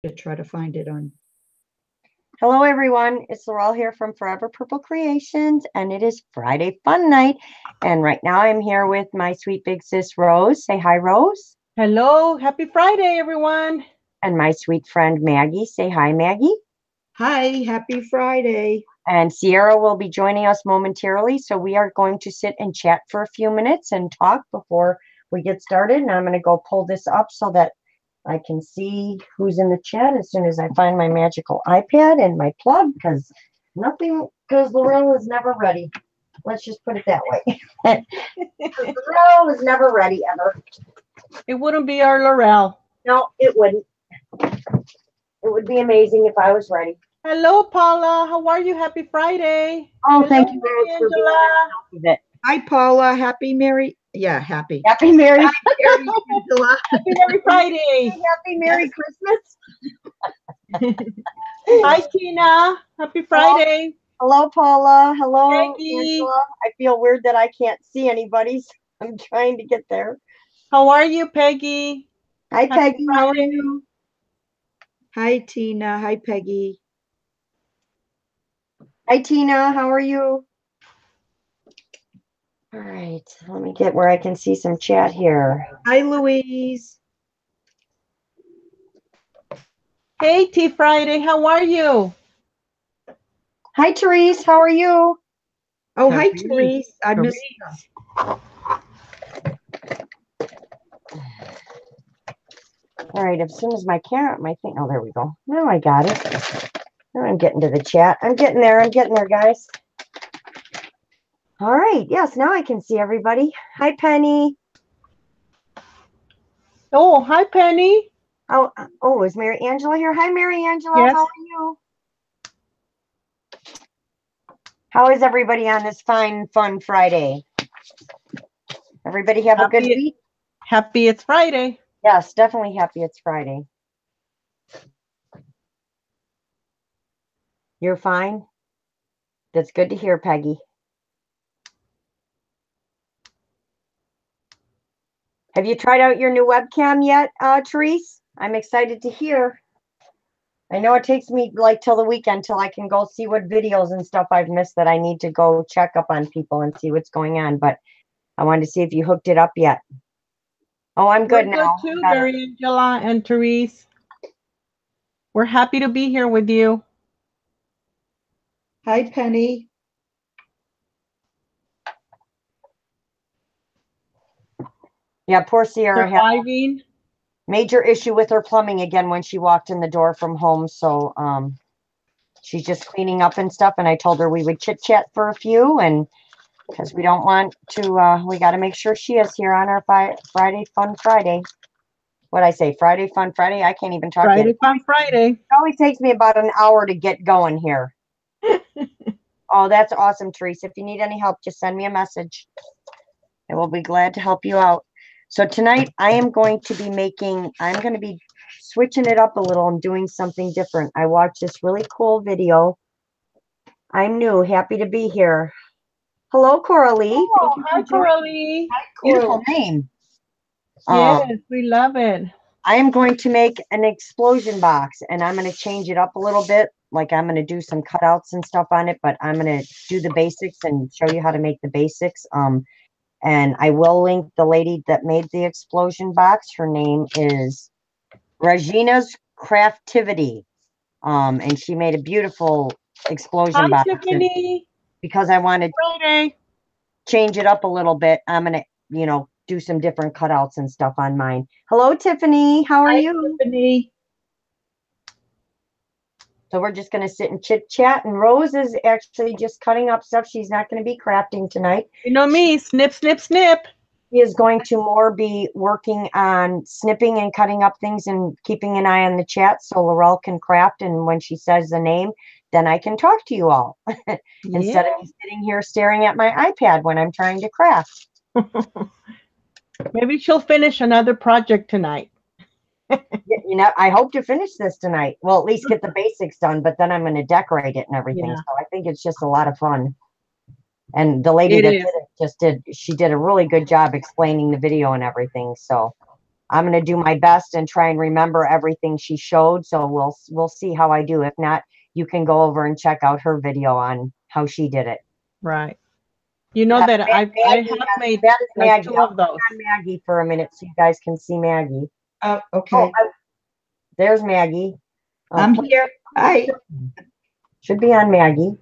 to try to find it on. Hello, everyone. It's Laurel here from Forever Purple Creations, and it is Friday Fun Night. And right now I'm here with my sweet big sis, Rose. Say hi, Rose. Hello. Happy Friday, everyone. And my sweet friend, Maggie. Say hi, Maggie. Hi, happy Friday. And Ciara will be joining us momentarily, so we are going to sit and chat for a few minutes and talk before we get started. And I'm going to go pull this up so that I can see who's in the chat as soon as I find my magical iPad and my plug, because Laurel is never ready. Let's just put it that way. Laurel is never ready, ever. It wouldn't be our Laurel. No, it wouldn't. It would be amazing if I was ready. Hello, Paula. How are you? Happy Friday. Oh, Hello, thank you, Rose, for being with it. Hi, Paula. Happy Merry. Yeah, happy. Happy Merry. Happy Merry Friday. Happy Merry Christmas. Hi, Tina. Happy Friday. Hello, Paula. Hello, Maggie. Angela. I feel weird that I can't see anybody. So I'm trying to get there. How are you, Peggy? Hi, Peggy. How are you? Hi, Tina. Hi, Peggy. Hi, Tina. How are you? All right. Let me get where I can see some chat here. Hi, Louise. Hey, T Friday. How are you? Hi, Therese. How are you? Oh, hi, Therese. I missed you. All right. As soon as my thing. Oh, there we go. Now I got it. Now I'm getting to the chat. I'm getting there. Guys. All right. Yes. Now I can see everybody. Hi, Penny. Oh, hi, Penny. Oh, is Mary Angela here? Hi, Mary Angela. Yes. How are you? How is everybody on this fine, fun Friday? Everybody have a good week? Happy it's Friday. Yes, definitely happy it's Friday. You're fine? That's good to hear, Peggy. Have you tried out your new webcam yet, Therese? I'm excited to hear. I know it takes me like till the weekend till I can go see what videos and stuff I've missed that I need to go check up on people and see what's going on. But I wanted to see if you hooked it up yet. Oh, I'm good now. Good too, Mary Angela and Therese. We're happy to be here with you. Hi, Penny. Yeah, poor Ciara Surviving. had a major issue with her plumbing again when she walked in the door from home. So she's just cleaning up and stuff. And I told her we would chit chat for a few, and because we don't want to, we got to make sure she is here on our Friday Fun Friday. What I say, Friday Fun Friday? I can't even talk yet. Friday Fun Friday. It always takes me about an hour to get going here. Oh, that's awesome, Teresa. If you need any help, just send me a message. I will be glad to help you out. So tonight I am going to be switching it up a little and doing something different. I watched this really cool video. I'm new, happy to be here. Hello, Coralie. Oh, hi, Coralie. Hi, beautiful name. Yes, we love it. I am going to make an explosion box, and I'm going to change it up a little bit. Like I'm going to do some cutouts and stuff on it, but I'm going to do the basics and show you how to make the basics. And I will link the lady that made the explosion box. Her name is Rajni's Craftivity. And she made a beautiful explosion box. Tiffany. Because I wanted to change it up a little bit, I'm going to, do some different cutouts and stuff on mine. Hello, Tiffany. How are you? Tiffany. So we're just going to sit and chit chat. And Rose is actually just cutting up stuff. She's not going to be crafting tonight. You know me, snip, snip, snip. She is going to more be working on snipping and cutting up things and keeping an eye on the chat so Laurel can craft. And when she says the name, then I can talk to you all instead of me sitting here staring at my iPad when I'm trying to craft. Maybe she'll finish another project tonight. I hope to finish this tonight. Well, at least get the basics done, but then I'm going to decorate it and everything. Yeah. So I think it's just a lot of fun. And the lady that did it she did a really good job explaining the video and everything. So I'm going to do my best and try and remember everything she showed. So we'll see how I do. If not, you can go over and check out her video on how she did it. Right. You know that I have made that is like Maggie. 2 of those. On Maggie for a minute so you guys can see Maggie. Oh, okay. There's Maggie. I'm here. Hi. Should be on Maggie.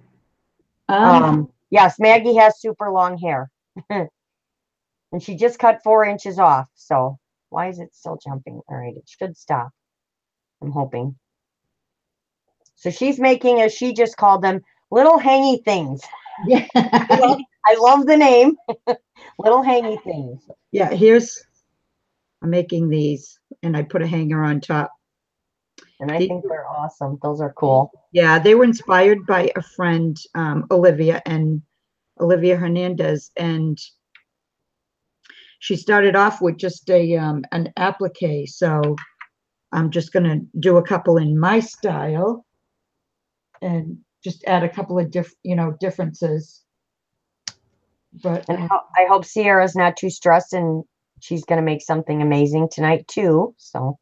Yes, Maggie has super long hair. And she just cut 4 inches off. So why is it still jumping? All right, it should stop. I'm hoping. So she's making, as she just called them, little hangy things. Yeah. I love the name. Little hangy things. Yeah, I'm making these, and I put a hanger on top. And I think they're awesome. Those are cool. Yeah, they were inspired by a friend, Olivia Hernandez, and she started off with just an applique. So I'm just going to do a couple in my style and just add a couple of differences. But and I hope Ciara's not too stressed, and she's going to make something amazing tonight too. So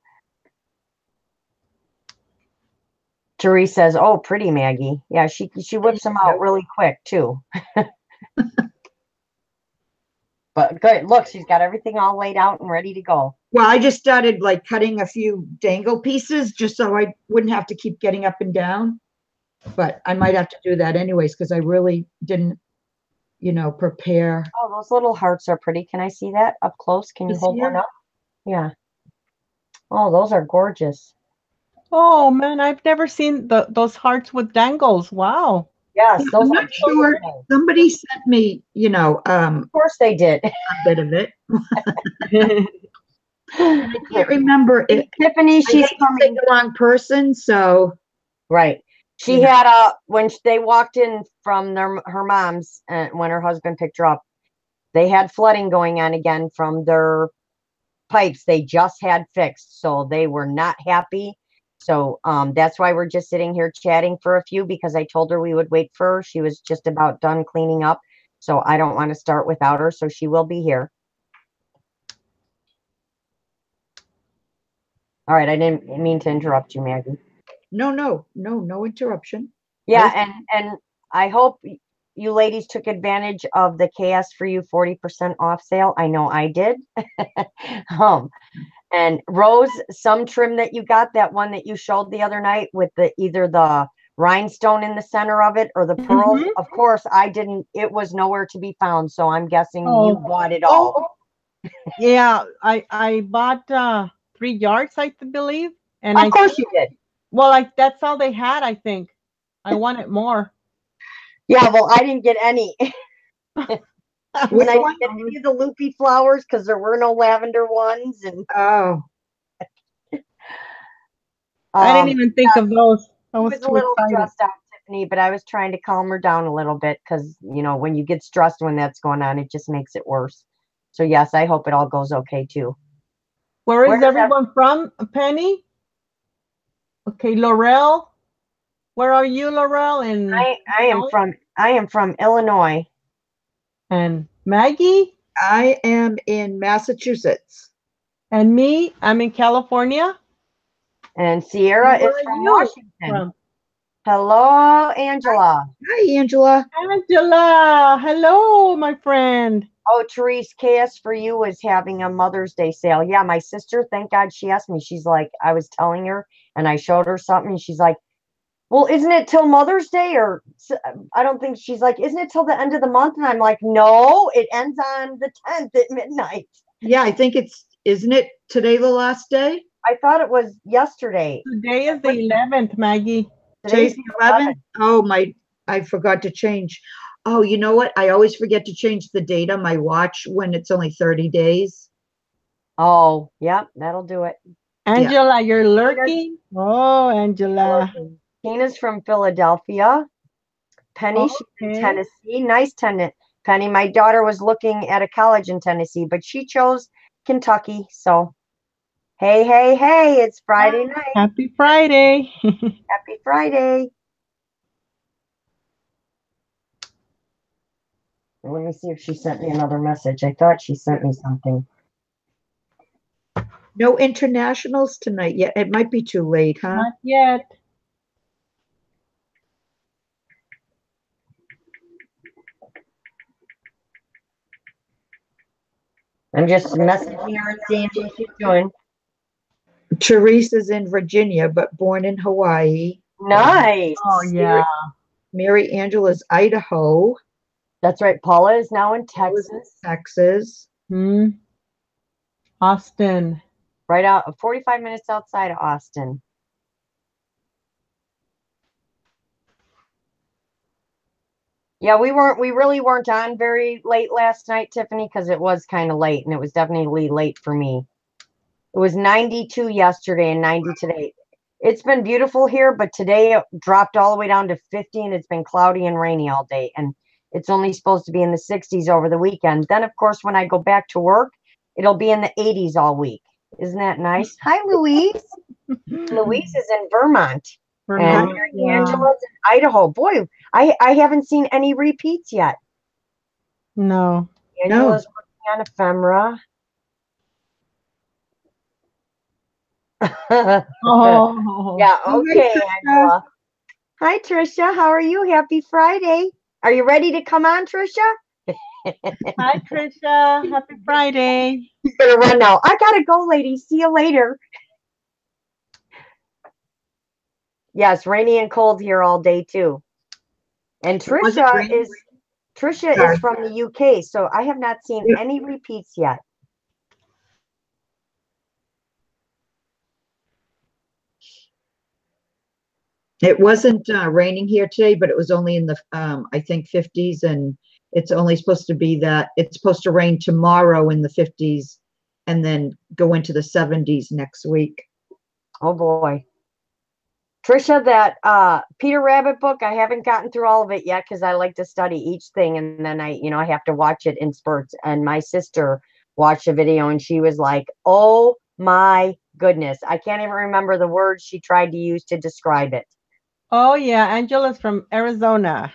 Therese says, "Oh, pretty Maggie." Yeah, she whips them out really quick too. But good. Look, she's got everything all laid out and ready to go. Well, I just started like cutting a few dangle pieces just so I wouldn't have to keep getting up and down. But I might have to do that anyways because I really didn't, prepare. Oh, those little hearts are pretty. Can I see that up close? Can you hold one up? Yeah. Oh, those are gorgeous. Oh man, I've never seen those hearts with dangles. Wow. Yes, those I'm not sure. Somebody sent me, of course they did. a bit of it. I can't remember if Tiffany, she's coming. the wrong person, so right. She had when they walked in from her mom's, when her husband picked her up, they had flooding going on again from their pipes they just had fixed, so they were not happy. So that's why we're just sitting here chatting for a few, because I told her we would wait for her. She was just about done cleaning up, so I don't want to start without her, so she will be here. All right, I didn't mean to interrupt you, Maggie. No interruption. Yeah, and I hope you ladies took advantage of the KS for You 40% off sale. I know I did. And Rose, some trim that you got, that one that you showed the other night with either the rhinestone in the center of it or the pearls. Mm-hmm. Of course, I didn't. It was nowhere to be found, so I'm guessing you bought it all. Yeah, I bought 3 yards, I believe, and of course you did. Well, that's all they had, I think. I wanted more. Yeah, well, I didn't get any. When I didn't get any of the loopy flowers because there were no lavender ones, and I didn't even think of those. I was a little stressed out, Tiffany, but I was trying to calm her down a little bit because when you get stressed when that's going on, it just makes it worse. So yes, I hope it all goes okay too. Where is everyone from, Penny? Okay, Laurel. Where are you, Laurel? And I am from Illinois. And Maggie? I am in Massachusetts. And me, I'm in California. And Ciara is from Washington. Hello, Angela. Hi, Angela. Angela, hello, my friend. Oh, Therese, KS for You is having a Mother's Day sale. Yeah, my sister, thank God she asked me. She's like, I was telling her and I showed her something and she's like, well, isn't it till Mother's Day? Or I don't think, she's like, isn't it till the end of the month? And I'm like, no, it ends on the 10th at midnight. Yeah, I think isn't it today the last day? I thought it was yesterday. Today is the 11th, Maggie. Today's the 11th? Oh, I forgot to change. Oh, you know what? I always forget to change the date on my watch when it's only 30 days. Oh, yeah, that'll do it. Angela, you're lurking? Oh, Angela. Tina's from Philadelphia. Penny, she's in Tennessee. Nice Penny. My daughter was looking at a college in Tennessee, but she chose Kentucky. So, hey, it's Friday night. Happy Friday. Happy Friday. Let me see if she sent me another message. I thought she sent me something. No internationals tonight yet. It might be too late, huh? Not yet. I'm just messaging her and seeing what she's doing. Teresa's in Virginia, but born in Hawaii. Nice. Oh, yeah. Mary Angela's Idaho. That's right. Paula is now in Paula's Texas. in Texas. Austin. Right out 45 minutes outside of Austin. Yeah, we really weren't on very late last night, Tiffany, because it was kind of late, and it was definitely late for me. It was 92 yesterday and 90 today. It's been beautiful here, but today it dropped all the way down to 50, and it's been cloudy and rainy all day, and it's only supposed to be in the 60s over the weekend. Then, of course, when I go back to work, it'll be in the 80s all week. Isn't that nice? Hi, Louise. Louise is in Vermont. And Angela's in Idaho. Boy, I haven't seen any repeats yet. No. Angela's working on ephemera. Oh. Yeah, okay, Trisha. Angela. Hi, Trisha. How are you? Happy Friday. Are you ready to come on, Trisha? Hi, Trisha. Happy Friday. She's gonna run now. I gotta go, ladies. See you later. Yes, rainy and cold here all day too. And Trisha is from the UK, so I have not seen any repeats yet. It wasn't raining here today, but it was only in the I think 50s, and it's only supposed to be that it's supposed to rain tomorrow in the 50s and then go into the 70s next week. Oh boy. Trisha, that Peter Rabbit book, I haven't gotten through all of it yet because I like to study each thing, and then I have to watch it in spurts. And my sister watched a video and she was like, oh my goodness. I can't even remember the words she tried to use to describe it. Oh, yeah. Angela's from Arizona.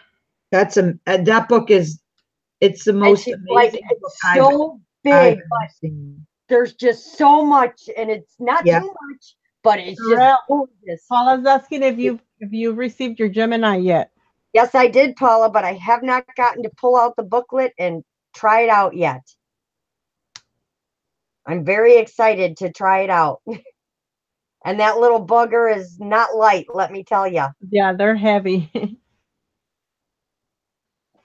That's that book is, it's the most amazing like, book it's so I've big, ever but seen. there's just so much, and it's not too much, but it's just gorgeous. Paula's asking if you've received your Gemini yet. Yes, I did, Paula, but I have not gotten to pull out the booklet and try it out yet. I'm very excited to try it out. And that little bugger is not light, let me tell you. Yeah, they're heavy.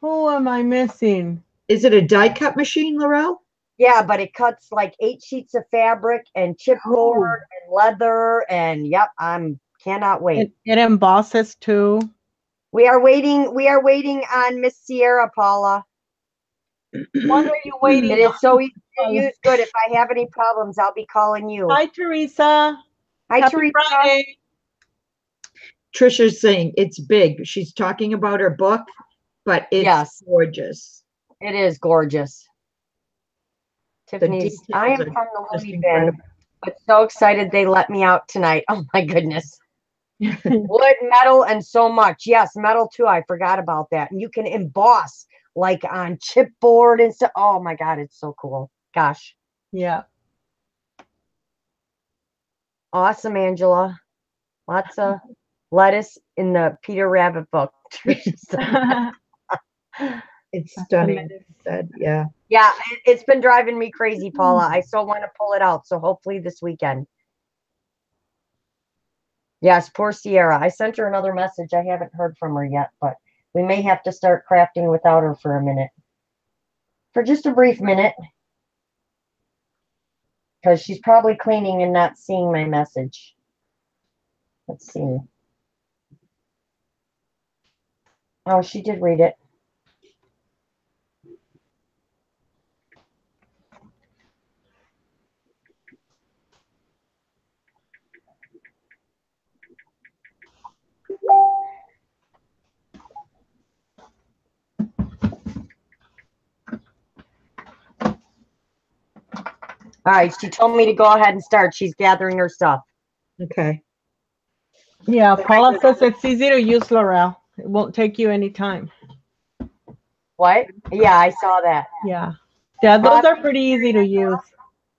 Who am I missing? Is it a die cut machine, Laurel? Yeah, but it cuts like 8 sheets of fabric and chipboard and leather, and yep, cannot wait. It embosses too. We are waiting on Miss Ciara, Paula. What are you waiting? It is so easy to use. Good. If I have any problems, I'll be calling you. Hi, Teresa. Hi, Happy Teresa. Friday. Trisha's saying it's big. She's talking about her book, but it's gorgeous. It is gorgeous. Tiffany's, I am from the Looney Bin, but so excited they let me out tonight. Oh my goodness. Wood, metal, and so much. Yes, metal too. I forgot about that. And you can emboss like on chipboard and stuff. Oh my God, it's so cool. Gosh. Yeah. Awesome, Angela. Lots of lettuce in the Peter Rabbit book. It's stunning. Yeah. Yeah, it's been driving me crazy, Paula. I so want to pull it out. So hopefully this weekend. Yes, poor Ciara. I sent her another message. I haven't heard from her yet, but we may have to start crafting without her for a minute. For just a brief minute. Because she's probably cleaning and not seeing my message. Let's see. Oh, she did read it. All right, she told me to go ahead and start. She's gathering her stuff. Okay. Yeah, Paula says it's easy to use, Laurel. It won't take you any time. What? Yeah, I saw that. Yeah. Yeah, those are pretty easy to use.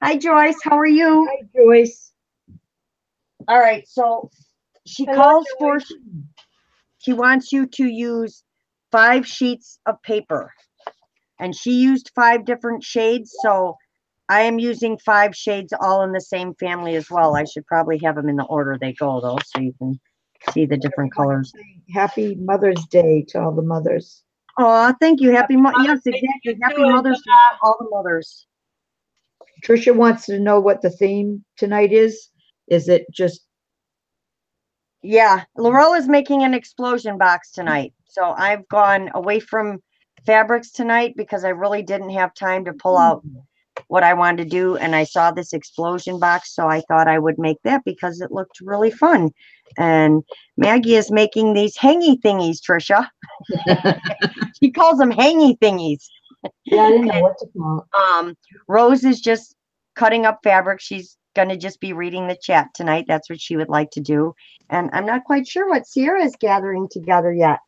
Hi, Joyce. How are you? Hi, Joyce. All right. So she Hello, calls Joyce. for, she wants you to use 5 sheets of paper. And she used 5 different shades. So I am using 5 shades all in the same family as well. I should probably have them in the order they go though, so you can see the different colors. Happy Mother's Day to all the mothers. Oh, thank you. Happy Mother's yes, Day to exactly. you Happy too, Mother's Day Angela. to all the mothers. Tricia wants to know what the theme tonight is. Is it just Yeah, Laurel is making an explosion box tonight. So I've gone away from fabrics tonight because I really didn't have time to pull out what I wanted to do. And I saw this explosion box, so I thought I would make that because it looked really fun. And Maggie is making these hangy thingies, Tricia. She calls them hangy thingies. Yeah, I didn't know what to call it. Rose is just cutting up fabric. She's gonna just be reading the chat tonight. That's what she would like to do. And I'm not quite sure what Ciara is gathering together yet.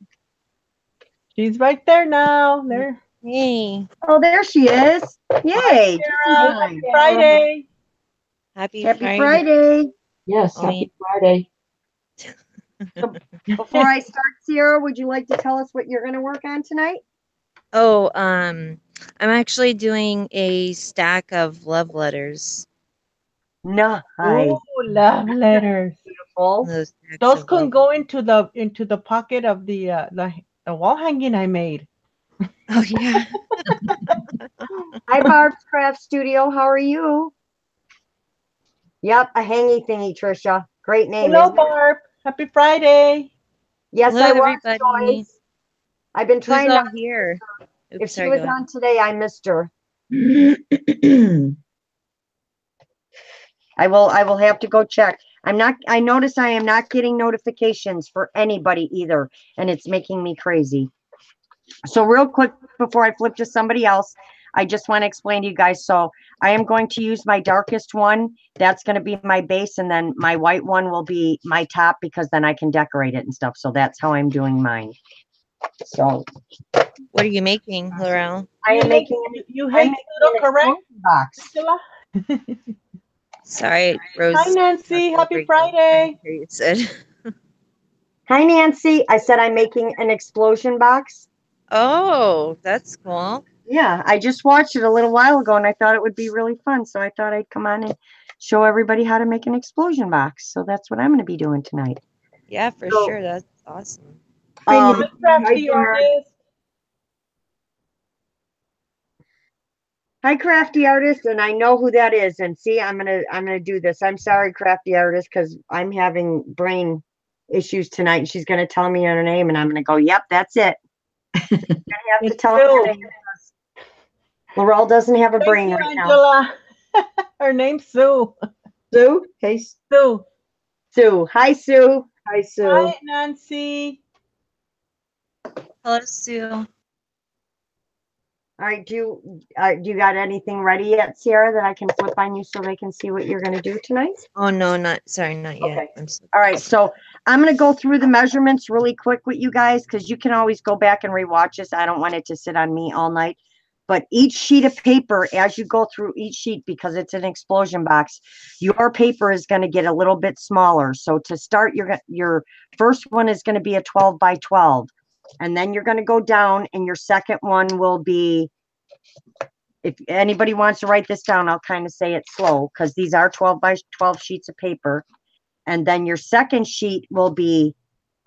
She's right there now. There. Hey, Oh, there she is. Yay. Sarah, happy Friday. happy Happy Friday. Yes, Oh, happy Friday. Before I start, Ciara, would you like to tell us what you're going to work on tonight? Oh, I'm actually doing a stack of love letters. Nice. Oh, love letters. Beautiful. Those stacks Those of can love- go into the pocket of the wall hanging I made. Oh yeah. Hi, Barb's Craft Studio. How are you? Yep, a hangy thingy, Tricia. Great name, Hello, isn't it? Barb. Happy Friday. Yes, Hello, I was, everybody. Joyce. I've been Who's trying all to. here? If Oops, she sorry, was go ahead. on today, I missed her. I will have to go check. I notice I am not getting notifications for anybody either, and it's making me crazy. So real quick before I flip to somebody else, I just want to explain to you guys. So I am going to use my darkest one. That's going to be my base, and then my white one will be my top because then I can decorate it and stuff. So that's how I'm doing mine. So What are you making, Laurel? I am making You I'm hate making pseudo, an correct? explosion box. Angela? Sorry, Rose. Hi, Nancy. talked Happy over you. Friday. I hear you said. Hi, Nancy. I said I'm making an explosion box. Oh, that's cool. Yeah, I just watched it a little while ago and I thought it would be really fun. So I thought I'd come on and show everybody how to make an explosion box. So that's what I'm going to be doing tonight. Yeah, for So- sure. That's awesome. Um, Crafty Hi, Barb. artist. Hi, Crafty Artist, and I know who that is. And see, I'm gonna do this. I'm sorry, Crafty Artist, because I'm having brain issues tonight. And she's gonna tell me her name, and I'm gonna go, "Yep, that's it." I'm gonna have to It's tell her Sue. her name. Laurel doesn't have a Thank brain you, right now. Angela. Her name's Sue. Sue? Hey, Sue. Sue. Hi, Sue. hi, Sue. Hi, Nancy. Hello, Sue. All right, do you got anything ready yet, Ciara, that I can flip on you so they can see what you're gonna do tonight? Oh no, not yet. Okay. I'm so All right, so I'm going to go through the measurements really quick with you guys because you can always go back and rewatch this. I don't want it to sit on me all night. But each sheet of paper, as you go through each sheet, because it's an explosion box, your paper is going to get a little bit smaller. So to start, your first one is going to be a 12 by 12. And then you're going to go down and your second one will be, if anybody wants to write this down, I'll kind of say it slow because these are 12 by 12 sheets of paper. And then your second sheet will be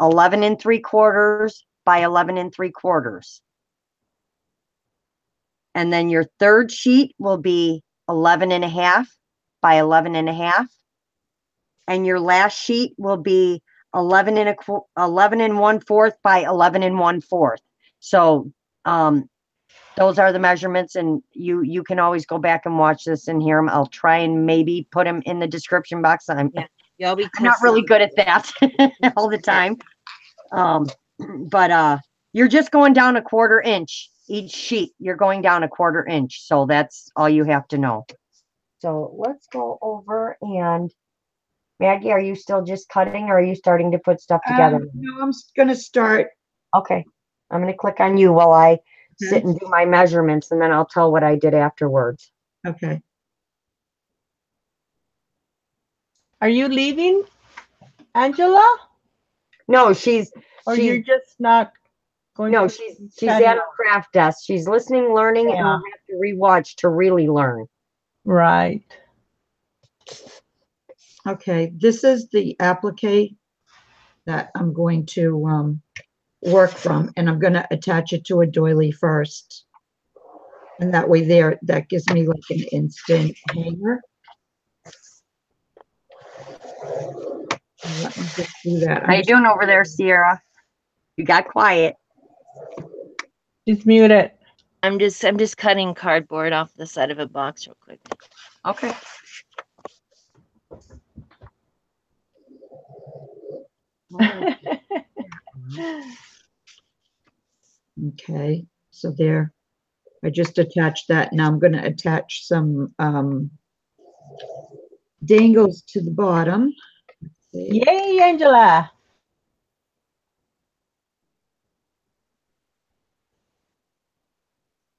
11 3/4 by 11 3/4. And then your third sheet will be 11 1/2 by 11 1/2. And your last sheet will be 11 1/4 by 11 1/4. So, those are the measurements, and you can always go back and watch this and hear them. I'll try and maybe put them in the description box. y'all be I'm not really good at that all the time. But you're just going down a 1/4 inch each sheet. You're going down a 1/4 inch. So that's all you have to know. So let's go over and Maggie, are you still just cutting or are you starting to put stuff together? No, I'm gonna start. Okay. I'm going to click on you while I sit and do my measurements and then I'll tell what I did afterwards. Okay. Are you leaving, Angela? No, she's Or she's you're just not going no, to she's chatting at her up? craft desk. She's listening, learning, and Yeah. we'll have to rewatch to really learn. Right. Okay, this is the applique that I'm going to work from, and I'm going to attach it to a doily first. And that way there, that gives me like an instant hanger. Let me just do that. How you doing over there, Ciara? You got quiet. She's muted. I'm just cutting cardboard off the side of a box real quick. Okay. Okay, so there, I just attached that. Now I'm going to attach some dangles to the bottom. Let's see. Yay, Angela.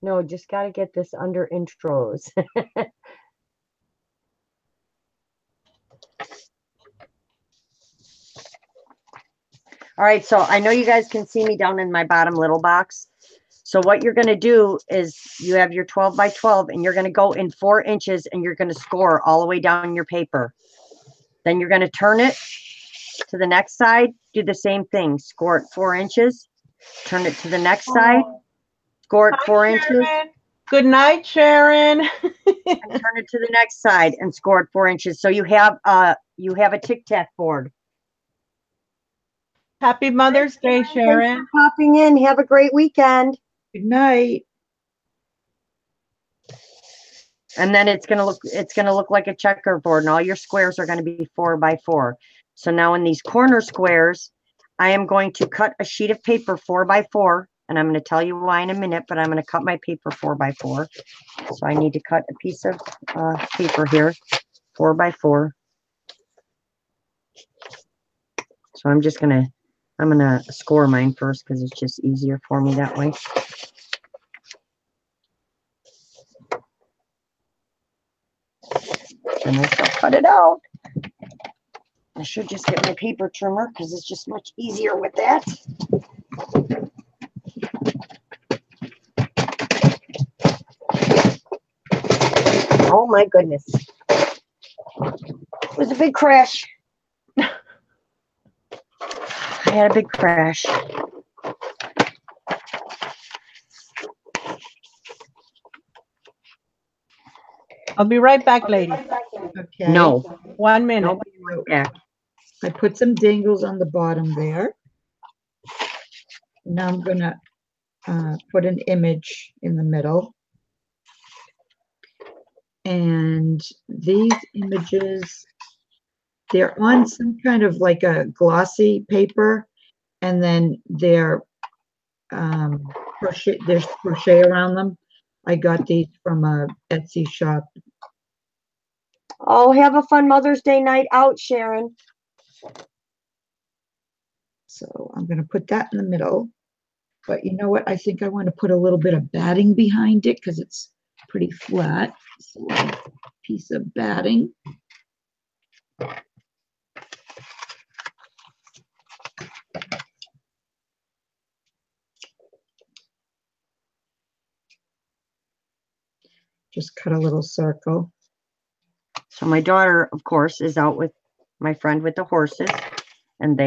No, just got to get this under intros. All right, so I know you guys can see me down in my bottom little box. So what you're going to do is you have your 12 by 12 and you're going to go in 4 inches and you're going to score all the way down your paper. Then you're going to turn it to the next side, do the same thing, score it 4 inches, turn it to the next side, score it 4 inches, Sharon. Good night, Sharon. and turn it to the next side and score it 4 inches. So you have a tic-tac board. Happy Mother's Day, Thanks Sharon. for popping in. Have a great weekend. Good night. And then it's gonna look like a checkerboard, and all your squares are gonna be 4 by 4. So now in these corner squares, I am going to cut a sheet of paper 4 by 4, and I'm gonna tell you why in a minute, but I'm gonna cut my paper 4 by 4. So I need to cut a piece of paper here, 4 by 4. So I'm gonna score mine first because it's just easier for me that way. And I shall cut it out. I should just get my paper trimmer because it's just much easier with that. Oh my goodness. It was a big crash. I had a big crash. I'll be right back, ladies. Okay. No. 1 minute. Nobody went back. I put some dangles on the bottom there. Now I'm gonna put an image in the middle. And these images, they're on some kind of like a glossy paper, and then they're there's crochet around them. I got these from a Etsy shop. Oh, have a fun Mother's Day night out, Sharon. So I'm going to put that in the middle. But you know what? I think I want to put a little bit of batting behind it because it's pretty flat. So a piece of batting. Just cut a little circle. So my daughter, of course, is out with my friend with the horses, and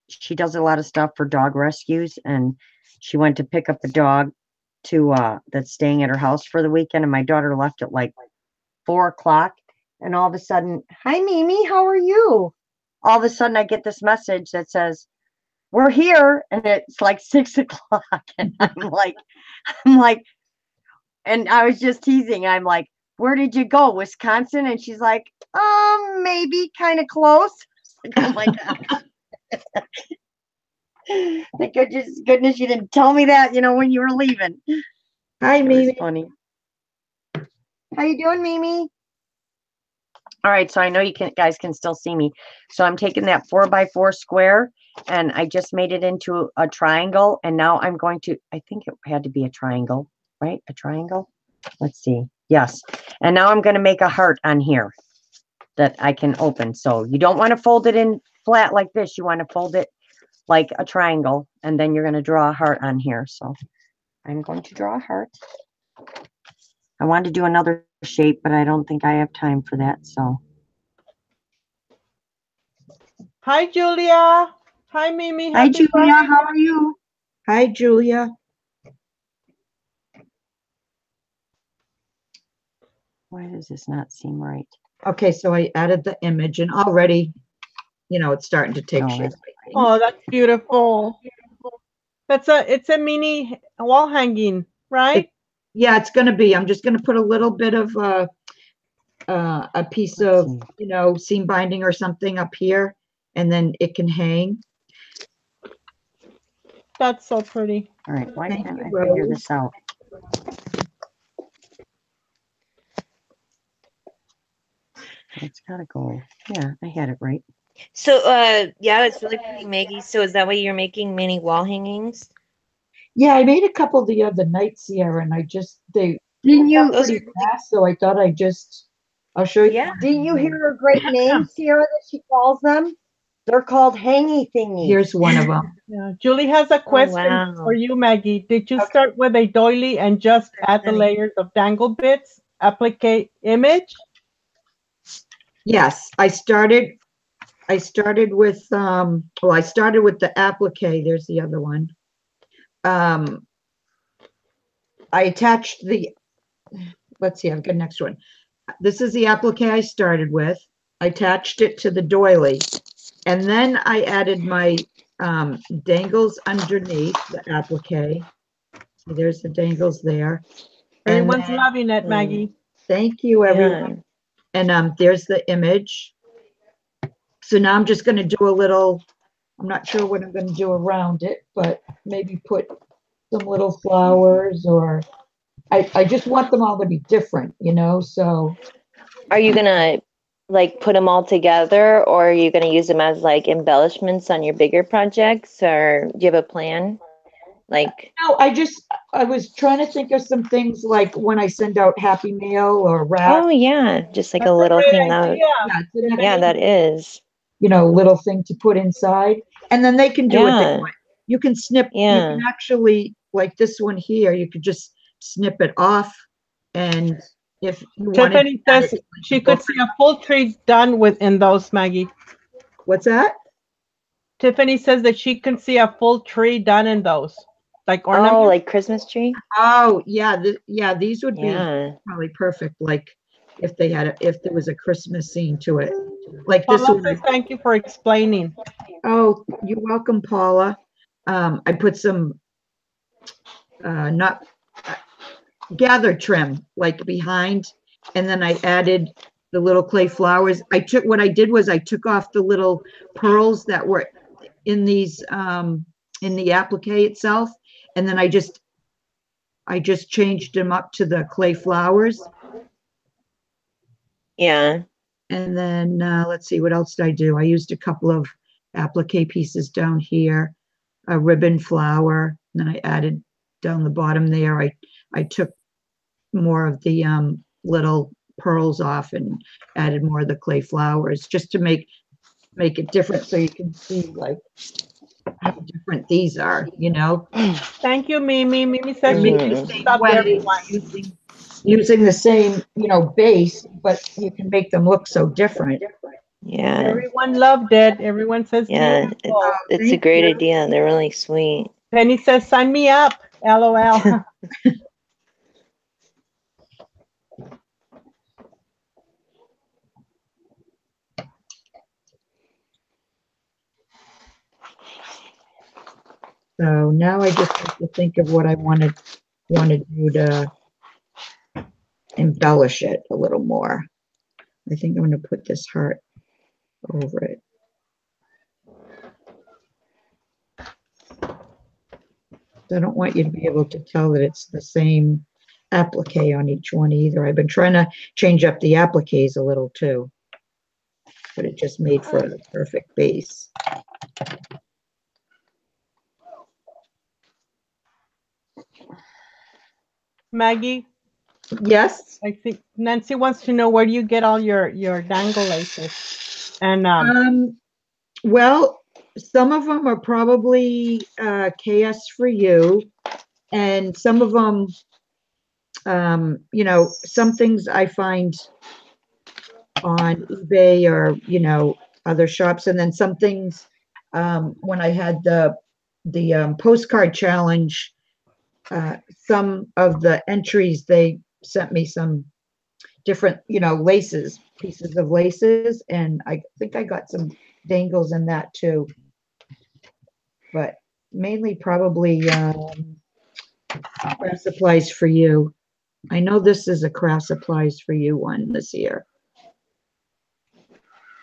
she does a lot of stuff for dog rescues, and she went to pick up a dog that's staying at her house for the weekend, and my daughter left at like 4 o'clock, and all of a sudden, hi Mimi, how are you? All of a sudden I get this message that says, we're here, and it's like 6 o'clock, and I'm like, and I was just teasing. I'm like, where did you go? Wisconsin? And she's like, maybe kind of close. Oh my gosh. Thank goodness you didn't tell me that, when you were leaving. Hi, It was Mimi. funny. How you doing, Mimi? All right, so I know you guys can still see me. So I'm taking that 4 by 4 square, and I just made it into a triangle. And now I'm going to, I think it had to be a triangle, right? A triangle. Let's see. Yes. And now I'm going to make a heart on here. that I can open. So you don't want to fold it in flat like this. You want to fold it like a triangle, and then you're going to draw a heart on here. So I'm going to draw a heart. I wanted to do another shape, but I don't think I have time for that. So Hi, Julia. Hi, Mimi. hi, Happy Julia. Friday. How are you? Hi, Julia. Why does this not seem right? Okay, so I added the image and already, you know, it's starting to take No, shape. that's- I think. Oh, that's beautiful. It's a mini wall hanging, right? Yeah, it's gonna be. I'm just gonna put a little bit of a piece Let's of, see. you know, seam binding or something up here, and then it can hang. That's so pretty. All right, why Thank can't you, I figure Rose. this out? It's gotta go. Yeah, I had it right. So, yeah, it's really pretty, Maggie. So, is that why you're making mini wall hangings? Yeah, I made a couple the other night, Ciara, and they Didn't you? Those pretty are really, fast, so I thought I'll show you. yeah. Didn't you hear her great name, Ciara, that she calls them? They're called hangy thingies. Here's one of them. Yeah. Julie has a Oh, question for wow. you, Maggie. Did you Okay. start with a doily and just add the Stunning. layers of dangle bits, applicate image? Yes, I started with well, I started with the applique. There's the other one. I attached let's see, I've got next one. This is the applique I started with. I attached it to the doily, and then I added my dangles underneath the applique. See, there's the dangles there. And Everyone's then, loving it, Maggie. thank you, everyone. Yeah. And there's the image. So now I'm just going to do a little, I'm not sure what I'm going to do around it, but maybe put some little flowers, or I just want them all to be different, you know, so. Are you gonna like put them all together, or are you gonna use them as like embellishments on your bigger projects, or do you have a plan? Like, No, I was trying to think of some things like when I send out Happy Mail or wrap. oh yeah, just like a That's a little great thing that, idea. Yeah, it's a yeah, that is, you know, little thing to put inside, and then they can do what they yeah, want. You can snip, you yeah. can actually, like this one here, you could just snip it off, and if you wanted. Tiffany to add says it she to book- could see a full tree done within those, Maggie. What's that? Tiffany says that she can see a full tree done in those, like Oh, ornaments. like Christmas tree? Oh, yeah, yeah, these would be Yeah. probably perfect, like if if there was a Christmas scene to it. Like this Paula one, says thank you for explaining. oh, you're welcome, Paula. I put some, not gather trim, like behind, and then I added the little clay flowers. What I did was I took off the little pearls that were in these, in the applique itself, and then I just changed them up to the clay flowers. Yeah. And then, let's see, what else did I do? I used a couple of applique pieces down here, a ribbon flower, and then I added down the bottom there, I took more of the little pearls off and added more of the clay flowers, just to make it different, so you can see like how different these are, you know? Thank you, Mimi. Mimi says she Make it thinks the it's same up to way, everyone. using the same, you know, base, but you can make them look so different. Yeah. Everyone loved it. Everyone says Yeah. beautiful. It's a Thank great you. idea. They're really sweet. Penny says sign me up. LOL. So now I just have to think of what I want to do to embellish it a little more. I think I'm going to put this heart over it. I don't want you to be able to tell that it's the same applique on each one either. I've been trying to change up the appliques a little too, but it just made for a perfect base. Maggie, Yes. I think Nancy wants to know where do you get all your dangle laces? And Well, some of them are probably KS for you, and some of them, some things I find on eBay or, other shops, and then some things, when I had the postcard challenge, some of the entries, they sent me some different, laces, pieces of laces, and I think I got some dangles in that too. But mainly probably craft supplies for you. I know this is a craft supplies for you one this year.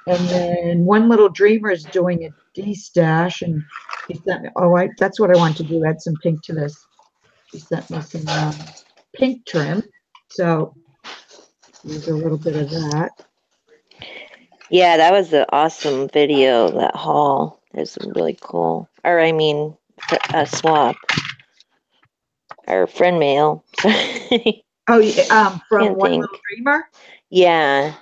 And then One Little Dreamer is doing a D-stash, and she sent me, that's what I want to do, add some pink to this. She sent me some pink trim. So there's a little bit of that. Yeah, that was an awesome video, that haul. It was really cool. Or, I mean, a swap. Or friend mail. Oh, yeah, from Can't One think. Little Dreamer? Yeah.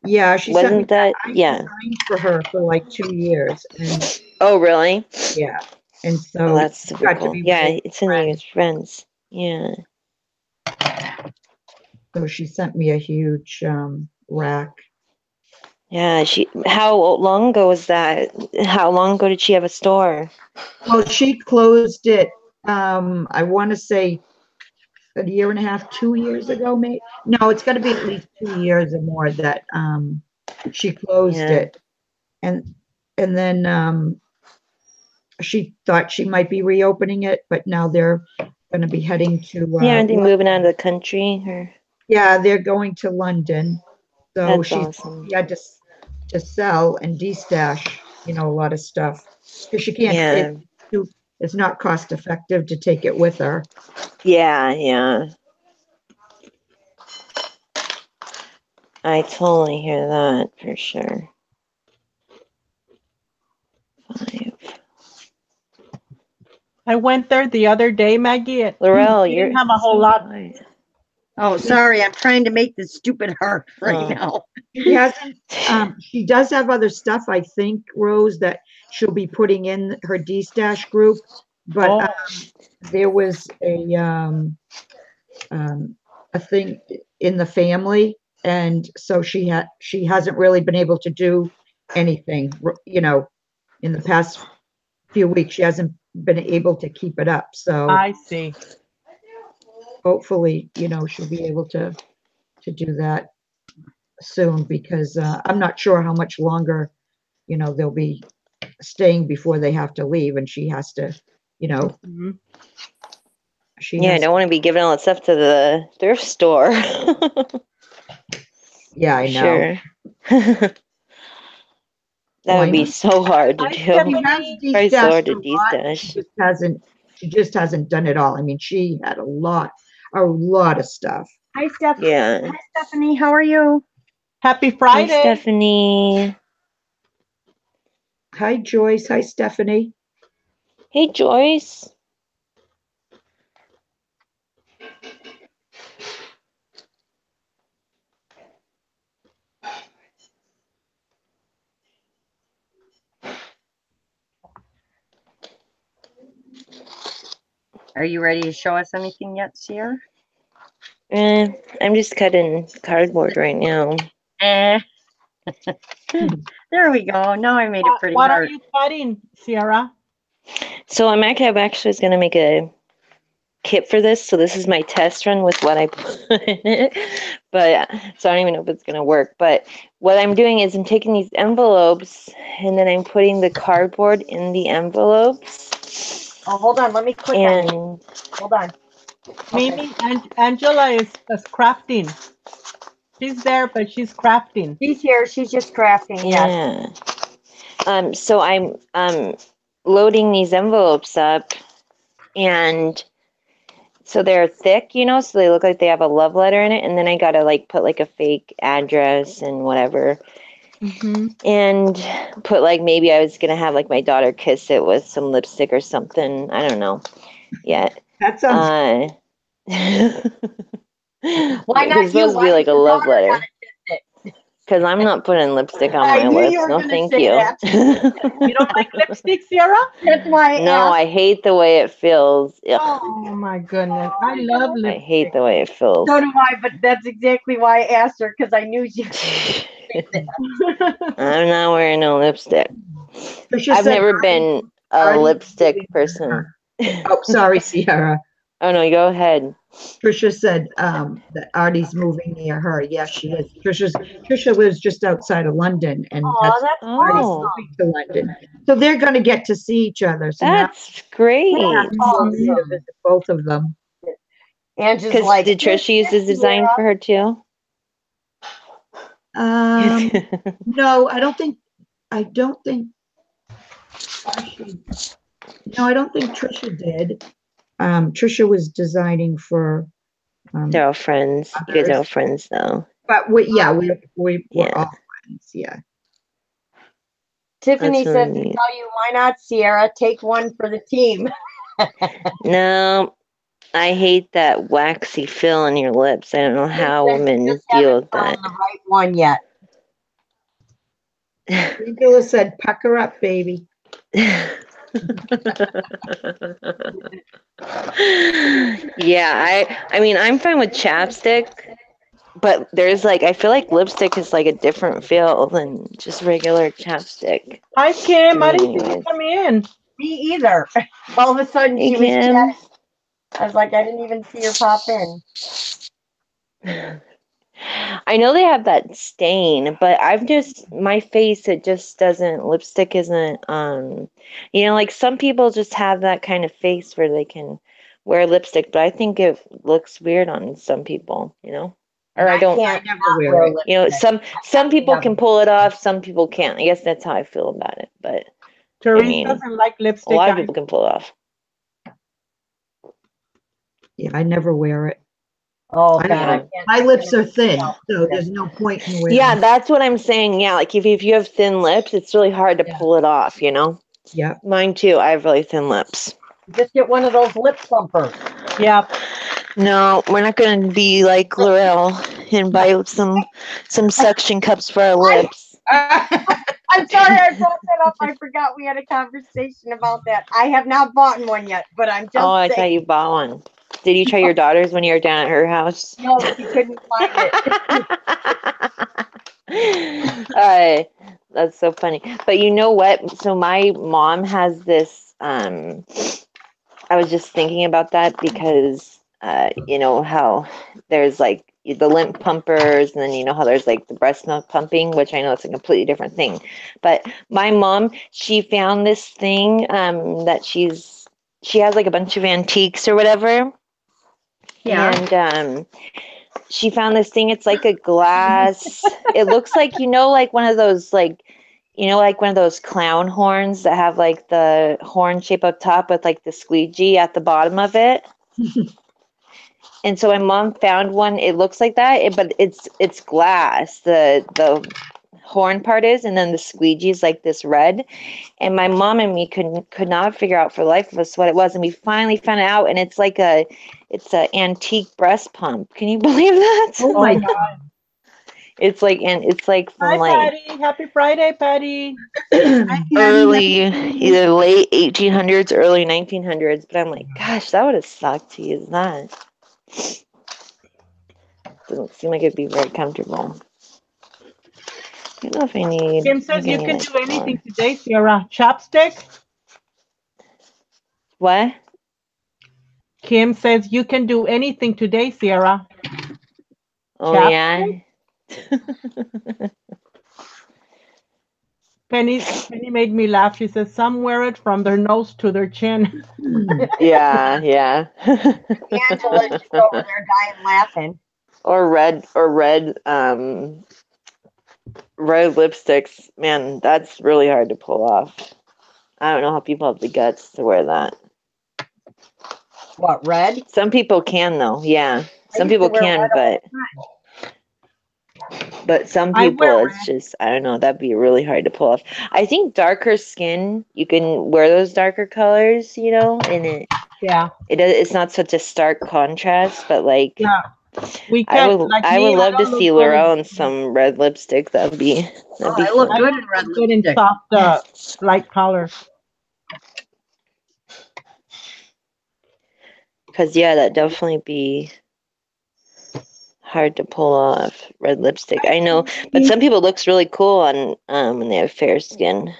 Yeah, she sent me Wasn't that? I Yeah. designed for her for like 2 years, and Oh, really? yeah, and Oh, so that's she super got to cool. be Yeah, really it's in friends. your friends. Yeah. So she sent me a huge rack. Yeah, how long ago was that? How long ago did she have a store? Well, she closed it, I want to say a year and a half, 2 years ago, maybe. No, it's got to be at least 2 years or more that she closed Yeah. it, and then she thought she might be reopening it, but now they're going to be heading to Yeah, aren't they Lon- moving out of the country? Or yeah, they're going to London. So that's awesome. she had to sell and de-stash, a lot of stuff because she can't. Yeah. It's not cost effective to take it with her. Yeah, yeah. I totally hear that for sure. 5. I went there the other day, Maggie. Laurel, We you're didn't have a whole so lot. quiet. Oh, sorry. I'm trying to make this stupid heart right Oh. now. She hasn't, she does have other stuff, I think, Rose, that she'll be putting in her D-stash group, but Oh, there was a thing in the family, and so she hasn't really been able to do anything, in the past few weeks. She hasn't been able to keep it up, so I see. hopefully, she'll be able to do that soon, because I'm not sure how much longer, they'll be staying before they have to leave, and she has to, Mhm. she Yeah, I has, don't want to be giving all that stuff to the thrift store. yeah, I know. Sure. That Well, would I be know so hard to Hi, do. she has Stephanie. Probably so hard de-stashed to a lot. de-stash. She just hasn't done it all. I mean, she had a lot of stuff. Hi, Steph. Yeah. Hi, Stephanie. How are you? Happy Hi, Friday. Stephanie. Hi, Joyce. Hi, Stephanie. Hey, Joyce. Are you ready to show us anything yet, Ciara? I'm just cutting cardboard right now. Eh. There we go. Now I made a pretty What are heart. you cutting, Ciara? So I'm actually going to make a kit for this. So this is my test run with what I put in it. But so I don't even know if it's going to work. But what I'm doing is I'm taking these envelopes and then I'm putting the cardboard in the envelopes. Oh, hold on. Let me click on it. And Hold on. Okay. Mimi and Angela is crafting. She's there, but she's crafting. She's here. She's just crafting. Yes. yeah. So I'm loading these envelopes up, and so they're thick, so they look like they have a love letter in it, and then I gotta put a fake address and whatever, and put maybe I was gonna have my daughter kiss it with some lipstick or something. I don't know yet. That sounds Uh, Why not It's supposed to Why be like does a your love daughter letter. gotta kiss it? Because I'm not putting lipstick on I my knew lips. you were No, gonna thank say you. that. You don't like lipstick, Ciara? That's why I No, asked. I hate the way it feels. Ugh, Oh my goodness. Oh I my love God. I hate lipstick. the way it feels. So do I, but that's exactly why I asked her, because I knew you. I'm not wearing no lipstick. Tricia I've said never been a Artie's lipstick moving person. Oh, sorry, Ciara. Oh no, go ahead. Tricia said that Artie's moving near her. Yes, she is. Tricia lives just outside of London, and Oh, that's Artie's Oh, moving to London. So they're going to get to see each other. So now that's great. we'll be to visit both of them. And just Because like, did Trisha use this design for her too? No, I don't think. Tricia- No, I don't think Trisha did. Trisha was designing for They're all friends. You guys are all others. friends though. But we're Yeah. all friends. Yeah. Tiffany That's really says to neat. tell you, why not, Ciara? Take one for the team. No, I hate that waxy feel on your lips. I don't know how She said you women just deal haven't with that. found the right one yet. Angela said, "Pucker up, baby." Yeah, I mean I'm fine with chapstick, but there's like I feel like lipstick is like a different feel than just regular chapstick. Hi, Kim. I To me didn't see you anyways. come in. Me either. All of a sudden, Hey she was Kim. chatting. I was like, I didn't even see her pop in. I know they have that stain, but my face, it just doesn't, lipstick isn't, like some people just have that kind of face where they can wear lipstick, but I think it looks weird on some people, or I don't, can't never not wear wear it. lipstick. some people Yeah. can pull it off, some people can't. I guess that's how I feel about it, but Therese mean, doesn't like a lipstick. lot of people can pull it off. Yeah, I never wear it. Oh, I God. don't- I can't. My I lips can't are thin, tell. so there's no point in wearing. Yeah, that's what I'm saying. Yeah, like if you have thin lips, it's really hard to pull it off, Yeah. Mine too. I have really thin lips. Just get one of those lip plumpers. Yeah. No, we're not going to be like Laurel and buy some suction cups for our lips. I'm sorry I brought that up. I forgot we had a conversation about that. I have not bought one yet, but I'm just Oh, I saying. thought you bought one. Did you try your daughter's when you were down at her house? No, she couldn't find it. That's so funny. But you know what? So my mom has this. I was just thinking about that because you know how there's like the lint pumpers, and then you know how there's like the breast milk pumping, which I know it's a completely different thing. But my mom, she found this thing that she has like a bunch of antiques or whatever. Yeah. And she found this thing. It's like a glass. It looks like, like one of those, like one of those clown horns that have like the horn shape up top with like the squeegee at the bottom of it. And so my mom found one. It looks like that, but it's glass. The horn part is, and then the squeegee is like this red. And my mom and me could not figure out for the life of us what it was, and we finally found it out. And it's like it's an antique breast pump. Can you believe that? Oh my God. It's like from Hi, like Patty. Happy Friday, Patty. early, either late 1800s, early 1900s. But I'm like, gosh, that would have sucked to use that. Doesn't seem like it'd be very comfortable. I don't know if I need. Kim says maybe I you need, can like, do anything more. today, Ciara. Chapstick. What? Kim says you can do anything today, Ciara. Oh Chapstick? yeah. Penny made me laugh. She says some wear it from their nose to their chin. Yeah. Angela's just over there dying laughing. Or red lipsticks. Man, that's really hard to pull off. I don't know how people have the guts to wear that. What, red? Some people can though. Yeah. Some used to people wear can, red but some I people wear it's just, I don't know, that'd be really hard to pull off. I think darker skin, you can wear those darker colors, and Yeah. it's not such a stark contrast, but like Yeah. We I can't, would like I me, would love to don't look see good Laurel in- in some red lipstick. That'd be Oh, I look I fun. good don't in red look good in lipstick. soft, light colors. Cause yeah, that'd definitely be hard to pull off red lipstick. I know, but some people looks really cool on when they have fair skin.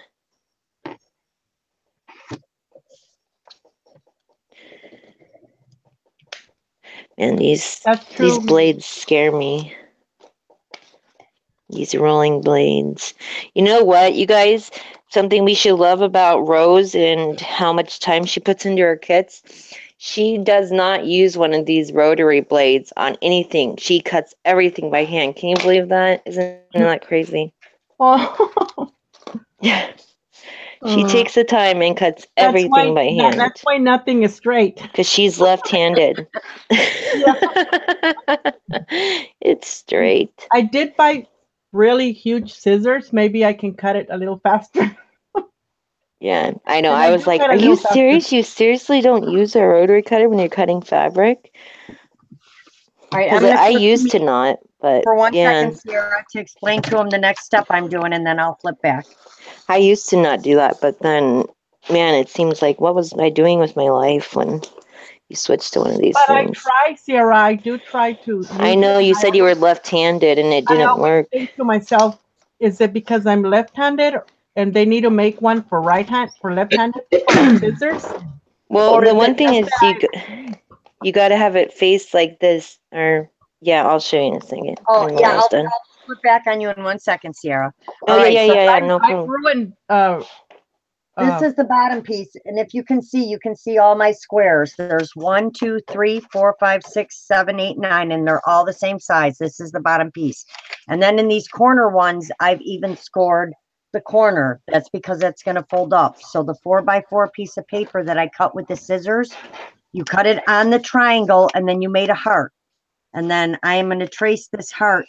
And That's these true. blades scare me. These rolling blades. You know what, you guys? Something we should love about Rose and how much time she puts into her kits. She does not use one of these rotary blades on anything. She cuts everything by hand. Can you believe that? Isn't that crazy? Oh, She takes the time and cuts that's everything by hand that's why nothing is straight. because she's left-handed. It's straight. I did buy really huge scissors. Maybe I can cut it a little faster. Yeah, I know. And I I was do like, cut a are you little faster. serious? You seriously don't use a rotary cutter when you're cutting fabric? All right, I'm Because gonna I flip used to not, but for 1 yeah, second, Ciara, to explain to him the next step I'm doing, and then I'll flip back. I used to not do that. But then, man, it seems like what was I doing with my life when you switched to one of these But I things? try, Ciara. I do try to use I know it. you said you were left-handed and it I didn't always work. think to myself, is it because I'm left-handed and they need to make one for left-handed for scissors? Well, Or the is one it thing just is that you got to have it faced like this, or yeah, I'll show you in a second. Oh, when yeah, Laura's I'll done. flip back on you in 1 second, Ciara. Oh All right, yeah, so yeah, no I problem. ruined this is the bottom piece, and if you can see all my squares. There's 1, 2, 3, 4, 5, 6, 7, 8, 9, and they're all the same size. This is the bottom piece. And then in these corner ones, I've even scored the corner. That's because it's going to fold up. So the 4x4 piece of paper that I cut with the scissors, you cut it on the triangle, and then you made a heart. And then I am going to trace this heart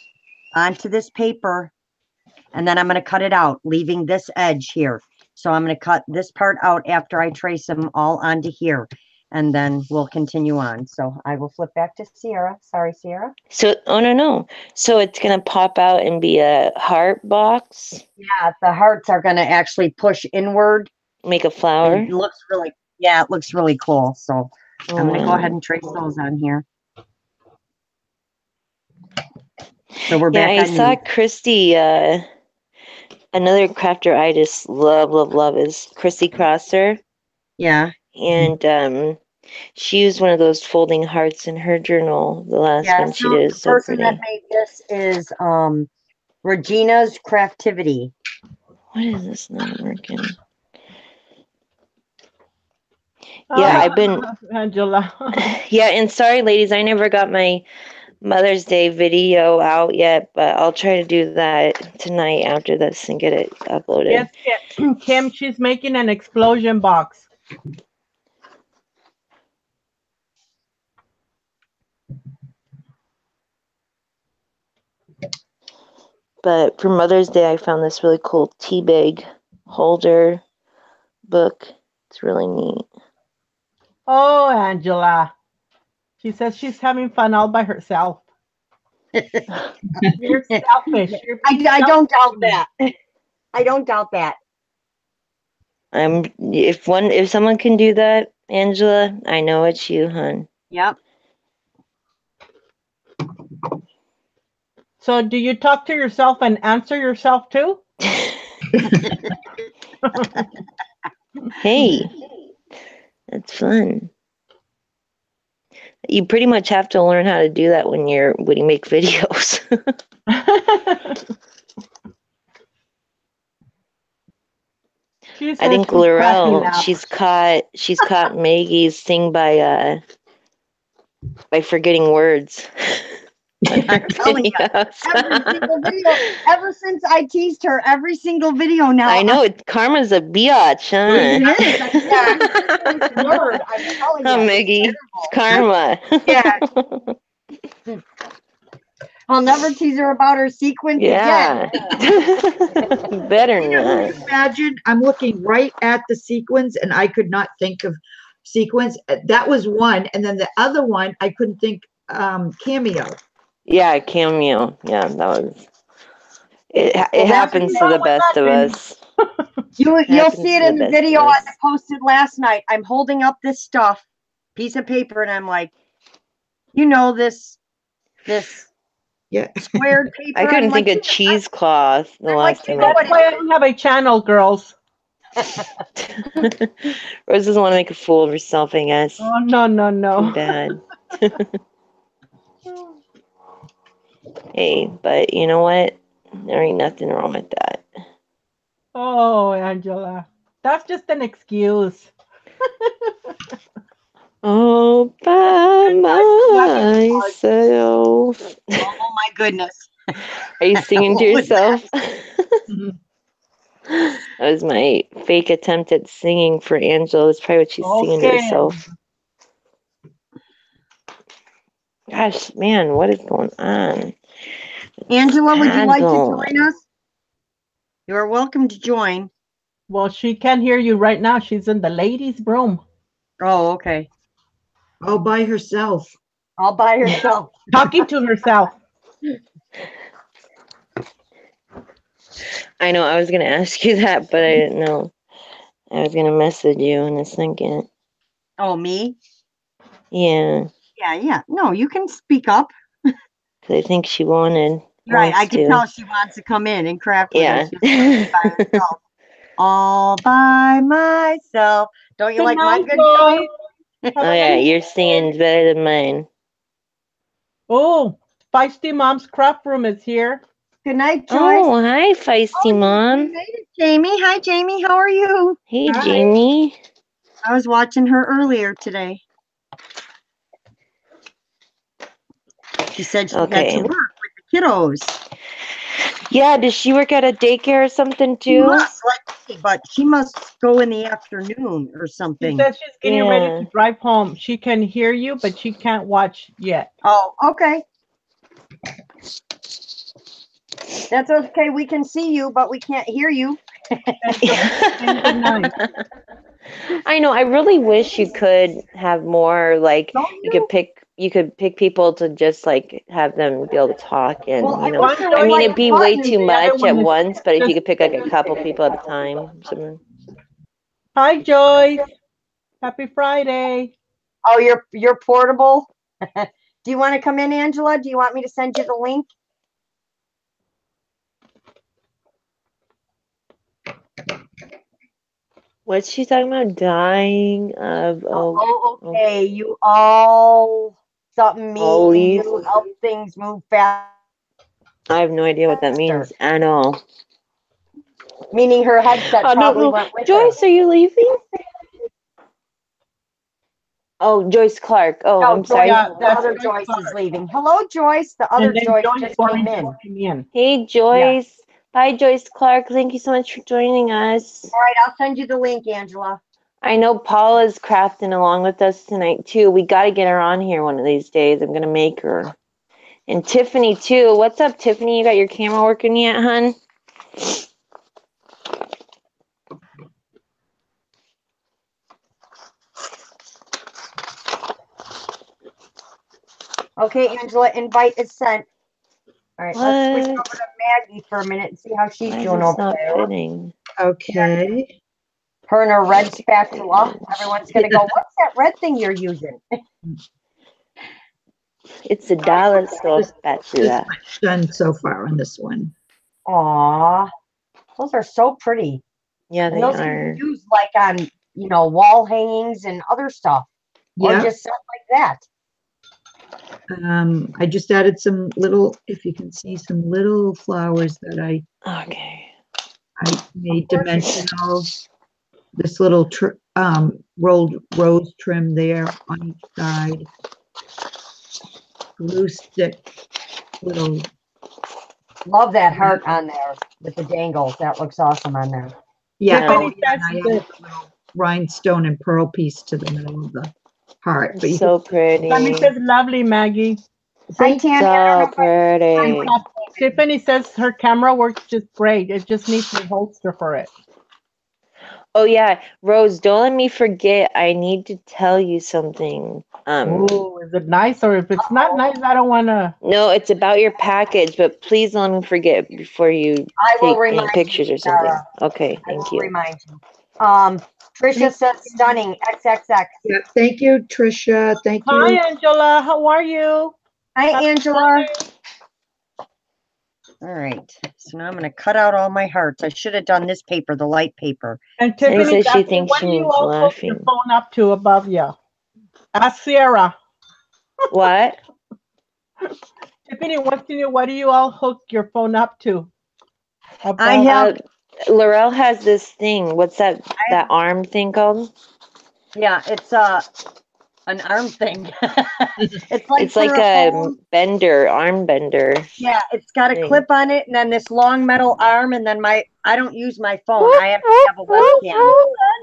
onto this paper, and then I'm going to cut it out, leaving this edge here. So I'm going to cut this part out after I trace them all onto here, and then we'll continue on. So I will flip back to Ciara. Sorry, Ciara. So, oh no. So it's gonna pop out and be a heart box. Yeah, the hearts are going to actually push inward. Make a flower. It looks really, yeah, it looks really cool. So Oh, I'm going to go wow. ahead and trace those on here. So we're Yeah, back I on saw you. Christy. Another crafter I just love is Christy Crosser, Yeah. and she used one of those folding hearts in her journal. The last Yeah, one she so did the is so person pretty. that made this is Regina's Craftivity. What is this not working? Yeah, I've been. Angela. Yeah, and sorry, ladies, I never got my Mother's Day video out yet, but I'll try to do that tonight after this and get it uploaded. Yes, Kim, she's making an explosion box. But for Mother's Day, I found this really cool tea bag holder book. It's really neat. Oh, Angela. She says she's having fun all by herself. You're selfish. I don't doubt that. I don't doubt that. If someone can do that, Angela, I know it's you, hon. Yep. So do you talk to yourself and answer yourself too? Hey, that's fun. You pretty much have to learn how to do that when you make videos. I think Laurel, she's caught Maggie's thing by forgetting words. I'm telling you, every single video, ever since I teased her, every single video now. I know karma's a biatch, huh? It is. Yeah, word, I'm telling you. Oh, Maggie, it's karma. Yeah. I'll never tease her about her sequence Yeah. again. Better Can not. you imagine? I'm looking right at the sequins and I could not think of sequins. That was one. And then the other one, I couldn't think Cameo. Yeah, Cameo. Yeah, that was. It Well, happens to the best of us. You'll Happens see it to in the the best of video I us. posted last night. I'm holding up this piece of paper, and I'm like, this Yeah. squared paper. I couldn't I'm think like, of cheesecloth the I'm like, last you time know I. That's why I don't have a channel, girls. Rose doesn't want to make a fool of herself, I guess. Oh, no, no, Too no. bad. Hey, but you know what? There ain't nothing wrong with that. Oh, Angela. That's just an excuse. All by myself. oh my goodness. Are you singing to What was yourself? Mhm. That was my fake attempt at singing for Angela. That's probably what she's singing to Okay. herself. Gosh, man, what is going on? Angela, would you like to Angela. join us? You are welcome to join. Well, she can't hear you right now. She's in the ladies' room. Oh, okay. All by herself. All by herself. Talking to herself. I know, I was going to ask you that, but I didn't know. I was going to message you in a second. Oh, me? Yeah, Yeah. No, you can speak up. because I think she wanted. Right. I wants can to. tell she wants to come in and craft with Yeah. us. She's by herself. All by myself. Don't you Good like my night, good Joy. song? Have Oh a yeah, nice your day. singing's better than mine. Oh, Feisty Mom's craft room is here. Good night, Joyce. Oh, hi, feisty You mom. made it, Jamie. Hi, Jamie. How are you? Hey, Hi. Jamie. I was watching her earlier today. She said she had Okay. to work with the kiddos. Yeah, does she work at a daycare or something She too? must, but she must go in the afternoon or She something. says she's getting ready Yeah. to drive home. She can hear you, but she can't watch yet. Oh, okay. That's okay. We can see you, but we can't hear you. And good night. I know. I really wish you could have more like Don't you you? could pick people to just like have them be able to talk and Well, I you know. wish there I was mean, like it'd a be way button. too The other much at one is once, but if you just- could pick like a couple people at a time, or something. Hi, Joyce. Happy Friday. Oh, you're portable. Do you want to come in, Angela? Do you want me to send you the link? What's she talking about? Dying of Oh, okay. You all something All mean these? you help things move fast. I have no idea what that means at all. Meaning her headset I don't probably know. went with her. Joyce, are you leaving? Oh, Joyce Clark. Oh, No, I'm sorry. Yeah, the that's other Joyce Joyce is Clark. leaving. Hello, Joyce. The other And then Joyce Joyce just wanting came to in. welcome in. Hey, Joyce. Bye, Joyce Clark. Thank you so much for joining us. All right, I'll send you the link, Angela. I know Paula's crafting along with us tonight, too. We got to get her on here one of these days. I'm going to make her. And Tiffany, too. What's up, Tiffany? You got your camera working yet, hun? Okay, Angela, invite is sent. All right, let's switch What? over to Maggie for a minute and see how she's Why is doing this over not there. fitting? Okay. Her and her red spatula. Everyone's gonna go, what's that red thing you're using? It's a dollar store This spatula. much done so far on this one. Aw, those are so pretty. Yeah, And they those can are. be used like on, wall hangings and other stuff. Or Yeah. just stuff like that. I just added some little, if you can see, some little flowers that I Okay. made dimensional. This little rolled rose trim there on each side. Glue stick, little. Love that heart on there with the dangles. That looks awesome on there. Yeah. Tiffany And I says added that- a little rhinestone and pearl piece to the middle of the heart. But you So can, pretty. Tiffany says lovely, Maggie. Hi, Tammy. I So don't know pretty. Tiffany says her camera works just great. It just needs a holster for it. Oh yeah, Rose, don't let me forget. I need to tell you something. Ooh, is it nice? Or if it's not nice, I don't want to. No, it's about your package, but please don't let me forget before you I will take any remind pictures you, or something. Ciara. Okay, I thank will you. remind you. Tricia says stunning, XXX. Yeah, thank you, Tricia. Thank you. Hi, Angela. How are you? Hi, Happy Angela. Friday. All right. So now I'm going to cut out all my hearts. I should have done this paper, the light paper. And Tiffany Tiffany's says she asking, thinks what she do you needs all hook your laughing. phone up to above you? Ask Ciara. What? Tiffany wants to know, what do you all hook your phone up to? I Above. have, Laurel has this thing. What's that arm thing called? yeah, it's an arm thing. It's like It's like for a phone. bender, arm bender. Yeah, it's got a thing. clip on it and then this long metal arm and then I don't use my phone. I have to have a webcam.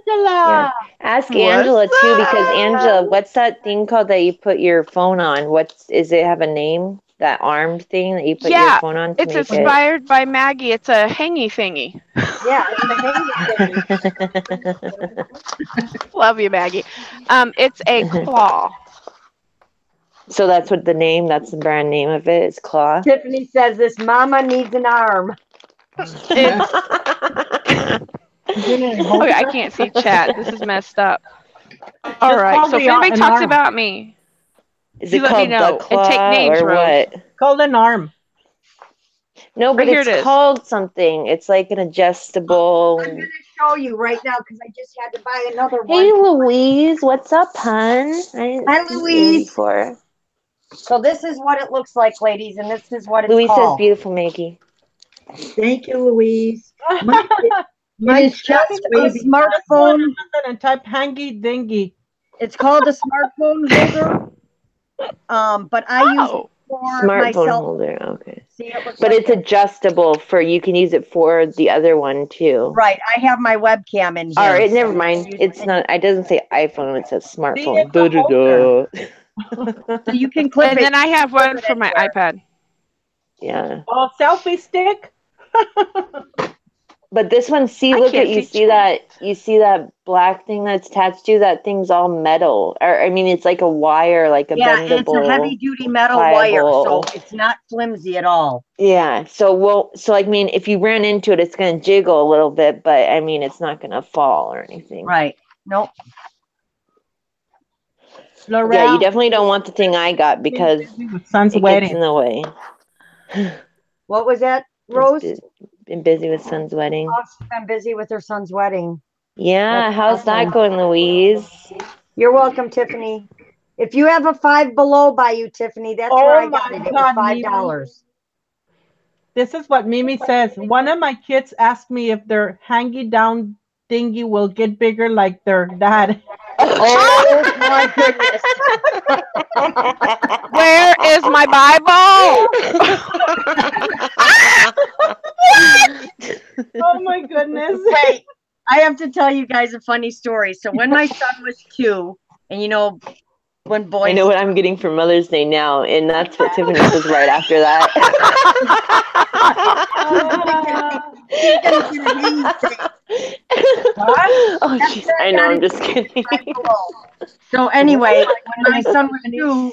Angela. Ask What's Angela too, because up? Angela, what's that thing called that you put your phone on? Is it have a name? That arm thing that you put your Yeah, phone on to it's make inspired by Maggie. It's a hangy thingy. Yeah, it's the hanging thing. it? Love you, Maggie. It's a claw. So that's what that's the brand name of it. It's Claw. Tiffany says this mama needs an arm. It's okay. I can't see chat. This is messed up. All Just right. call So if the anybody an talks arm. about me, Is you it let me called know Duck and take Claw names, or Rose. what? Called an arm. No, but Right here it's it is. called something. It's like an adjustable. I'm gonna show you right now because I just had to buy another Hey, one. Louise, what's up, hun? I didn't Hi, see you Louise. before. So this is what it looks like, ladies, and this is what it's Louise says, called. "Beautiful, Maggie." Thank you, Louise. Mine It is is just just a wavy. smartphone. And type hangy dingy. It's called a smartphone holder. But I use it Oh, for Smartphone myself. holder. Okay. See, it looks But like it's this. adjustable for you can use it for the other one too. Right. I have my webcam in here. All right, never so mind. It's not. It doesn't say iPhone. It says smartphone. it's a holder. So you can clip and it. then I have one for my iPad. Yeah. Oh, selfie stick. But this one, see, I look at can't you. see See that? You see that black thing that's attached to? That thing's all metal. Or I mean, it's like a wire, like a Yeah, bendable. it's a heavy duty metal wire, so it's not flimsy at all. Yeah. So I mean, if you ran into it, it's gonna jiggle a little bit, but I mean, it's not gonna fall or anything. Right. Nope. Laurel. Yeah, you definitely don't want the thing I got because son's it wedding. gets in the way. What was that, Rose? Been busy with son's wedding. Oh, she's been busy with her son's wedding. Yeah, That's how's that awesome. going, Louise? You're welcome, Tiffany. If you have a Five Below by you, Tiffany, that's where I got it. It was $5. This is what Mimi says. One of my kids asked me if their hangy down dingy will get bigger like their dad. Oh my goodness. Where is my Bible? Oh my goodness. Wait, I have to tell you guys a funny story. So when my son was 2, and you know, when boys. I know what I'm getting for Mother's Day now, and that's what Tiffany says right after that. What? Oh, jeez. I know, I'm just kidding. So anyway, when my son was 2,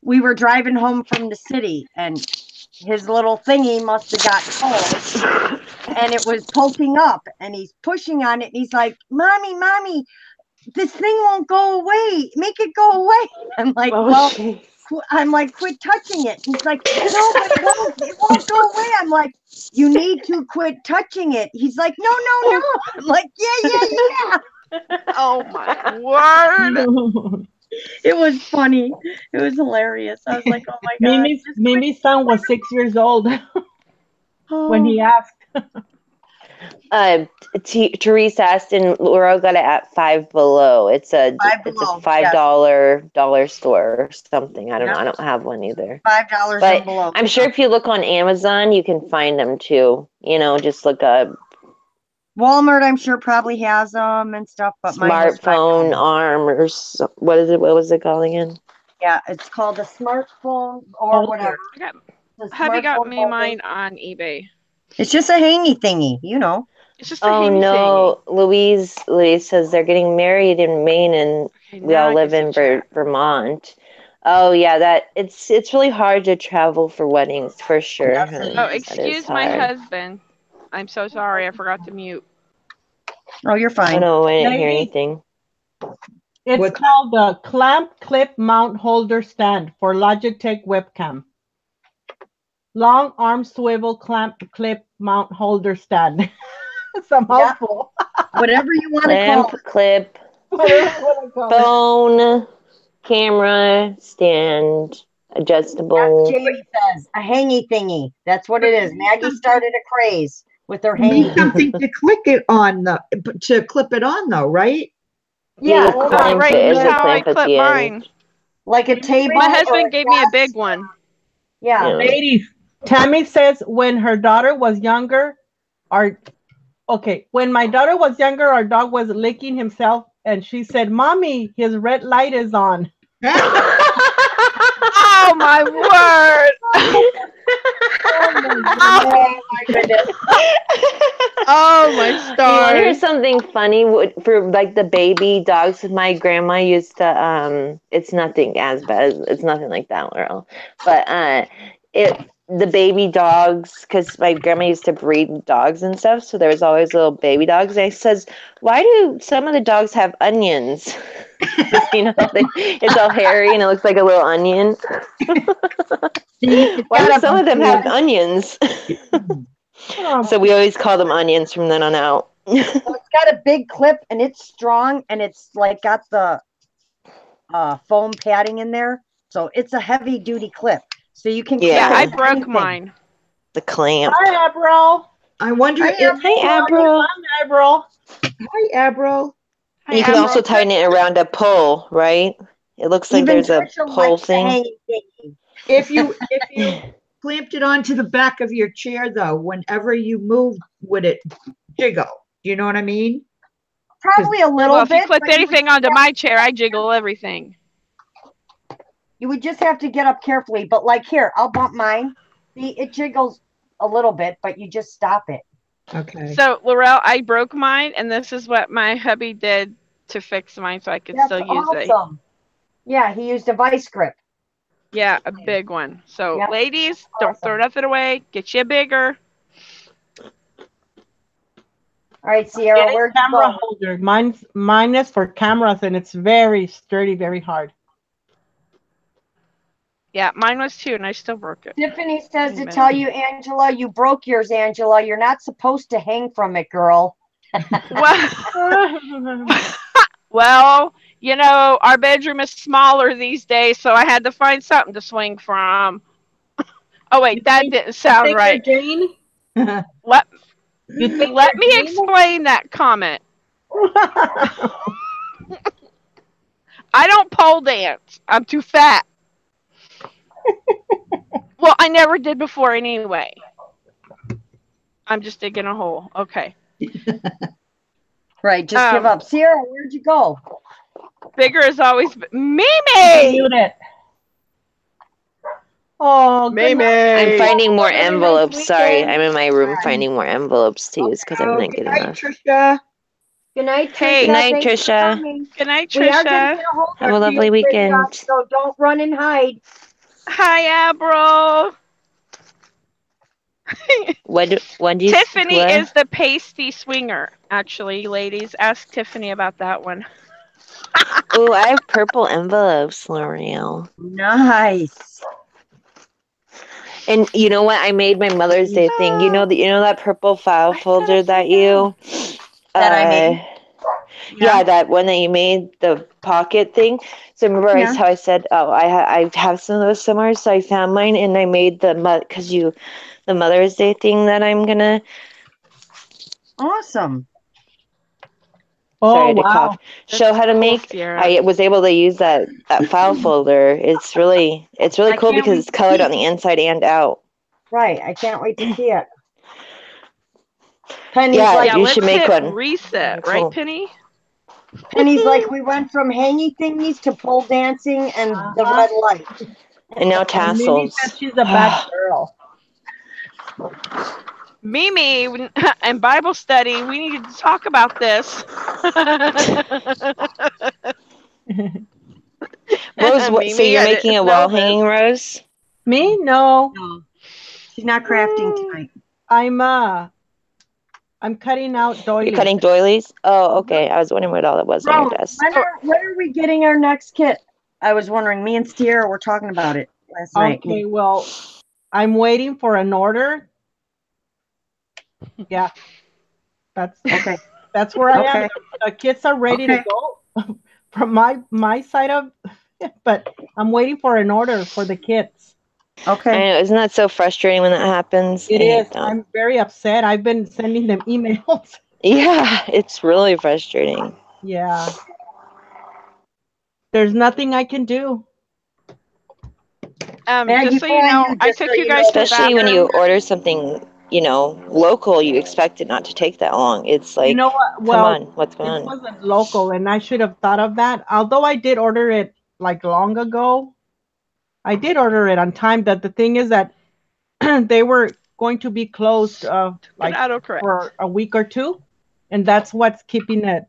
we were driving home from the city, and his little thingy must have got cold, and it was poking up, and he's pushing on it, and he's like, Mommy, this thing won't go away. Make it go away. I'm like, quit touching it. He's like, no, but it won't go away. I'm like, you need to quit touching it. He's like, no. I'm like, yeah. Oh my word! It was funny. It was hilarious. I was like, oh my God. Mimi's son was 6 years old when he asked. Teresa asked, and Laura got it at Five Below. It's a $5 dollar store or something. I don't know. I don't have one either. $5 but and below. I'm sure if you look on Amazon, you can find them too. Just look up. Walmart, I'm sure probably has them and stuff. But smartphone arm or what is it? What was it called again? Yeah, it's called a smartphone or whatever. Hubby got me mine on eBay. It's just a hangy thingy, you know. It's just a Oh hang no, Louise says they're getting married in Maine and thingy. Okay, we now all I live can in see chat. Vermont. Oh yeah, that it's really hard to travel for weddings for sure, Yes, it hun. Oh, is. That is excuse my hard. husband. I'm so sorry. I forgot to mute. Oh, you're I fine. know I didn't hear Lady, anything. it's What? called the clamp clip mount holder stand for Logitech webcam. Long arm swivel clamp clip mount holder stand. It's a Yeah, mouthful. whatever you want to call Lamp, it. clip, Whatever you want to call it. phone, camera, stand, As adjustable. Jamie says, a hangy thingy. That's what But it you is. need Maggie something, started a craze with her you need hangy. something to click it on to clip it on though, right? Yeah, The Oh, like clamp Right, a, here's is a how I clamp at clip the end. mine. like a table My or husband a gave me a desk. big one. Yeah. Yeah. ladies, Tammy says when her daughter was younger, when my daughter was younger, our dog was licking himself, and she said, "Mommy, his red light is on." Oh my word! Oh my goodness. Oh my You want to hear stars! something funny for like the baby dogs? My grandma used to it's nothing as bad as it's nothing like that, Laurel. But the baby dogs, because my grandma used to breed dogs and stuff, so there was always little baby dogs. And I says, why do some of the dogs have onions? You know, it's all hairy and it looks like a little onion. See, it's Why do got some of them have onions? Oh, So we always call them onions from then on out. it's got a big clip and it's strong and it's like got the foam padding in there. So it's a heavy duty clip. So you can clip Yeah, it I with broke anything. mine. The clamp. hi, Abril. I wonder Hi, if, Hi, Abril. Hi, Abril. hi, Abril. Hi, And you can also Abril. tighten it around a pole, right? It looks like Even there's a Trisha pole likes the thing. hanging thingy. If you clamped it onto the back of your chair though, whenever you move, would it jiggle? Do you know what I mean? Probably a little Well, if you bit, clip but anything onto my chair, I jiggle everything. you would just have to get up carefully. But like here, I'll bump mine. See, it jiggles a little bit, but you just stop it. Okay. So, Laurel, I broke mine, and this is what my hubby did to fix mine so I could That's still use it. awesome. Yeah, he used a vice grip. Yeah, a big one. So, Yep. ladies, don't throw Awesome. nothing away. Get you a bigger. All right, Ciara, Get a where'd you camera go? holder. Mine is for cameras, and it's very sturdy, very hard. Yeah, mine was too, and I still broke it. Tiffany says to Amen. tell you, Angela, you broke yours, Angela. You're not supposed to hang from it, girl. Well, you know, our bedroom is smaller these days, so I had to find something to swing from. Oh wait, that didn't sound right. Jane? Let You think let me you're Jane? explain that comment. I don't pole dance. I'm too fat. Well, I never did before anyway. I'm just digging a hole. Okay. Right, just give up. Ciara, where'd you go? Bigger is always Mimi. Mute it. Oh, good night. I'm finding more Have a nice envelopes. Sorry, weekend. I'm in my room Bye. finding more envelopes to use because I Oh, didn't good get night, enough. Trisha. Good night, Trisha. Hey. Good night, Thanks for Trisha. coming. Good night, We are going to Trisha. get a hold Have a of lovely you, weekend. Trisha, so don't run and hide. Hi, Abril. What do you Tiffany what? is the pasty swinger. Actually, ladies, ask Tiffany about that one. Oh, I have purple envelopes, L'Oreal. Nice. And you know what? I made my Mother's Day thing. You know that purple file folder that you That I made? Yeah, that one that you made, the pocket thing. So remember Yeah. how I said, oh, I have some of those somewhere. So I found mine and I made the Mother's Day thing that I'm gonna. Awesome. Sorry Oh, to wow. cough. Show how to cool, make. Ciara. I was able to use that file folder. It's really I cool can't because wait it's to colored see on the inside and out. Right, I can't wait to see it. Penny's Yeah, like, Yeah, you let's should make hit one. reset, Cool. right, Penny? Penny's like, we went from hangy thingies to pole dancing and the red light. And now And Mimi tassels. says she's a bad girl. Mimi and Bible study, we need to talk about this. Rose, what, so Mimi, you're I making didn't a know wall this. hanging, Rose? Me? No. No, she's not crafting tonight. I'm cutting out You're doilies. cutting doilies? Oh, okay. I was wondering what all that was on your Rose, desk. when are we getting our next kit? I was wondering. Me and Ciara were talking about it last night. Okay, well, I'm waiting for an order. Yeah, that's Okay. that's where I am. Okay. The kits are ready to Okay. go from my side of, but I'm waiting for an order for the kits. I Okay. know, isn't that so frustrating when that happens? It I hate is. that. I'm very upset. I've been sending them emails. Yeah, it's really frustrating. Yeah. There's nothing I can do. Maggie, Just so you know, I just took so you you guys know, to the Especially when bathroom. you order something, local, you expect it not to take that long. It's like, You know what? come Well, on, what's going this on? wasn't local, and I should have thought of that. Although I did order it like long ago, I did order it on time. That the thing is that they were going to be closed like Autocorrect. for a week or two, and that's what's keeping it.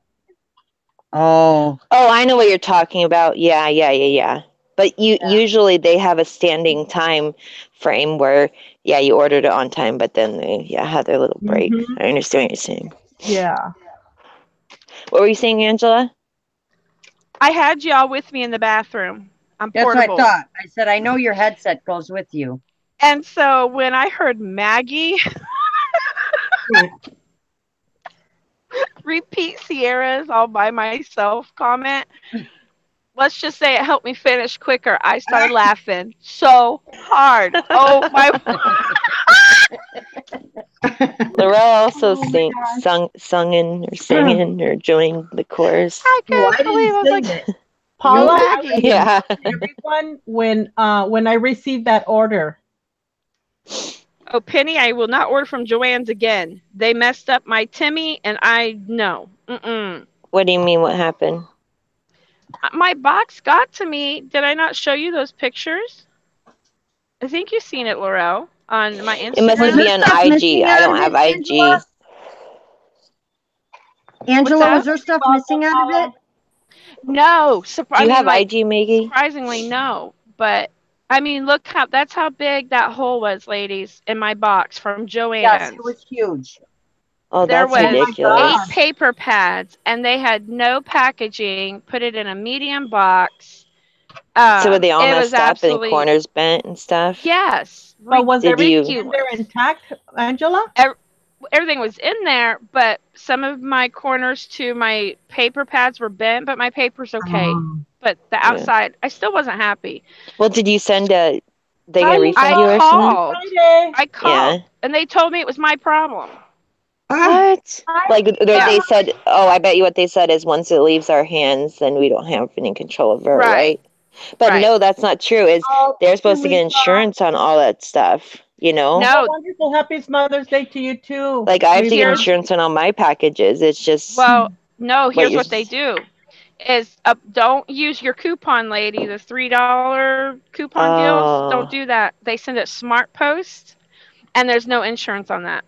Oh, Oh, I know what you're talking about. Yeah. But usually they have a standing time frame where, you ordered it on time, but then they, have their little break. Mhm. I understand what you're saying. Yeah. What were you saying, Angela? I had y'all with me in the bathroom. I'm that's portable. what I thought. I said, I know your headset goes with you. And so when I heard Maggie repeat Ciara's all by myself comment, let's just say it helped me finish quicker. I started laughing so hard. Oh my! Laurel also Oh my gosh. singing or joined the chorus. I Well, couldn't I believe didn't I was sing like, it. Paula, I Maggie. was Yeah. everyone when I received that order. Oh, Penny, I will not order from Joann's again. They messed up my Timmy, and no. What do you mean? What happened? My box got to me. Did I not show you those pictures? I think you've seen it, Laurel, on my It must Instagram. be on stuff IG. missing I out don't of have it, IG. Angela? Angela, that? was there stuff missing out of it? No. Do you have IG, Maggie? Surprisingly, no. But I mean, look that's how big that hole was, ladies, in my box from Joann's. Yes, it was huge. Oh, There that's was ridiculous. 8 paper pads, and they had no packaging. Put it in a medium box. So were they all It was messed up and absolutely corners bent and stuff? yes. But was Did you- everything in there intact, Angela? Everything was in there, but some of my corners to my paper pads were bent, but my paper's okay. But the outside, I still wasn't happy. Well, did you send a? They gonna Hi, refund I you or something? called. Friday. I called, Yeah. and they told me it was my problem. What? Like Yeah. they said? Oh, I bet you what they said is once it leaves our hands, then we don't have any control of it, right? But Right. no, that's not true. Is Oh, they're supposed to get Lisa. insurance on all that stuff? No, Oh, wonderful. Happy Mother's Day to you too. Like I have to get Here's- insurance on all my packages. It's just well, no. Here's you're what they do: is don't use your coupon, lady. The $3 coupon deals. Oh. Don't do that. They send it Smart Post, and there's no insurance on that.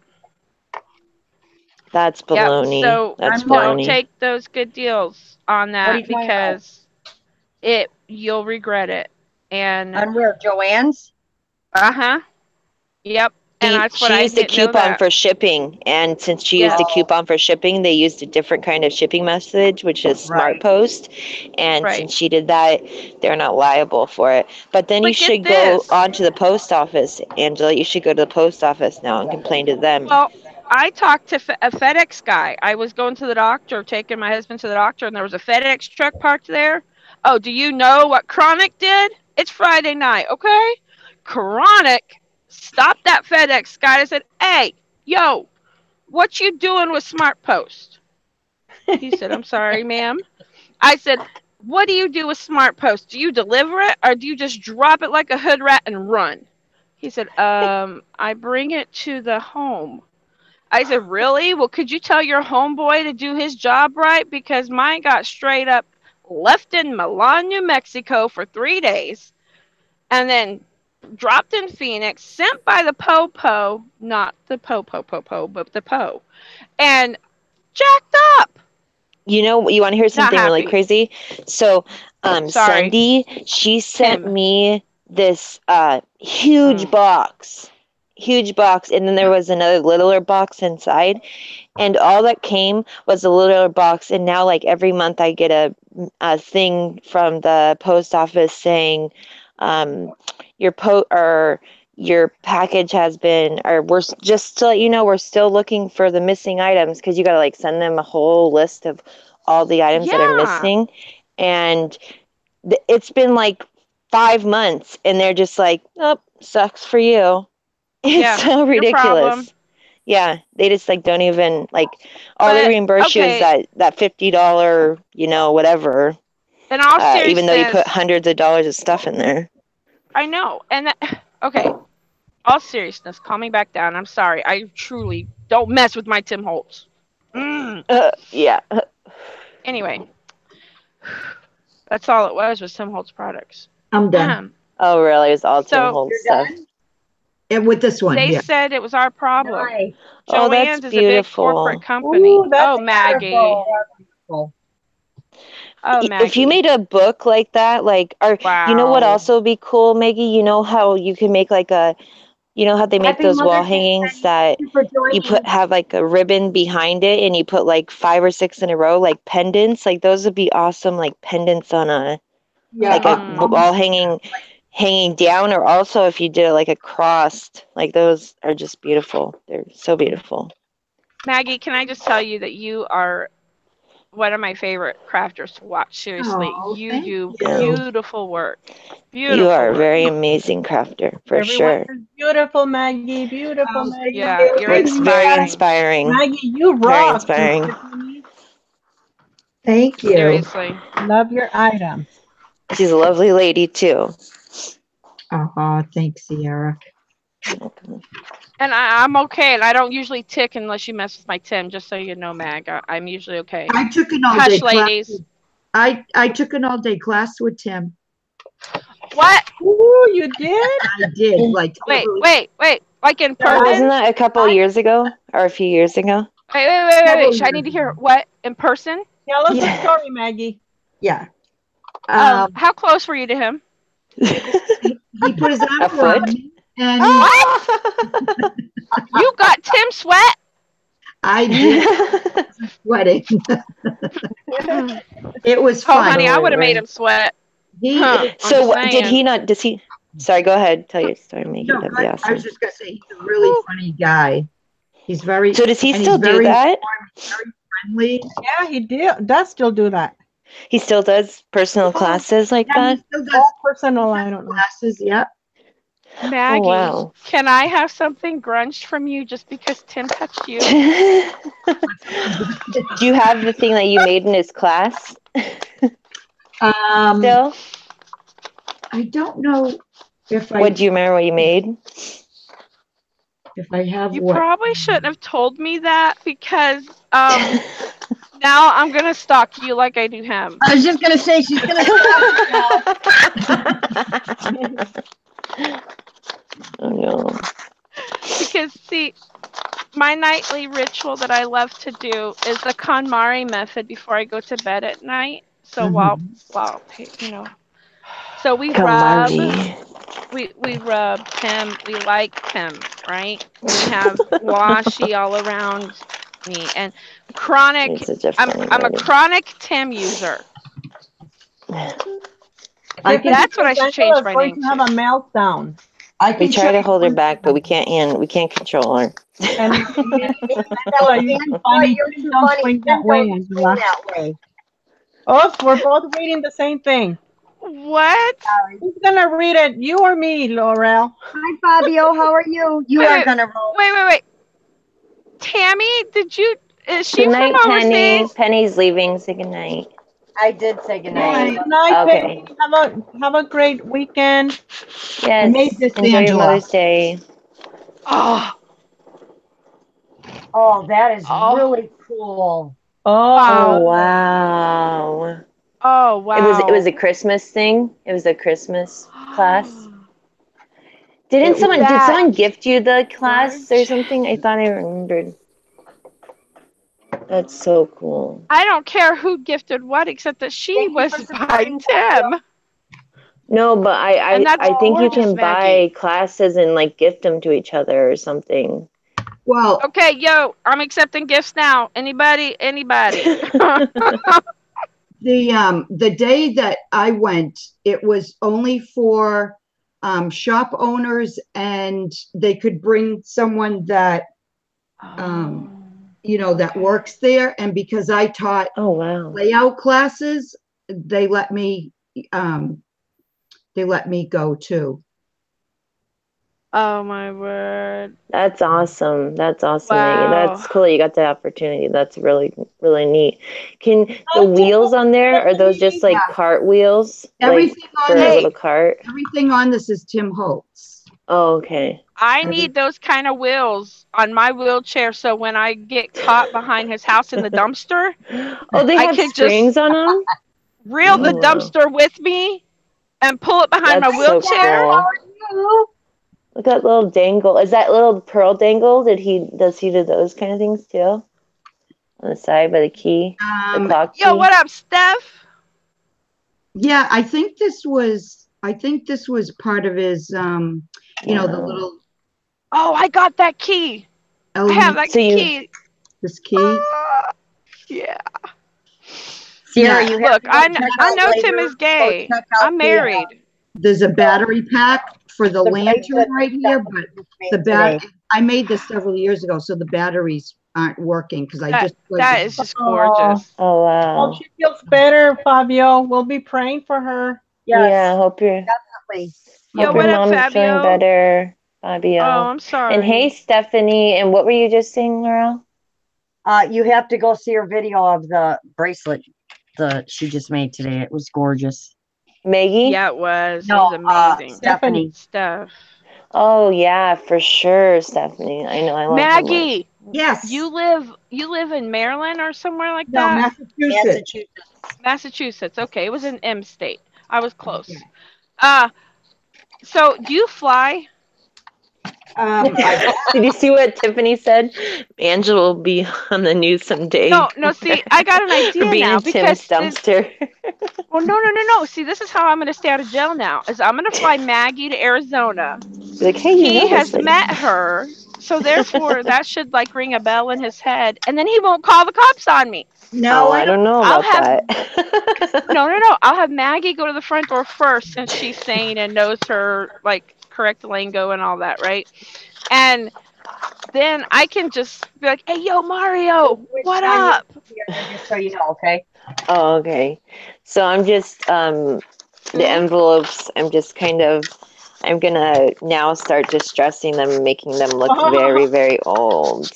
That's baloney. Yep. So That's don't baloney. take those good deals on What are that you talking about? because you'll regret it. And On where? Joann's? Yep. And that's what She I used a didn't know coupon that. for shipping, and since she used a coupon for shipping, they used a different kind of shipping message, which is Smart Right. Post. And Right. since she did that, they're not liable for it. But then But you get should go this. on to the post office, Angela. You should go to the post office now and complain to them. Well, I talked to a FedEx guy. I was going to the doctor, taking my husband to the doctor, and there was a FedEx truck parked there. Oh, do you know what Chronic did? It's Friday night, okay? Chronic stopped that FedEx guy and said, "Hey, yo, what you doing with Smart Post?" He said, "I'm sorry, ma'am." I said, "What do you do with Smart Post? Do you deliver it or do you just drop it like a hood rat and run?" He said, I bring it to the home." I said, "Really? Well, could you tell your homeboy to do his job right? Because mine got straight up left in Milan, New Mexico for 3 days and then dropped in Phoenix, sent by the Po, not the Po, but the Po, and jacked up. You know, you want to hear something really happy. crazy? So, Sorry. Cindy, she sent Tim. me this huge box, and then there was another littler box inside, and all that came was a littler box. And now, like every month, I get a thing from the post office saying, your package has been, or we're just to let you know, we're still looking for the missing items, because you got to like send them a whole list of all the items that are missing. And it's been like 5 months, and they're just like, oh, sucks for you. It's so ridiculous. Yeah, they just like don't even like, all they reimburse you is that $50, whatever. In all seriousness, even though you put hundreds of dollars of stuff in there. I know. And okay, all seriousness, calm me back down. I'm sorry. I truly don't mess with my Tim Holtz. Yeah. Anyway, that's all it was Tim Holtz products. I'm done. Oh, really? It was all Tim Holtz stuff. And with this one, they said it was our problem. Nice. Oh, Joann's that's is a big beautiful. corporate company. Ooh, that's Maggie. incredible. Oh, Maggie. If you made a book like that, like, or you know what also would be cool, Maggie? You know how you can make like you know how they make those wall hangings that you have like a ribbon behind it, and you put like 5 or 6 in a row, like pendants. Like those would be awesome, like pendants on a wall hanging down, or also if you did it like a crossed, like those are just beautiful. They're so beautiful. Maggie, can I just tell you that you are one of my favorite crafters to watch? Seriously, you do beautiful work. You are a very amazing crafter, for sure. Beautiful, Maggie. Beautiful, Maggie. Yeah, it's very inspiring. Maggie, you rock. Very inspiring. Thank you. Seriously. Love your items. She's a lovely lady, too. Oh, thanks, Ciara. And I'm okay, and I don't usually tick unless you mess with my Tim, just so you know, Mag. I'm usually okay. I took an all-day class. I took an all-day class with Tim. What? Ooh, you did? I did. Like wait. Like in person? Wasn't that a couple years ago, or a few years ago? Wait. I need to hear what in person. Tell us the story, Maggie. Yeah. How close were you to him? He put his arm around me. And you got Tim sweat? I did. Sweating. It was fun. Oh, honey, I would have made him sweat. So did he not? Does he? Sorry, go ahead. Tell your story, Maggie. No, That'd be awesome. I was just gonna say he's a really funny guy. He's very. So does he still do that? Very friendly. Yeah, he does still do that. He still does personal classes like that. He still does personal. I don't know. Classes. Yep. Maggie, can I have something grunged from you just because Tim touched you? Do you have the thing that you made in his class? Still? I don't know if I... What, do you remember what you made? If I have You probably shouldn't have told me that, because now I'm going to stalk you like I do him. I was just going to say, she's going to stalk you. Oh, no. Because, see, my nightly ritual that I love to do is the KonMari method before I go to bed at night. So while so we rub Tim, we like Tim, right? We have washi all around me, and chronic. I'm a chronic Tim user. That's what I should change my name to. Have a meltdown. We try to hold her back, but we can't control her. And Oh, we're both reading the same thing. What? Who's gonna read it? You or me, Laurel? Hi, Fabio. How are you? You are gonna roll. Wait. Tammy, is she good night, from overseas? Penny's leaving. Say good night. I did say good night. Good night, okay. Penny. Have a great weekend. Yes. Enjoy your Mother's Day. Oh, that is really cool. Oh wow. Oh wow. It was a Christmas thing. It was a Christmas class. Did that. someone gift you the class or something? I thought I remembered. That's so cool. I don't care who gifted what, except that she Thank you was for by supporting Tim. No, but And that's I think you gorgeous, can Maggie. buy classes and like gift them to each other or something. Well, Okay, yo, I'm accepting gifts now. Anybody? the day that I went, it was only for shop owners, and they could bring someone that that works there. And because I taught Oh wow. layout classes, they let me go too. Oh my word. That's awesome. That's awesome, Maggie. Wow. That's cool. You got the opportunity. That's really, really neat. Can the Hi, wheels on there, are those just like cart wheels? Everything Like on for a this, little cart? everything on this is Tim Holtz. Oh, okay. I need those kind of wheels on my wheelchair so when I get caught behind his house in the dumpster, Oh, they I have could springs just on them? reel the Oh, wow. dumpster with me and pull it behind my That's so wheelchair. cool. Look at that little dangle. Is that little pearl dangle? Does he do those kind of things too? On the side by the key? The clock key? Yo, what up, Steph? Yeah, I think this was part of his the little Oh, I got that key. I have element, that So key. this key. Yeah. Ciara, Yeah. you have Look, to go check I out know later. Tim is Go gay. check out I'm married. There's a battery pack for the the lantern right here, that but was made the today. I made this several years ago, so the batteries aren't working because I just That is just Oh, gorgeous. Oh, hope wow. she feels better, Fabio. We'll be praying for her. Yes, Yeah, hope definitely. Yo, your what up, mom's feeling Fabio? better, Oh, Fabio. I'm And hey, sorry. Stephanie, and what were you just saying, Laurel? You have to go see her video of the bracelet that she just made today. It was gorgeous. Maggie? Yeah, it was. It No, was amazing. Stephanie. Steph. Oh, yeah, for sure, Stephanie. I know, I love her work. Maggie, yes. you live in Maryland or somewhere like No, that? Massachusetts. Massachusetts. Okay, it was in M state. I was close. Okay. So do you fly? Did you see what Tiffany said? Angela will be on the news someday. No. See, I got an for idea being now in Tim's because dumpster. well, no. See, this is how I'm going to stay out of jail now. Is I'm going to fly Maggie to Arizona. Be like, hey, you He know this has lady. met her, so therefore that should like ring a bell in his head, and then he won't call the cops on me. No, I don't know I'll about have that. no. I'll have Maggie go to the front door first, since she's sane and knows her like correct lingo and all that, right? And then I can just be like, "Hey, yo, Mario, what up?" Just so you know, okay? Oh, okay. So I'm just the envelopes. I'm gonna now start distressing them and making them look very, very old.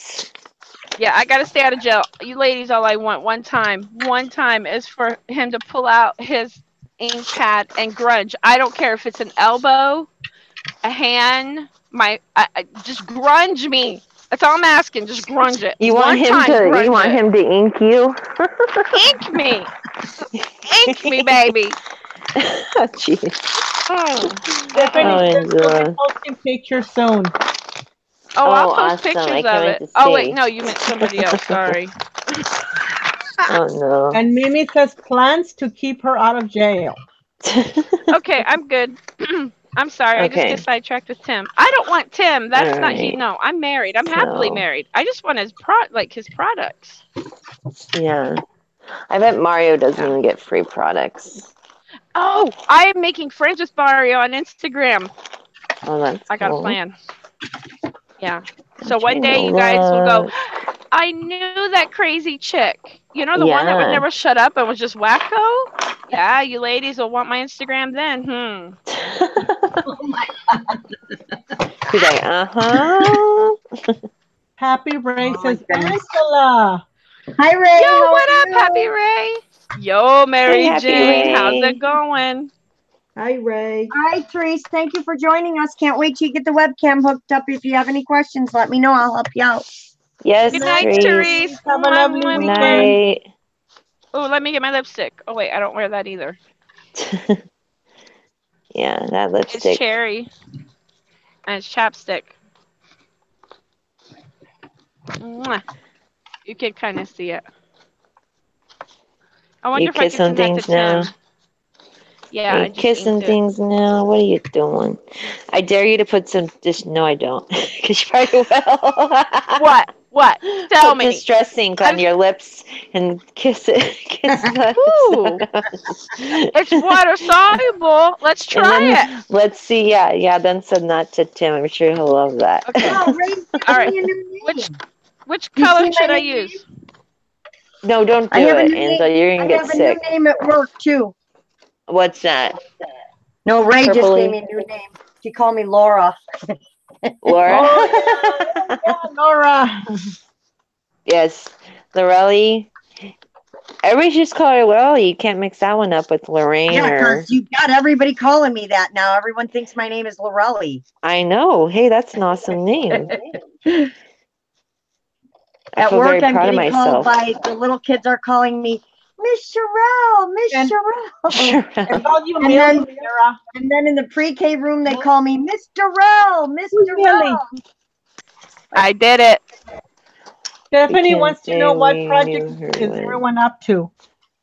Yeah, I gotta stay out of jail. You ladies, all I want one time is for him to pull out his ink pad and grunge. I don't care if it's an elbow, a hand, just grunge me. That's all I'm asking. Just grunge it. You want him to ink you? Ink me. Ink me, baby. Jeez. Definitely, we'll Angela. be posting pictures soon. Oh, I'll post awesome. pictures I of can't wait it. to Oh wait, see. no, you meant somebody else. Sorry. Oh no. And Mimi says plans to keep her out of jail. Okay, I'm good. I'm sorry. I just Okay. get sidetracked with Tim. I don't want Tim. That's All not he. right. No, I'm married. I'm happily So- married. I just want his his products. Yeah. I bet Mario doesn't even get free products. Oh, I am making friends with Mario on Instagram. Oh, that's I got cool. a plan. Yeah. So I'm one trying day to you guys will go, look. I knew that crazy chick. You know, the one that would Yeah. never shut up and was just wacko? Yeah, you ladies will want my Instagram then. Oh my God. He's like, uh-huh. Happy Ray Oh, my says, goodness. Angela. Hi, Ray. Yo, how what are up, you? Happy Ray? Yo, Mary Hi, Happy Jane. How's Ray. it going? Hi, Ray. Hi, Therese. Thank you for joining us. Can't wait till you get the webcam hooked up. If you have any questions, let me know. I'll help you out. Yes, Good night, Therese. Therese. Have a lovely Good weekend. night. Oh, let me get my lipstick. Oh, wait, I don't wear that either. Yeah, that It's lipstick. cherry. And it's chapstick. Mwah. You can kind of see it. I wonder You if I could kissing send that to things now? Tim. Yeah, I You just kissing inked it. things now? What are you doing? I dare you to put some. Just no, I don't. Because you probably will. What? What? Tell Put me. distress ink on your lips and kiss it. Kiss Ooh, it's water soluble. Let's And try it. then let's see. Yeah. Then send that to Tim. I'm sure he'll love that. Okay. Oh, Ray's All giving right. me a new name. Which Do you color see my should I new name? use? No, don't I do have a it, new Angela. name. You're gonna I get have a new sick. name at work too. What's that? No, Ray just gave Purpley? me a new name. She called me Laura. Laura? Oh, yeah, Laura. Yes. Lorelli. Everybody just call her Lorelli. You can't mix that one up with Lorraine Yeah, or. because you've got everybody calling me that now. Everyone thinks my name is Lorelli. I know. Hey, that's an awesome name. I At feel work, very I'm proud of getting called myself. by the little kids are calling me Miss Sherelle, Miss And- Sherelle. I called you And Millie, then- Sarah. And then in the pre-K room, they call me Miss Darrell, Miss Who's Darrell. I did it. Stephanie can't wants to say know what we project knew her is when. everyone up to.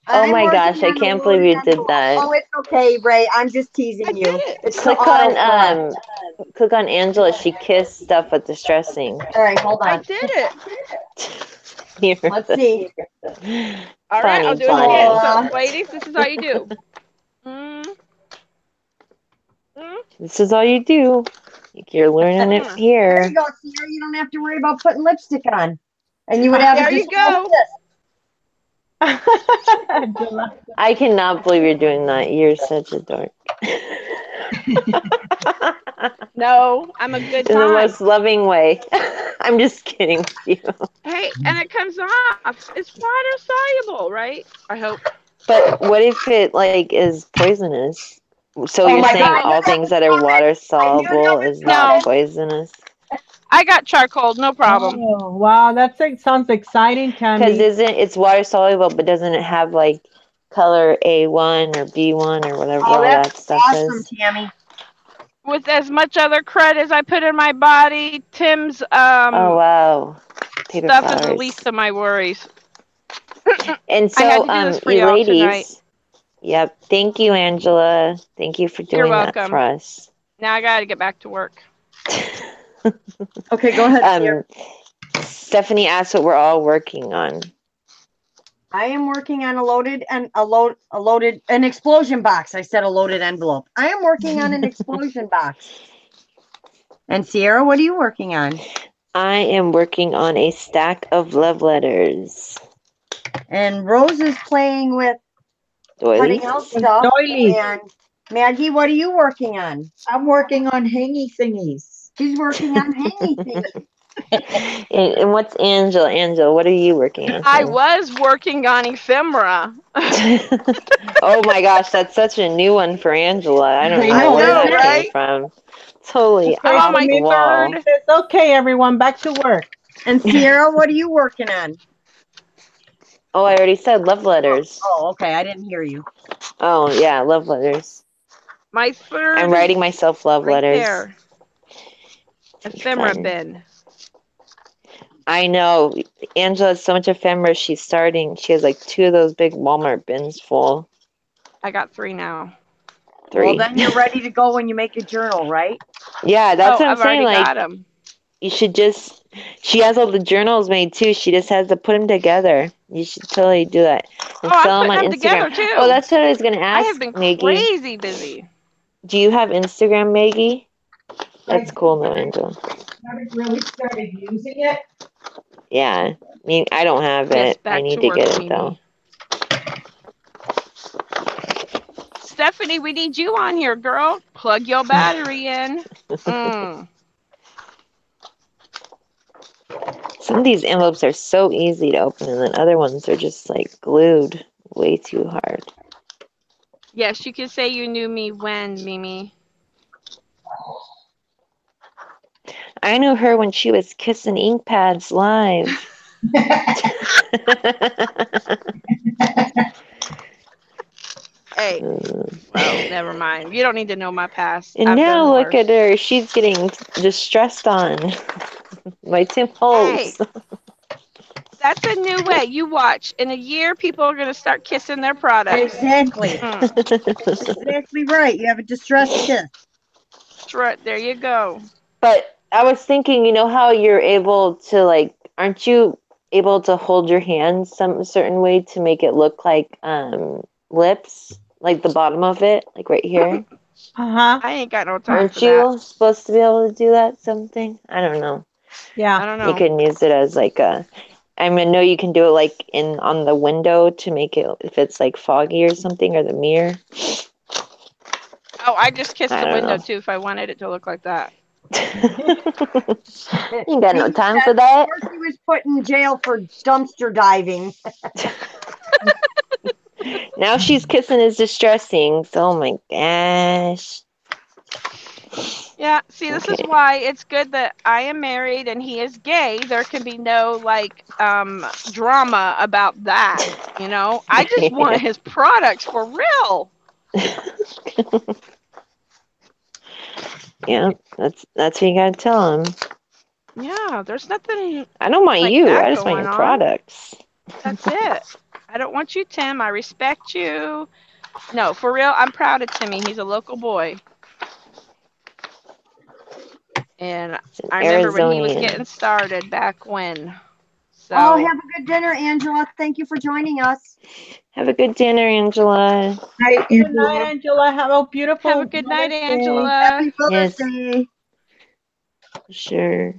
Oh I'm my working gosh, I on a can't believe loaded you did envelope. that. Oh, it's okay, Ray. I'm just teasing I you. did it. It's Click the on autocorrect. click on Angela. She kissed stuff with distressing. All right, hold I on. did it. Let's see. All right, I'll do it Funny. again. So, ladies, this is how you do. Mm, mm. This is all you do. You're learning it There here. you go, Ciara. You don't have to worry about putting lipstick on. And you would have There it you just go. Angela. I cannot believe you're doing that. You're such a dork. No, I'm a good In the time. most loving way. I'm just kidding with you. Hey, and it comes off. It's water soluble, right? I hope. But what if it like is poisonous? So Oh you're my saying God, I knew all that things was that are coming. water soluble was is not coming. poisonous? I got charcoal, no problem. Oh, wow, that sounds exciting, Because Tammy. it's water soluble, but doesn't it have like color A1 or B1 or whatever Oh, all that that's stuff awesome, is? Tammy. With as much other crud as I put in my body, Tim's Oh wow, paper stuff is the flowers. least of my worries. And I had so, to do this for you y'all ladies, tonight. yep. Thank you, Angela. Thank you for You're doing that welcome. for us. Now I got to get back to work. Okay, go ahead, Ciara. Stephanie asked what we're all working on. I am working on an explosion box. I said a loaded envelope. I am working on an explosion box. And Ciara, what are you working on? I am working on a stack of love letters. And Rose is playing with cutting Doilies. out stuff. Doilies. And Maggie, what are you working on? I'm working on hangy thingies. She's working on hanging things. And what's Angela? Angela, what are you working on? I was working on ephemera. Oh my gosh, that's such a new one for Angela. I don't I even know know, where that right? came from. Totally Okay, off so the my wall. third- It's okay, everyone, back to work. And Ciara, what are you working on? Oh, I already said love letters. Oh, okay. I didn't hear you. Oh yeah, love letters. My third I'm is writing myself love right letters. there. Ephemera Fun. bin. I know. Angela has so much ephemera. She's starting. She has like 2 of those big Walmart bins full. I got 3 now. 3. Well, then you're ready to go when you make a journal, right? Yeah, that's what I'm I've saying. already Like, got them. you should just. She has all the journals made too. She just has to put them together. You should totally do that and Oh, I'm sell them on putting them Instagram. together too. Oh, that's what I was gonna I ask, have been Maggie. crazy busy. Do you have Instagram, Maggie? That's cool, though, Angela. Haven't really started using it. Yeah, I mean, I don't have Yes, it. I back need to to work, get it Mimi. though. Stephanie, we need you on here, girl. Plug your battery in. Mm. Some of these envelopes are so easy to open, and then other ones are just like glued way too hard. Yes, you can say you knew me when, Mimi. I knew her when she was kissing ink pads live. Hey, well, never mind. You don't need to know my past. And I've done now look worse. at her. She's getting distressed on by Tim Hey, Holtz. that's a new way. You watch. In a year, people are going to start kissing their products. Exactly. Mm, Exactly right. You have a distressed kiss. that's right. There you go. But I was thinking, you know how you're able to like, aren't you able to hold your hands some certain way to make it look like lips, like the bottom of it, like right here? Uh-huh. I ain't got no time Aren't for that. you supposed to be able to do that? Something? I don't know. I Yeah. don't You know. can use it as like a. I mean, I know you can do it like in on the window to make it if it's like foggy or something, or the mirror. Oh, I just kissed I the don't window know. too if I wanted it to look like that. You got no He time said, for that. First he was put in jail for dumpster diving. Now she's kissing his distressing. So, oh my gosh. Yeah, see, this is Okay. why it's good that I am married and he is gay. There can be no like drama about that, you know? I just want his products for real. Yeah, that's what you gotta tell him. Yeah, there's nothing I don't want like you. that I just want going your on. products. That's it. I don't want you, Tim. I respect you. No, for real, I'm proud of Timmy. He's a local boy. And It's an I remember when he was Arizonian. getting started back when. So, Oh, have a good dinner, Angela. Thank you for joining us. Have a good dinner, Angela. Hi, Good night, Angela. Angela. Have a beautiful have a good night, Mother's Day. Angela. Happy Mother's Yes. Day. Sure.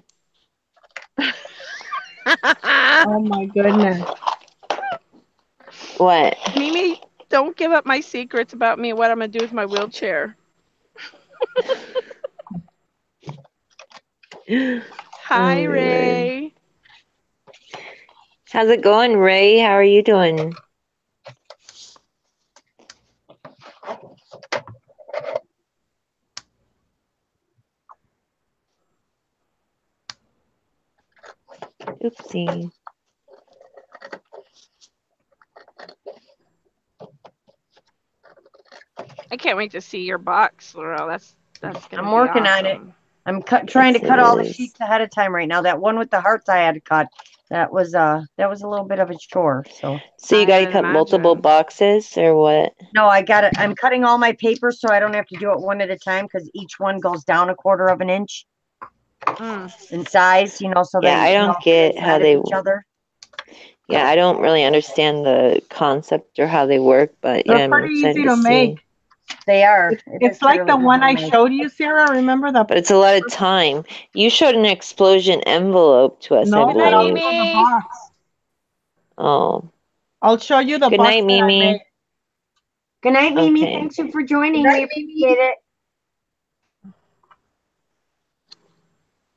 Oh my goodness. What? Mimi, don't give up my secrets about me and what I'm going to do with my wheelchair. Hi, Oh, Ray. how's it going, Ray? How are you doing? Oopsie. I can't wait to see your box, Laurel. That's going to be I'm working on it. awesome. I'm trying to Yes, cut it all the is. sheets ahead of time right now. That one with the hearts I had to cut. That was a little bit of a chore. So So you I gotta would cut multiple imagine. boxes or what? no, I got it. I'm cutting all my papers so I don't have to do it one at a time because each one goes down 1/4 of an inch Mm. in size. You know, so Yeah, I they don't get how inside of they. each other. Yeah, I don't really understand the concept or how they work, but yeah, They're I'm pretty excited easy to to see. make. They are. It's like the one I showed you, Sarah. Remember the? But it's a lot of time. You showed an explosion envelope to us, I No, Good night, that was believe. for the Mimi. box. Oh, I'll show you the good box night, that I Mimi. made. Good night, Mimi. Okay. Thanks for joining. Good We night, Mimi. appreciate it.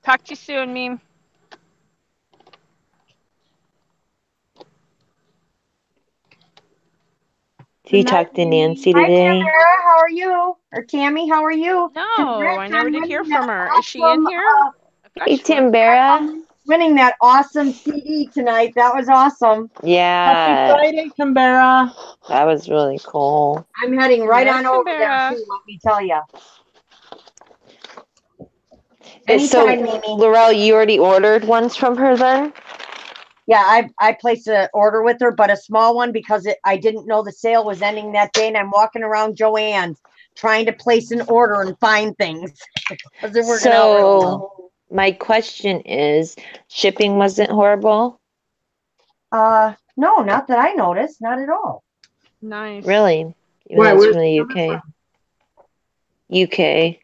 Talk to you soon, Meme. Did you Good night, talk to Mimi. Nancy Hi, today? Tamara. How are you? Or Tammy, how are you? No, Congrats I never on did hear winning that from her. Is she in awesome, here? I thought Hey, she was. Timbera. winning that awesome CD tonight. That was awesome. Happy Yeah, Friday, Canberra. that was really cool. I'm heading right Yes, on over there Canberra. too. Let me tell you. So, Anytime, Mimi. Laurel, you already ordered ones from her then? Yeah, I placed an order with her, but a small one because I didn't know the sale was ending that day, and I'm walking around Joann's trying to place an order and find things because they're working out really well. So, my question is, shipping wasn't horrible? No, not that I noticed, not at all. Nice. Really? Even Why, though it's where's from the it coming UK. UK.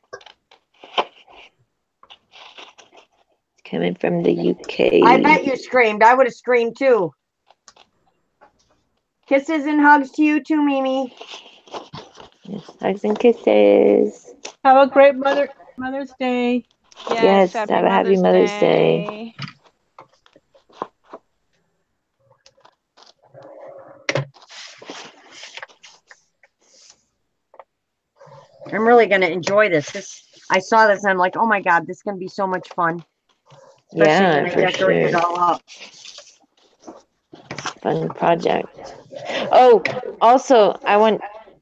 It's coming from the UK. I bet you screamed. I would have screamed too. Kisses and hugs to you too, Mimi. Yes, hugs and kisses. Have a great Mother's Day. Yes, Happy have a happy Mother's Day. I'm really going to enjoy this. I saw this and I'm like, oh my God, this is going to be so much fun. Especially Yeah, when I for decorate sure. it all up. Fun project. Oh, also,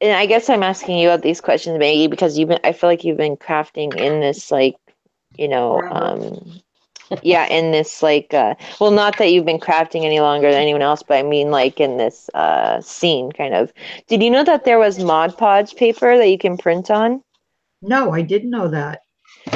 and I guess I'm asking you about these questions, Maggie, because I feel like you've been crafting in this, like, you know, Forever. yeah, in this, like, well, not that you've been crafting any longer than anyone else, but I mean, like, in this scene, kind of. Did you know that there was Mod Podge paper that you can print on? No, I didn't know that.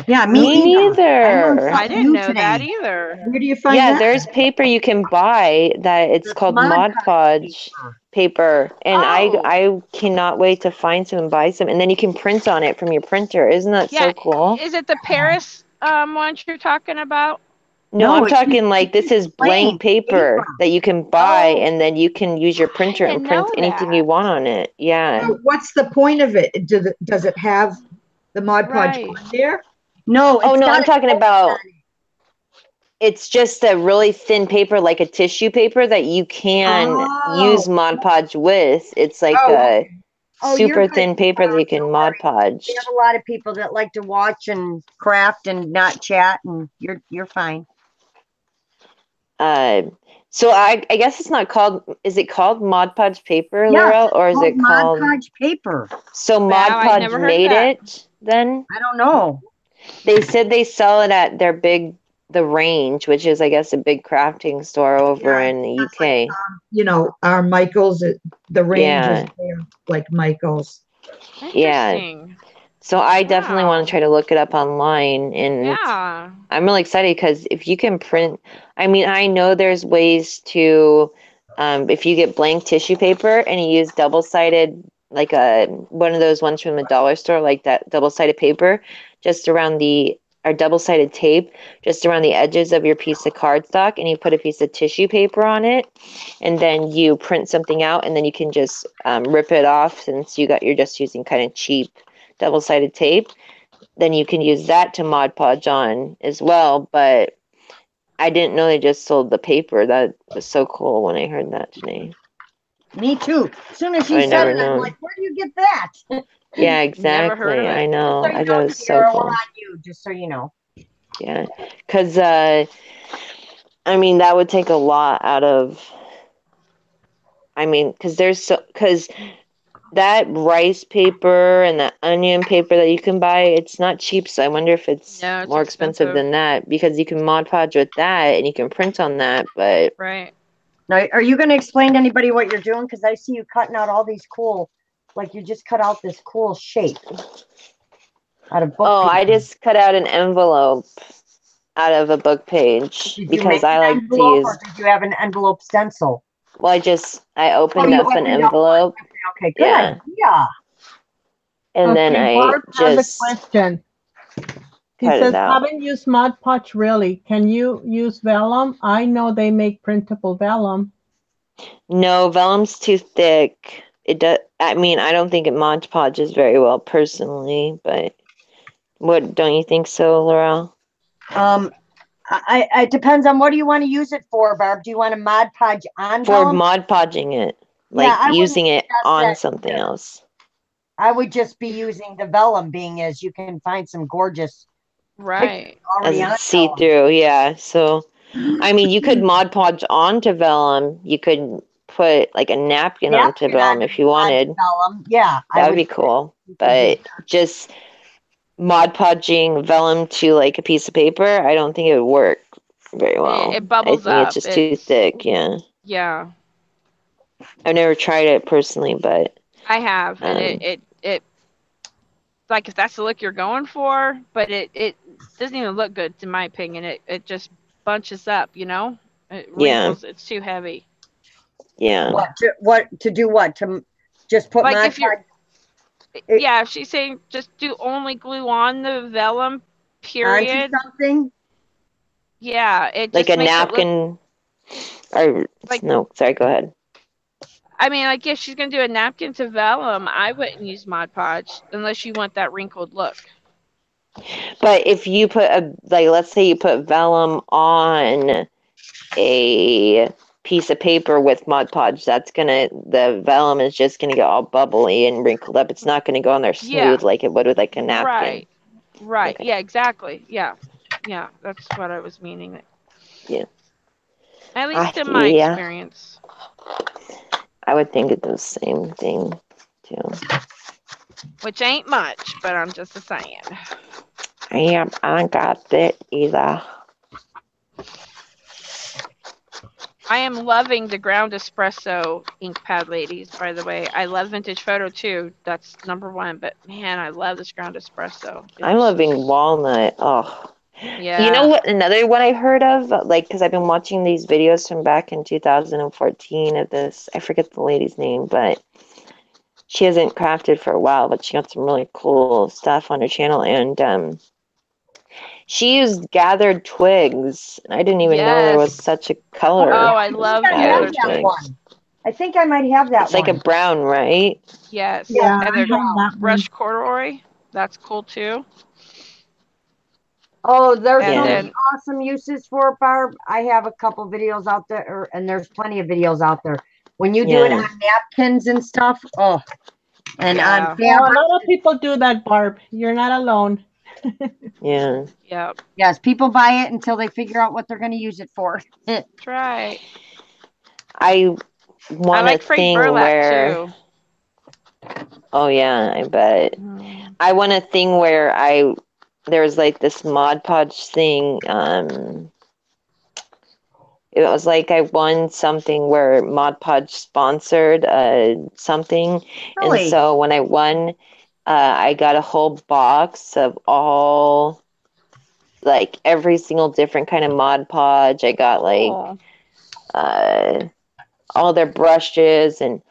Yeah, Me me either. I learned neither. I something didn't new know that today. either. Where do you find Yeah, that? there's paper you can buy that it's That's called Mod Mod Podge paper, and Oh. I cannot wait to find some and buy some, and then you can print on it from your printer. Isn't that Yeah. so cool? Is it the Paris ones you're talking about? No, No, I'm it's talking like this is blank paper that you can buy, Oh. and then you can use your I printer and didn't print know anything that. you want on it. Yeah. So what's the point of it? Does it have the Mod Podge Right. on there? No, Oh it's no, got I'm a talking coating about on it. it's just a really thin paper, like a tissue paper that you can use Oh, Mod Podge with. It's like oh, a Oh, you're super good. thin paper that you can Don't Mod worry. Podge. We have a lot of people that like to watch and craft and not chat, and you're fine. So I guess it's not called. Is it called Mod Podge paper, Yeah, Laura, or is it Mod called? Podge paper. So Mod Wow, I'd Podge never heard of made that. it. Then I don't know. they said they sell it at the Range, which is I guess a big crafting store over Yeah, in the that's like, UK. you know, our Michaels, the range is Yeah, there, like Michaels. yeah. Interesting. So I definitely Wow. want to try to look it up online, and Yeah. I'm really excited because if you can print, I mean, I know there's ways to, if you get blank tissue paper and you use double-sided, like one of those ones from the dollar store, like that double-sided paper, just around or double-sided tape, just around the edges of your piece of cardstock, and you put a piece of tissue paper on it, and then you print something out, and then you can just rip it off since you're just using kind of cheap double-sided tape. Then you can use that to Mod Podge on as well. But I didn't know they just sold the paper. That was so cool when I heard that today. Me too. As soon as she I said never it, I'm known. like, where do you get that? Yeah, Never heard exactly. of it. I know. So you I know, thought it was so Ciara, we're cool. on you, just so you know. Yeah, because I mean that would take a lot out of. I mean, because that rice paper and that onion paper that you can buy, it's not cheap. So I wonder if it's No, it's more expensive expensive. than that because you can Mod Podge with that and you can print on that. But Right. Now, are you going to explain to anybody what you're doing? Because I see you cutting out all these cool, like you just cut out this cool shape out of book oh, paper. I just cut out an envelope out of a book page Did you because make I an like to envelope, use. or did you have an envelope stencil? Well, I opened you up an opened up one. envelope. Okay, good Yeah, idea. and then Okay, I Barb has just a question. He cut says, it out. haven't used Mod Podge really. Can you use vellum? I know they make printable vellum. No, vellum's too thick. It does. I mean, I don't think it Mod Podges very well personally, but what don't you think so, Laurel? It depends on what do you want to use it for, Barb. Do you want to Mod Podge on For vellum? Mod Podging it, like Yeah, I wouldn't using it suggest on that something either. else. I would just be using the vellum, being as you can find some gorgeous Right. already As on see vellum. through, yeah. So, I mean, you could Mod Podge onto vellum. You could put like a napkin onto vellum if you wanted. Vellum. Yeah, That would be cool. But just Mod Podging vellum to like a piece of paper, I don't think it would work very well. It I bubbles think up. it's just too thick. Yeah. Yeah, I've never tried it personally, but I have, and it like if that's the look you're going for, but it doesn't even look good in my opinion. It just bunches up, you know. It yeah, wrinkles. It's too heavy. yeah. What to do? What to just put Like Mod if you're, Podge yeah, if she's saying just do only glue on the vellum, onto period. something? Yeah, it Like just a makes it look napkin. Or like. no, sorry. Go ahead. I mean, like if she's gonna do a napkin to vellum, I wouldn't use Mod Podge unless you want that wrinkled look. But if you put let's say you put vellum on a piece of paper with Mod Podge, the vellum is just gonna get all bubbly and wrinkled up. It's not gonna go on there smooth like it would with like a napkin. Right. Okay. Yeah, exactly. Yeah. That's what I was meaning. Yeah. At least in my Yeah. experience. I would think it's the same thing too. which ain't much, but I'm just saying. Yeah, I got it either. I am loving the ground espresso ink pad, ladies, by the way. I love vintage photo too. That's number one. But man, I love this ground espresso. I'm loving walnut. Oh. Yeah. You know what? Another one I heard of, like, because I've been watching these videos from back in 2014 of this. I forget the lady's name, but she hasn't crafted for a while, but she got some really cool stuff on her channel. And she used gathered twigs. I didn't even know there was Yes. such a color. Oh, I love I have gathered that twigs. one. I think I might have that It's like a one. brown, right? Yes. Yeah, And I there's have that one. brush corduroy. That's cool too. Oh, there's And so Yeah. many awesome uses for it, Barb. I have a couple videos out there, and there's plenty of videos out there. When you do it Yeah. on napkins and stuff, oh, and Yeah. on Yeah, a fabric. lot of people do that, Barb. You're not alone. Yeah. Yep. Yes, people buy it until they figure out what they're going to use it for. That's right. I I want like a freight thing burlap where. too. Oh, yeah, I bet. I want a thing where there's like this Mod Podge thing. It was like I won something where Mod Podge sponsored something. Really? And so when I won, I got a whole box of all, like, every single different kind of Mod Podge. I got like Cool. all their brushes and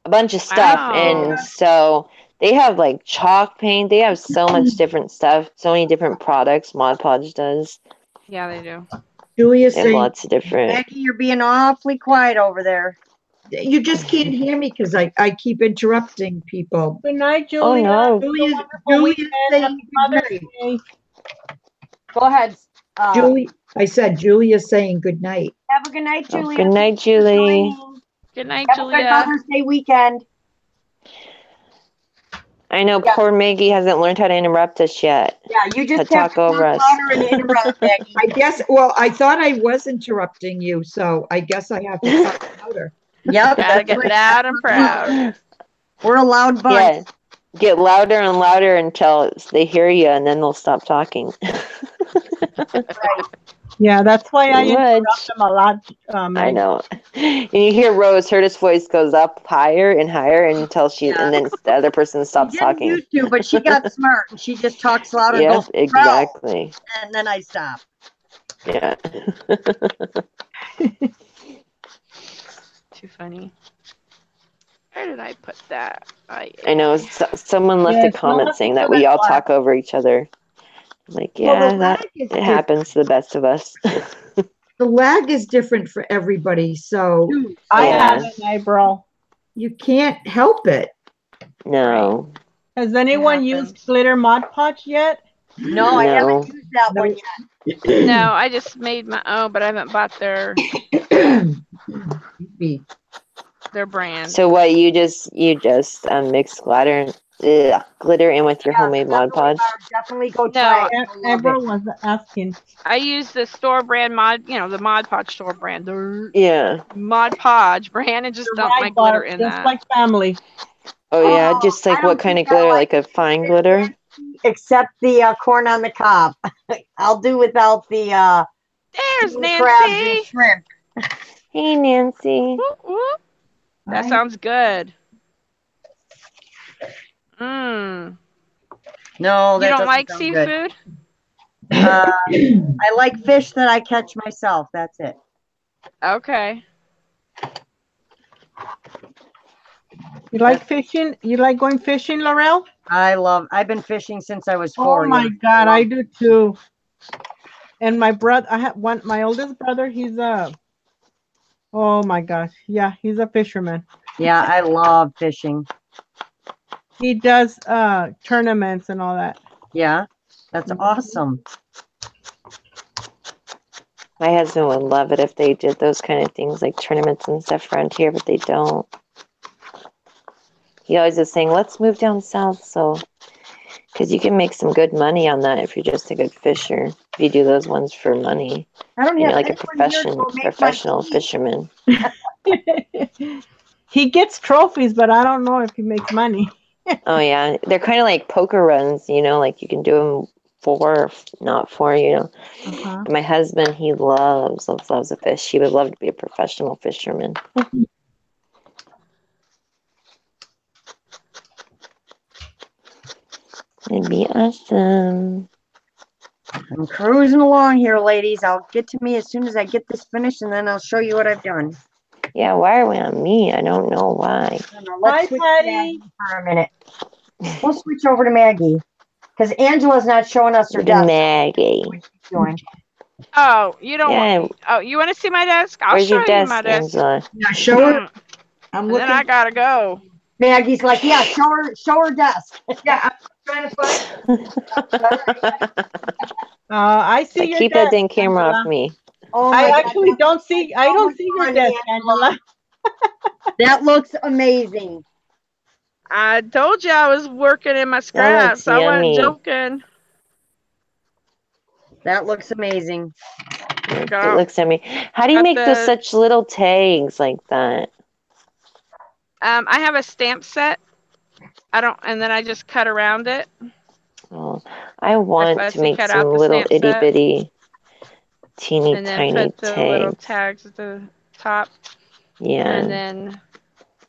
a bunch of stuff. Wow. And so they have like chalk paint. They have so much different stuff, so many different products Mod Podge does. Yeah, they do. Julia's They have saying, lots of different. Maggie, you're being awfully quiet over there. you just can't hear me because I keep interrupting people. Good night, Oh, Julia. no. Have a Julia's, wonderful Julia's weekend. saying Happy good Mother's night. Day. Go ahead. Julie, I said Julia's saying good night. Have a good night, Oh, Julia. good night, Thanks for Julie. joining. Good night, Have a good Julia. Mother's Day weekend. I know Yeah. poor Maggie hasn't learned how to interrupt us yet. Yeah, you just To have to talk over talk us. louder and interrupt, Maggie. I guess, well, I thought I was interrupting you, so I guess I have to talk louder. Yep, Gotta that's get right. loud and proud. We're a loud bunch. Yeah. Get louder and louder until they hear you, and then they'll stop talking. Yeah, that's why I Pretty interrupt much. them a lot. I Maggie. know. And you hear Rose, her voice goes up higher and higher until and then the other person stops She didn't talking. used to, but she got smart and she just talks louder and Yep, goes, exactly. and then I stop. Yeah. Too funny. Where did I put that? I know. Someone left a Yes, comment don't saying have that to we do all that. talk over each other. Like, Well, yeah, the that lag is it happens to the best of us. The lag is different for everybody, so I Yeah. have an eyebrow. you can't help it. No. Has anyone used happens. glitter Mod Podge yet? No, I No. haven't used that No. one yet. No, I just made my own, but I haven't bought their brand. So what? You just mix glitter in with your homemade Mod Podge. Definitely go No, try it. You'll love Amber it. was asking. I use the store brand Mod, the Mod Podge store brand, the Yeah. Mod Podge brand, and just You're dump right, my glitter Barb, in just that. like family. Oh yeah. Just I like don't what kind of think I glitter? like Like a fine glitter? Except the corn on the cob. I'll do without the There's king crabs and Nancy. shrimp. Hey, Nancy. Whoop, whoop. That Hi. sounds good. Mmm. No, You that don't doesn't like sound good. seafood? I like fish that I catch myself. That's it. Okay. You like fishing? You like going fishing, Laurel? I've been fishing since I was 4. Oh my yeah. God, I do too. And my brother, I have my oldest brother, he's oh my gosh. Yeah, he's a fisherman. Yeah, I love fishing. He does tournaments and all that. Yeah, that's awesome. My husband would love it if they did those kind of things, like tournaments and stuff around here, but they don't. He always is saying, let's move down south, because you can make some good money on that if you're just a good fisher. If you do those ones for money, I don't and you're have like a anyone here to go make my professional tea. fisherman. He gets trophies, but I don't know if he makes money. Oh yeah, they're kind of like poker runs, like you can do them 4, not 4. Uh-huh. My husband, he loves to fish. He would love to be a professional fisherman. It'd be awesome. I'm cruising along here, ladies. I'll get to me as soon as I get this finished, and then I'll show you what I've done. Yeah, why are we on me? I don't know why. Let's Hi, switch to Patty. Maggie for a minute. We'll switch over to Maggie because Angela's not showing us her Look at desk. Maggie. What she's doing. Oh, you don't Yeah, want. Oh, you want to see my desk? I'll where's show your you desk, my desk. Angela? Now show her. Mm, I'm and then looking. I gotta go. Maggie's like, yeah, show her desk. Yeah, I'm trying to find. I see Like, your keep that desk, dang camera Angela. off me. Oh my I God, actually that don't looks see. like I don't so see much your fun, desk, Angela. That looks amazing. I told you I was working in my That scraps. looks I wasn't yummy. joking. That looks amazing. It Got, looks at me. How do you got make those the. such little tags like that? I have a stamp set. And then I just cut around it. Oh, I want to fussy make cut some out the little stamp itty set. bitty, teeny And then tiny put the little tags. tags at the top. Yeah, And then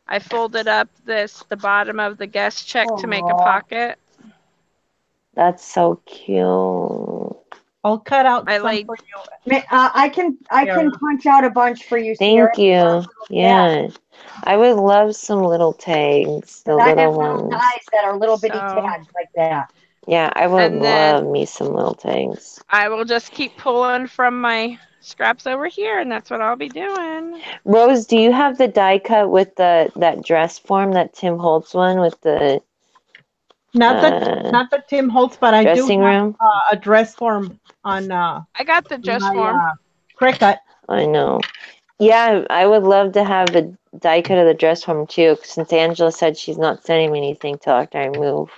I folded up the bottom of the guest check to make a Aw. pocket. that's so cute. I'll cut out I some laid for you. I can punch out a bunch for you, Ciara. Thank you. Yeah, I would love some little tags, the I have little little ones. dies that are little bitty So- tags like that. Yeah, I would And then- love me some little tags. I will just keep pulling from my scraps over here, and that's what I'll be doing. Rose, do you have the die cut with that dress form, that Tim Holtz one with the Not the Tim Holtz, but I do dressing have room? a dress form on I got the dress my form. Cricut. I know. Yeah, I would love to have the die cut of the dress form too, since Angela said she's not sending me anything till after I move.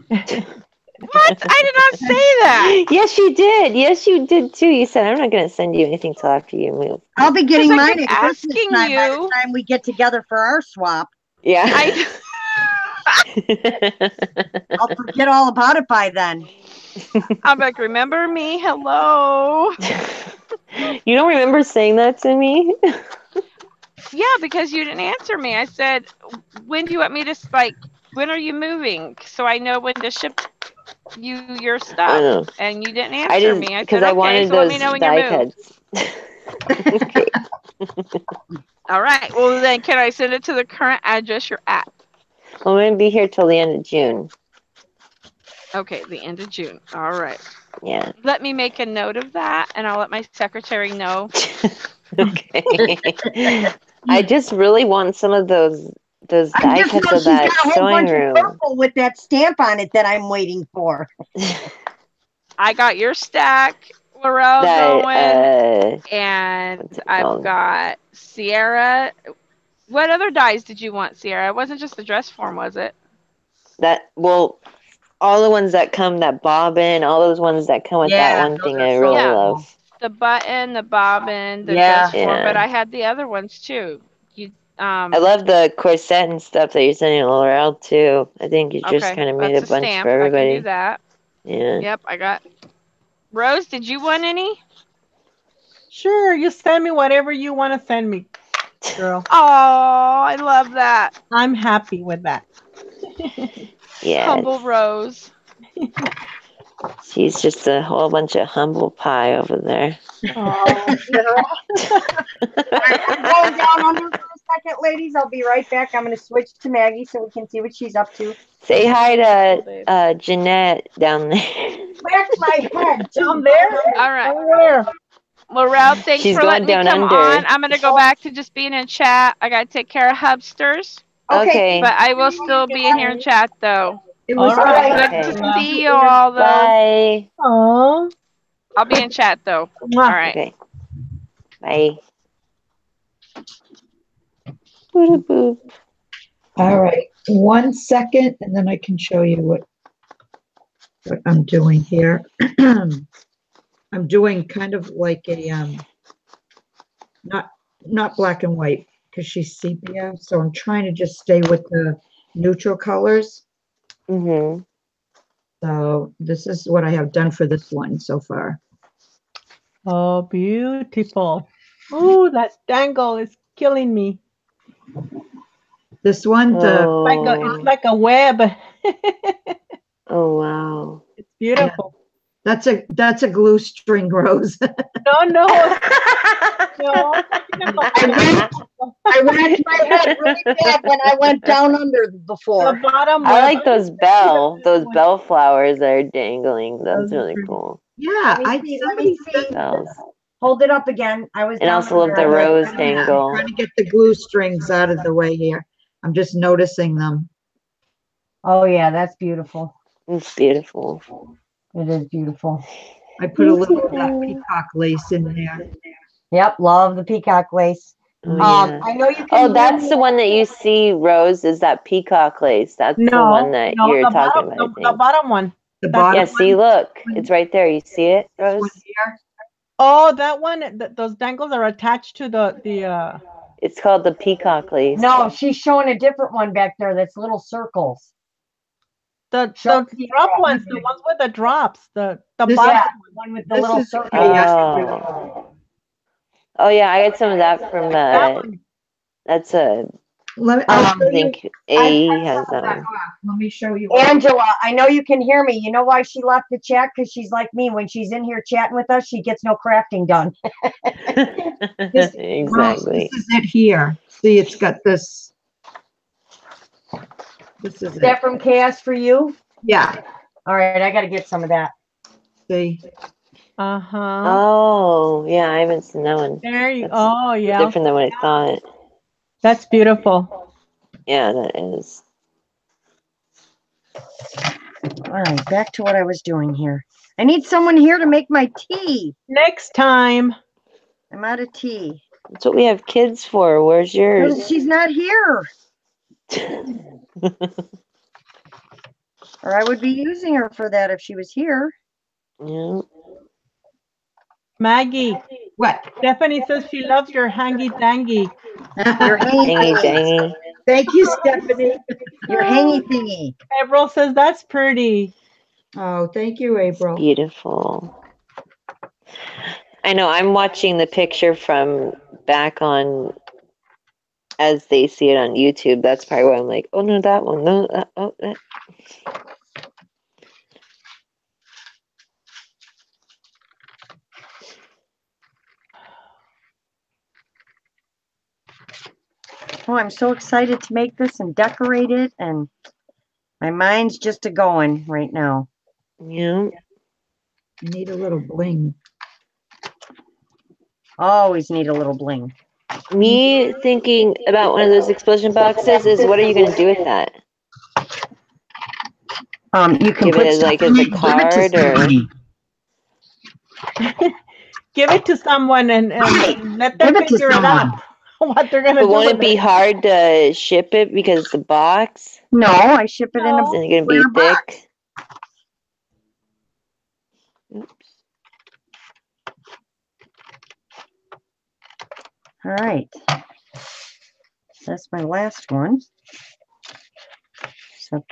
What? I did not say that. Yes, you did. Yes, you did too. You said I'm not going to send you anything till after you move. I'll be getting 'Cause I mine keep at Christmas asking time by the you. time we get together for our swap. Yeah. I'll forget all about it by then. I'm like, remember me? Hello. You don't remember saying that to me? Yeah, because you didn't answer me. I said, when do you want me to, when are you moving? So I know when to ship you your I stuff. know. And you didn't I answer just me. I because said, I okay, wanted so let those me know when die you move. cuts. Okay. All right. Well, then can I send it to the current address you're at? I'm going to be here till the end of June. Okay, the end of June. All right. Yeah. Let me make a note of that, and I'll let my secretary know. Okay. I just really want some of those I die just know cuts of she's that got a whole sewing bunch room. of purple with that stamp on it that I'm waiting for. I got your stack, Laurel, going, and what's it I've called? got Ciara. What other dies did you want, Ciara? It wasn't just the dress form, was it? All the ones that come, that bobbin, all those ones that come with that one those thing, are I so really Yeah. love. The button, the bobbin, the Yeah. dress form, but Yeah. I had the other ones too. I love the corset and stuff that you're sending Laurel too. I think you just Okay, kind of made that's a bunch stamp. for I can everybody. do that. Yeah. Yep, I got. Rose, did you want any? Sure, you send me whatever you want to send me, girl. Oh, I love that. I'm happy with that. Yes. Humble Rose. She's just a whole bunch of humble pie over there. Oh, I'm going down under for a second, ladies. I'll be right back. I'm going to switch to Maggie so we can see what she's up to. Say hi to Jeanette down there. Where's my head? down there? All right. Where? Laurel, thanks She's for letting going me down come under. on. I'm going to go back to just being in chat. I got to take care of Hubsters, Okay. but I will still be in here in chat, though. It was All right. Good Okay. to see you all, though. Bye. Oh. I'll be in chat, though. All right. Okay. Bye. Boop. all right. 1 second, and then I can show you what I'm doing here. I'm doing kind of like a not black and white because she's sepia. So I'm trying to just stay with the neutral colors. Mm-hmm. So this is what I have done for this one so far. Oh, beautiful. Ooh, that dangle is killing me. This one, It's like a web. Oh, wow. It's beautiful. that's a glue string, Rose. No, no, no. I whacked my head really bad when I went down under The before. bottom I web. like those bell flowers that are dangling. That's Those are really pretty. cool. Yeah, Let me somebody see. said Bells. Hold it up again. I was And down also love under. the rose I'm dangle. trying to get the glue strings out of the way here. I'm just noticing them. Oh yeah, that's beautiful. It's beautiful. It is beautiful. I put a little of that peacock lace in there. Yep, love the peacock lace. Oh, yeah. I know you can. Oh, that's the one that you see, Rose, is that peacock lace. That's the one that No, you're the talking bottom, about, I the think. bottom one. The That's- bottom Yeah, see, look. It's right there. You see it, one Rose? here. Oh, that one. Those dangles are attached to the. It's called the peacock lace. No, she's showing a different one back there. That's little circles. The Show me drop that. ones, the ones with the drops, the This- bottom. Yeah, one with the This little is circles. Oh. Oh, yeah, I got some of that from, That one. that's a, I'll Um, show I you. think I A cut has some of that that one. off. Let me show you. Angela, I know you can hear me. You know why she left the chat? Because she's like me. When she's in here chatting with us, she gets no crafting done. Rose, Exactly. this is it here. See, it's got this. This is Is that it. from Chaos for you? Yeah. All right, I got to get some of that. See, Uh-huh. Oh, yeah, I haven't seen that one. There you. That's Oh, yeah. different than what I thought. That's beautiful. Yeah, that is. All right, back to what I was doing here. I need someone here to make my tea. Next time. I'm out of tea. That's what we have kids for. Where's yours? She's not here, or I would be using her for that if she was here. Yeah. Maggie, what? Stephanie says she loves your hangy-dangy. Your hangy Dangy, thingy. dangy. Thank you, Stephanie. Your hangy thingy. April says that's pretty. Oh, thank you, April. Beautiful. I know. I'm watching the picture from back on as they see it on YouTube. That's probably why I'm like, oh no, that one. No, that. Oh, that. Oh, I'm so excited to make this and decorate it, and my mind's just a going right now. Yeah. I need a little bling. Always need a little bling. Me thinking about one of those explosion boxes is what are you going to do with that? You can Give put it as stuff like in as a it, give it to card or somebody. Give it to someone and Right. let them Give it to figure it someone. out. What they're gonna but do won't with it be hard to ship it because the box No, I ship it in a No. isn't going to be square box. thick? Oops. All right. That's my last one. So,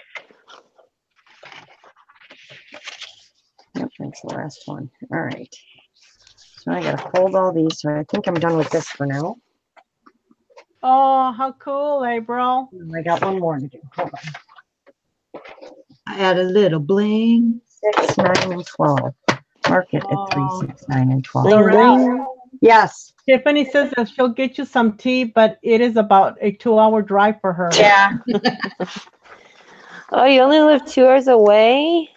yep, that's the last one. All right. So I gotta fold all these. So I think I'm done with this for now. Oh, how cool, April. I got one more to do. Hold on. I add a little bling. 6, 9, and 12. Mark it at 3, Oh. 6, 9, and 12. Bling, bling. Yes. Tiffany says that she'll get you some tea, but it is about a 2-hour drive for her. Yeah. Oh, you only live 2 hours away?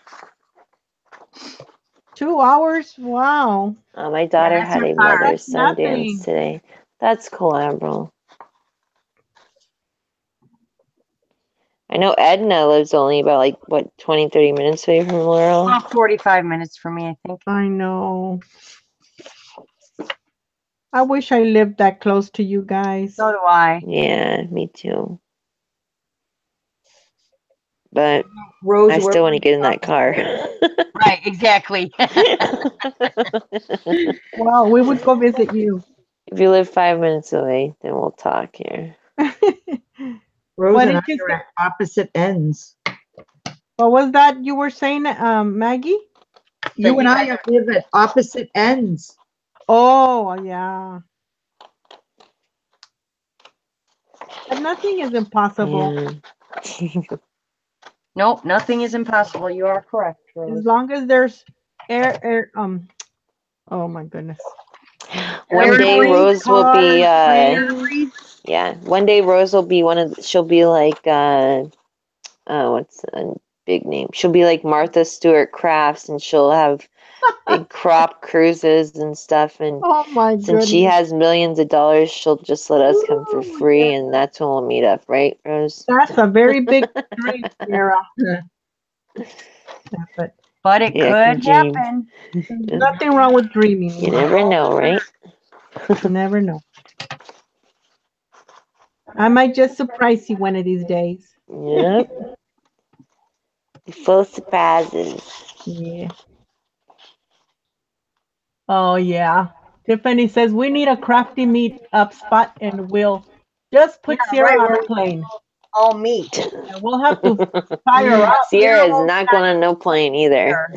2 hours? Wow. Oh, my daughter that's had not a far. mother-son Nothing. dance today. That's cool, April. I know Edna lives only about like, what, 20, 30 minutes away from Laurel? About 45 minutes for me, I think. I know. I wish I lived that close to you guys. So do I. Yeah, me too. But Rose, I still want to get in that car. Right, exactly. Well, we would go visit you. If you live 5 minutes away, then we'll talk here. Rose What and I did you are say? at opposite ends. What was that you were saying, Maggie? You and I live at opposite ends. Oh, yeah. But nothing is impossible. Yeah. Nope, nothing is impossible. You are correct, As Rose. long as there's air, oh my goodness. One day Airplanes, Rose will be trains. yeah, one day Rose will be she'll be like what's a big name? She'll be like Martha Stewart Crafts, and she'll have big crop cruises and stuff, and Oh my since she goodness. has millions of dollars, she'll just let us come for Ooh, free, and that's when we'll meet up, right, Rose? that's a very big dream, Ciara. Yeah. But But it Yeah, could dream. happen. there's nothing wrong with dreaming. You never know, right? You never know. I might just surprise you one of these days. Yep. Full of surprises. Yeah. Oh yeah. Tiffany says we need a crafty meet up spot, and we'll just put Yeah, Ciara right, on where a we plane. all meet. And we'll have to fire her up. Sierra is not going on no plane either.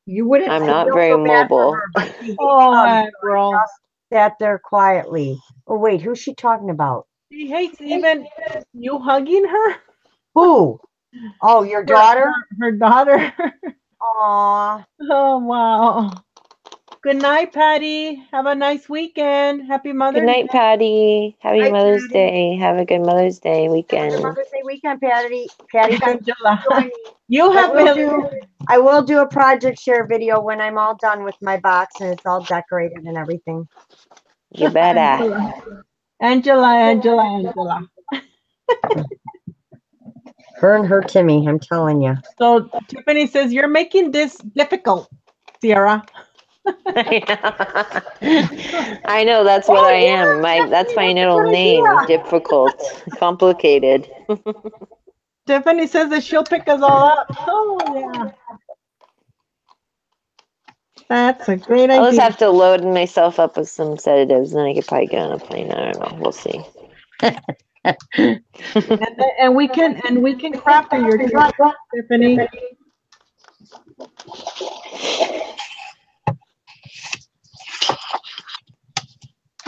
You wouldn't. I'm I not feel very so bad for mobile. her, but she hates Oh, them, my so I girl. just sat there quietly. Oh wait, who's she talking about? She hates even you hugging her. Who? Oh, your daughter? Her daughter. Aw. Oh wow. Good night, Patty. Have a nice weekend. Happy Mother's Good night, Patty. Happy Night, Mother's Patty. Day. Have a good Mother's Day Have a weekend. good Mother's Day weekend, Patty. Patty, Day. thanks for Angela. joining. You have been. I will do a project share video when I'm all done with my box and it's all decorated and everything. You better. Angela. Her and her Timmy, I'm telling you. So Tiffany says you're making this difficult, Ciara. I know, that's what I am. That's my little name. Difficult. Complicated. Tiffany says that she'll pick us all up. Oh yeah. That's a great I'll just idea. have to load myself up with some sedatives, and then I could probably get on a plane. I don't know. We'll see. And we can craft in your truck, Tiffany.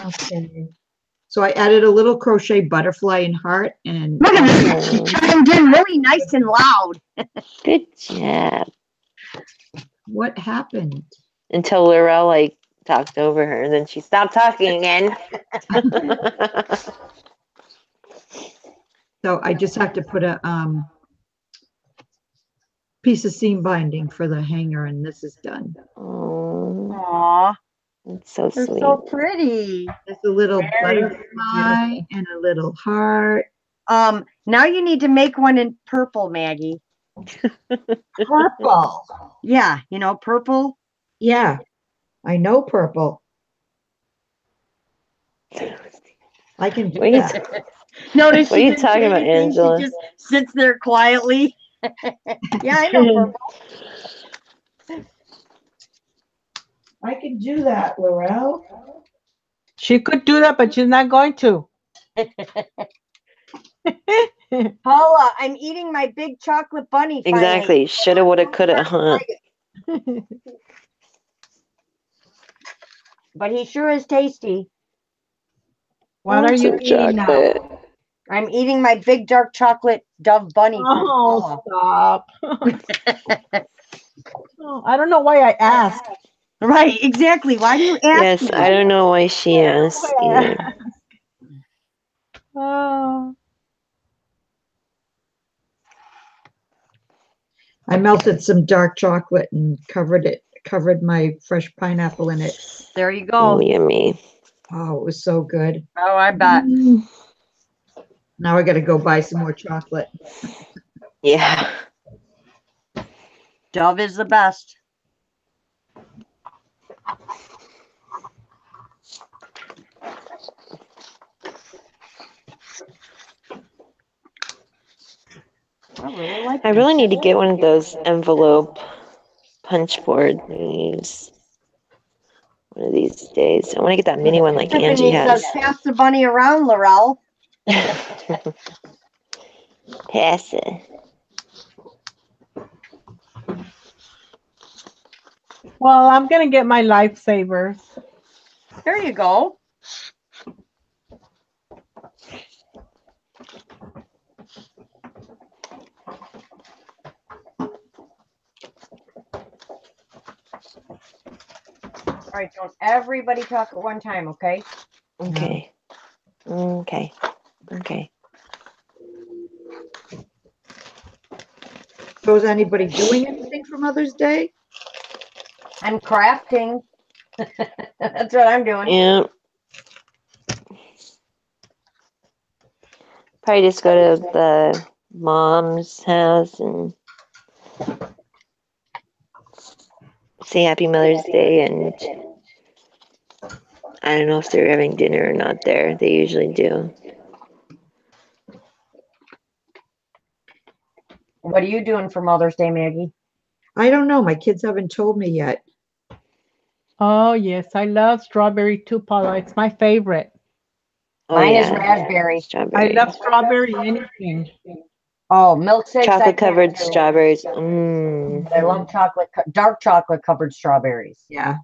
Okay. So I added a little crochet butterfly and heart, and Look at this. She chimed in really nice and loud. Good job. what happened? Until Lorel talked over her, and then she stopped talking again. So I just have to put a piece of seam binding for the hanger, and this is done. Oh, Aw, that's so they're sweet. so pretty. There's a little Very butterfly and a little heart. Now you need to make one in purple, Maggie. Purple. Yeah, you know, purple. Yeah, I know purple. I can do What are you that. Notice What are she you didn't talking say about, anything. Angela? She just sits there quietly. Yeah, I know purple. I can do that, Laurel. She could do that, but she's not going to. Paula, I'm eating my big chocolate bunny finally. Exactly. Shoulda, woulda, coulda. Huh? But he sure is tasty. What are you eating now? Chocolate. I'm eating my big dark chocolate Dove bunny. from Oh, Paula. stop. Oh, I don't know why I asked. Right, exactly. Why do you ask Yes, me? I don't know why she asked either. Oh, I melted some dark chocolate and covered my fresh pineapple in it. There you Oh, go. yummy. Oh, it was so good. Oh, I bet. Now I got to go buy some more chocolate. Yeah. Dove is the best. I really need to get one of those envelope punch board thingies. one of these days. I want to get that mini one like Angie Tiffany has. says, pass the bunny around, Laurel. Pass it. Well, I'm gonna get my lifesavers. There you go. All right, don't everybody talk at one time, okay? Okay. Okay. Okay. So is anybody doing anything for Mother's Day? I'm crafting. That's what I'm doing. Yeah. Probably just go to the mom's house and say Happy Mother's Day, and I don't know if they're having dinner or not there. They usually do. What are you doing for Mother's Day, Maggie? I don't know. My kids haven't told me yet. Oh yes, I love strawberry too, Paula. It's my favorite. Oh, Mine is yeah. raspberry. I Strawberry. love strawberry anything. Oh, milkshakes. Chocolate covered I can't do. strawberries. Mmm. I love dark chocolate covered strawberries. Yeah.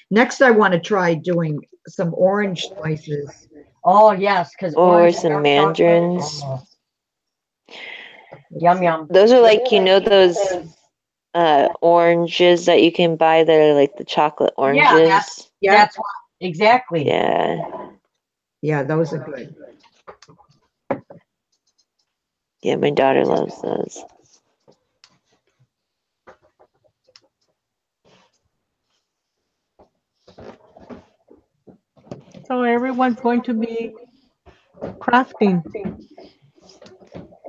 Next, I want to try doing some orange slices. Oh yes, because Or some mandarins. Yum yum. Those are like, you know, those oranges that you can buy that are like the chocolate oranges. Yeah. That's what, exactly. Yeah. Yeah, those are good. Yeah, my daughter loves those. So everyone's going to be crafting.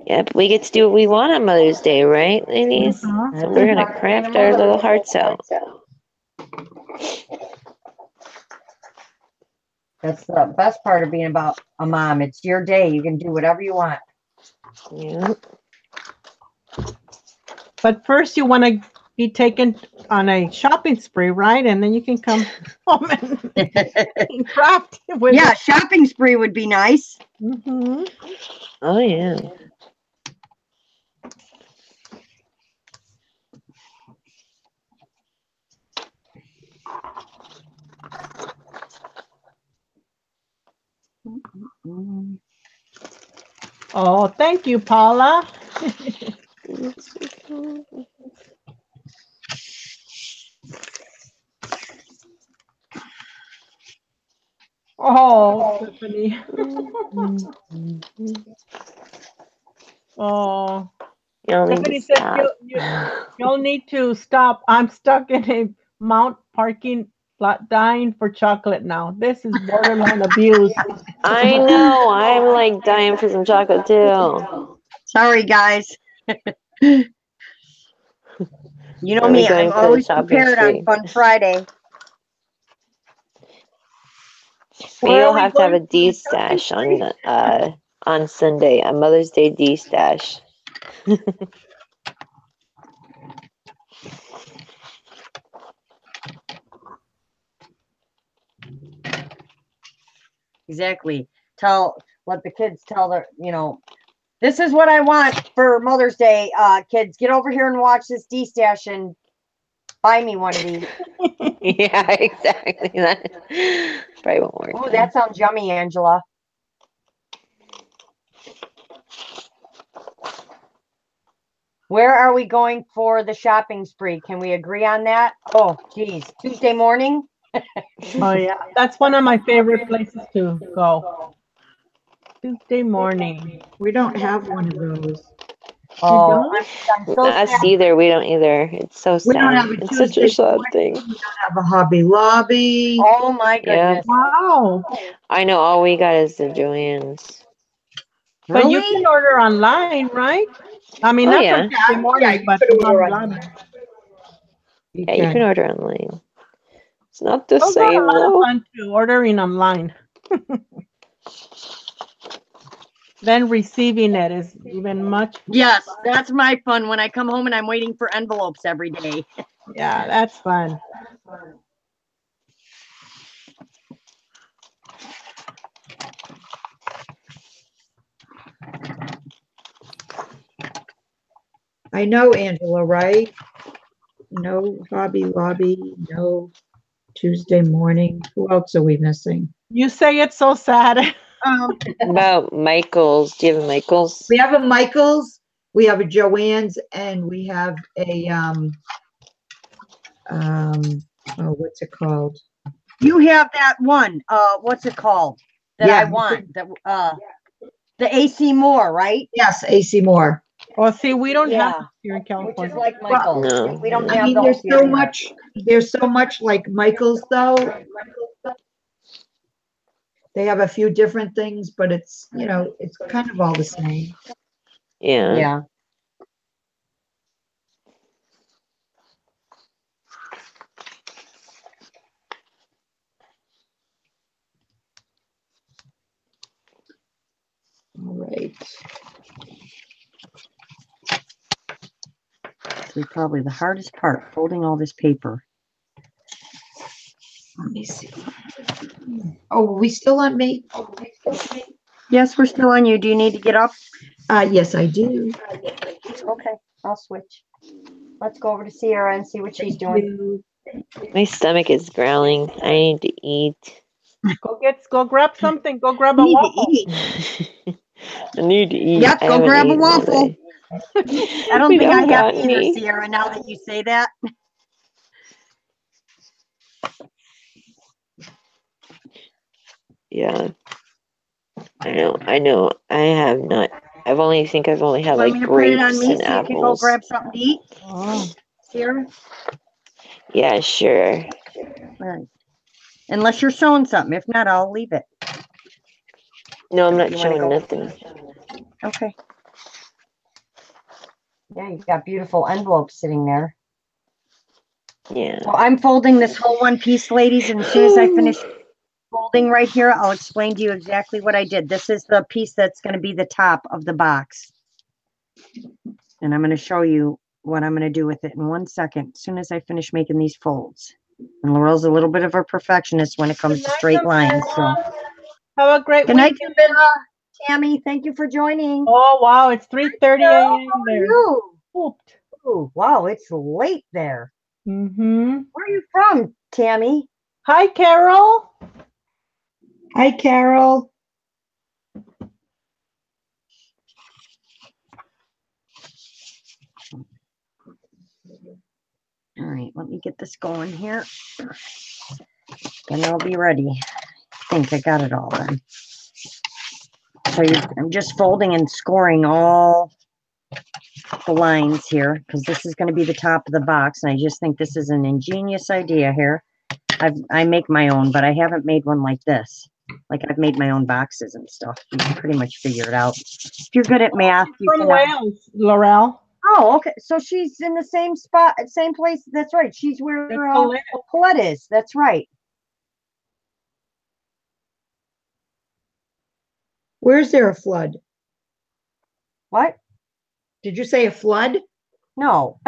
Yep, we get to do what we want on Mother's Day, right, ladies? Uh-huh. So we're gonna craft our little hearts out. That's the best part of being about a mom. It's your day. You can do whatever you want. Yeah. But first, you want to be taken on a shopping spree, right? And then you can come home and craft with Yeah, shopping spree would be nice. Mm-hmm. Oh yeah. Oh, thank you, Paula. Oh, Tiffany. Oh, You'll need Tiffany to said stop. you'll need to stop. I'm stuck in a Mount parking lot dying for chocolate now. This is borderline abuse. I know. I'm like dying for some chocolate too. Sorry, guys. You know Where are we me, going I'm for the always shopping prepared spree? on Fun Friday. Maybe Where are you'll we have to have a going for D the shopping stash on Sunday, a Mother's Day D stash. Exactly. Let the kids tell their, this is what I want for Mother's Day. Kids, get over here and watch this D stash and buy me one of these. Yeah, exactly. That probably won't work. Oh, though. that sounds yummy, Angela. Where are we going for the shopping spree? Can we agree on that? Oh, geez. Tuesday morning? Oh yeah, that's one of my favorite places to go. Tuesday morning. We don't have one of those. Oh, don't? I'm so Us sad. either. We don't either. It's so We don't sad. have a It's such a Tuesday sad morning. thing. We don't have a Hobby Lobby. Oh my Yeah. goodness. Wow. I know all we got is the Joann's. But you Really? can order online, right? I mean, Oh, not yeah. for Tuesday morning, you but could from order Hobby Lobby. online. You Yeah, you can can. order online. It's not the Those are same a lot of though. fun too, ordering online. Then receiving it is even much. Yes, that's my fun when I come home and I'm waiting for envelopes every day. Yeah, that's fun. I know, Angela, right? No Hobby Lobby, no Tuesday morning. Who else are we missing? You say it's so sad. About Michael's. Do you have a Michael's? We have a Michael's, we have a Joann's, and we have a, oh, what's it called? You have that one, what's it called? That I Yeah. want, the AC Moore, right? Yes, AC Moore. Well, see, we don't have Yeah. it here in Which is California. like Michael's. No. We don't I have mean, those here either. there's so much like Michael's though. They have a few different things, but it's, you know, it's kind of all the same. Yeah. Yeah. All right. It's probably the hardest part, folding all this paper. Let me see. Oh, we still on me? Yes, we're still on you. Do you need to get up? Yes, I do. Okay, I'll switch. Let's go over to Ciara and see what she's doing. My stomach is growling. I need to eat. Go grab something. Go grab a You need waffle. to eat. I need to eat. Yep, I go haven't grab a eaten all waffle. day. I don't We think I don't have got either, any. Ciara, now that you say that. Yeah. I know. I have not. I've only had Want like me to put it grapes on me and so you can go apples. grab something to eat, Oh. Ciara? Yeah, sure. All right. Unless you're showing something. If not, I'll leave it. No, I'm not You wanna showing go? nothing. Okay. Yeah, you've got beautiful envelopes sitting there. Yeah. So I'm folding this whole one piece, ladies, and as soon as I finish folding right here, I'll explain to you exactly what I did. This is the piece that's going to be the top of the box. And I'm going to show you what I'm going to do with it in 1 second, as soon as I finish making these folds. And Laurel's a little bit of a perfectionist when it comes to straight lines. So Have a great good night, weekend. Tammy. Thank you for joining. Oh, wow. It's 3:30 How a.m. are there. you? Pooped. Ooh, wow, it's late there. Mm-hmm. Where are you from, Tammy? Hi, Carol. Hi, Carol. All right, let me get this going here. Then I'll be ready. I think I got it all then. So I'm just folding and scoring all the lines here because this is going to be the top of the box. And I just think this is an ingenious idea here. I make my own, but I haven't made one like this. Like I've made my own boxes and stuff. You can pretty much figure it out. If you're good at math, you From can. Wales, Laurel. Oh, okay. So she's in the same spot, same place. That's right. She's where Colette. Colette is. That's right. Where's there a flood? What? Did you say a flood? No.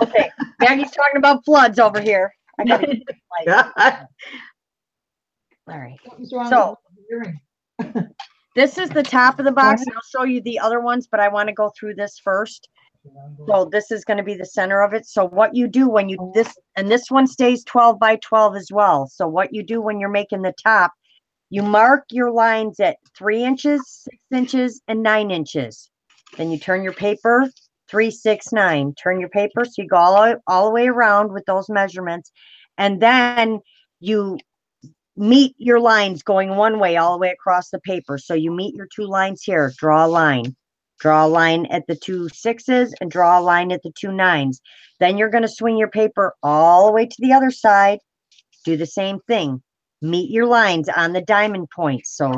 Okay. Maggie's talking about floods over here. I got to All right. Something's wrong So- with the hearing. This is the top of the box, and I'll show you the other ones, but I want to go through this first. So this is going to be the center of it. So what you do when you this one stays 12 by 12 as well. So what you do when you're making the top, you mark your lines at 3 inches, 6 inches, and 9 inches. Then you turn your paper 3, 6, 9. Turn your paper so you go all the way around with those measurements, and then you meet your lines going one way all the way across the paper. So you meet your 2 lines here, draw a line. Draw a line at the 2 6s and draw a line at the 2 9s. Then you're going to swing your paper all the way to the other side. Do the same thing. Meet your lines on the diamond points. So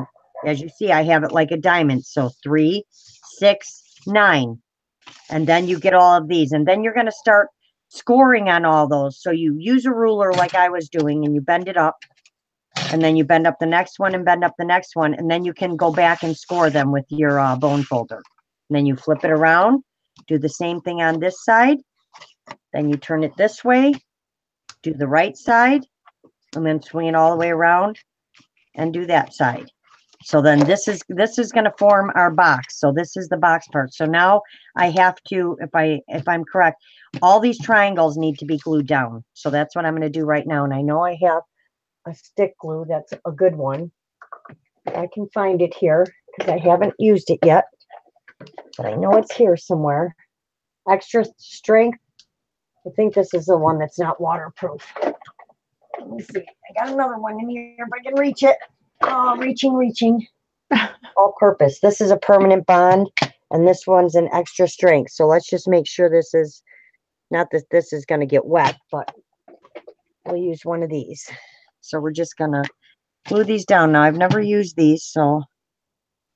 as you see, I have it like a diamond. So 3, 6, 9. And then you get all of these. And then you're going to start scoring on all those. So you use a ruler like I was doing and you bend it up. And then you bend up the next one and bend up the next one. And then you can go back and score them with your bone folder. And then you flip it around, do the same thing on this side. Then you turn it this way, do the right side, and then swing it all the way around and do that side. So then this is going to form our box. So this is the box part. So now I have to, if I'm correct, all these triangles need to be glued down. So that's what I'm going to do right now. And I know I have a stick glue. That's a good one. I can find it here because I haven't used it yet, but I know it's here somewhere. Extra strength. I think this is the one that's not waterproof. Let me see. I got another one in here if I can reach it. Oh, reaching. All purpose. This is a permanent bond, and this one's an extra strength. So let's just make sure this is not that this is going to get wet, but we'll use one of these. So we're just going to glue these down. Now, I've never used these, so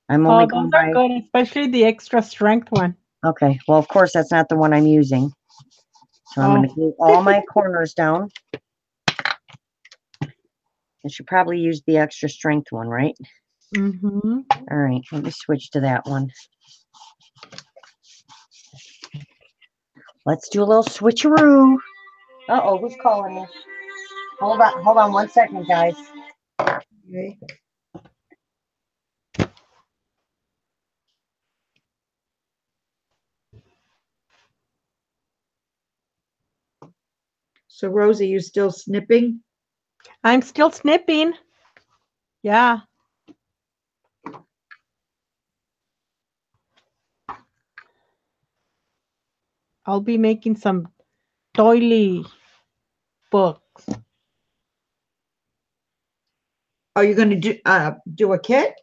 I'm only going those are by. good, especially the extra strength one. Okay. Well, of course, that's not the one I'm using. So I'm going to glue all my corners down. I should probably use the extra strength one, right? Mm-hmm. All right, let me switch to that one. Let's do a little switcheroo. Uh-oh, who's calling me? Hold on 1 second, guys. Okay. So Rosie, you still snipping? I'm still snipping. Yeah. I'll be making some doily books. Are you going to do a kit?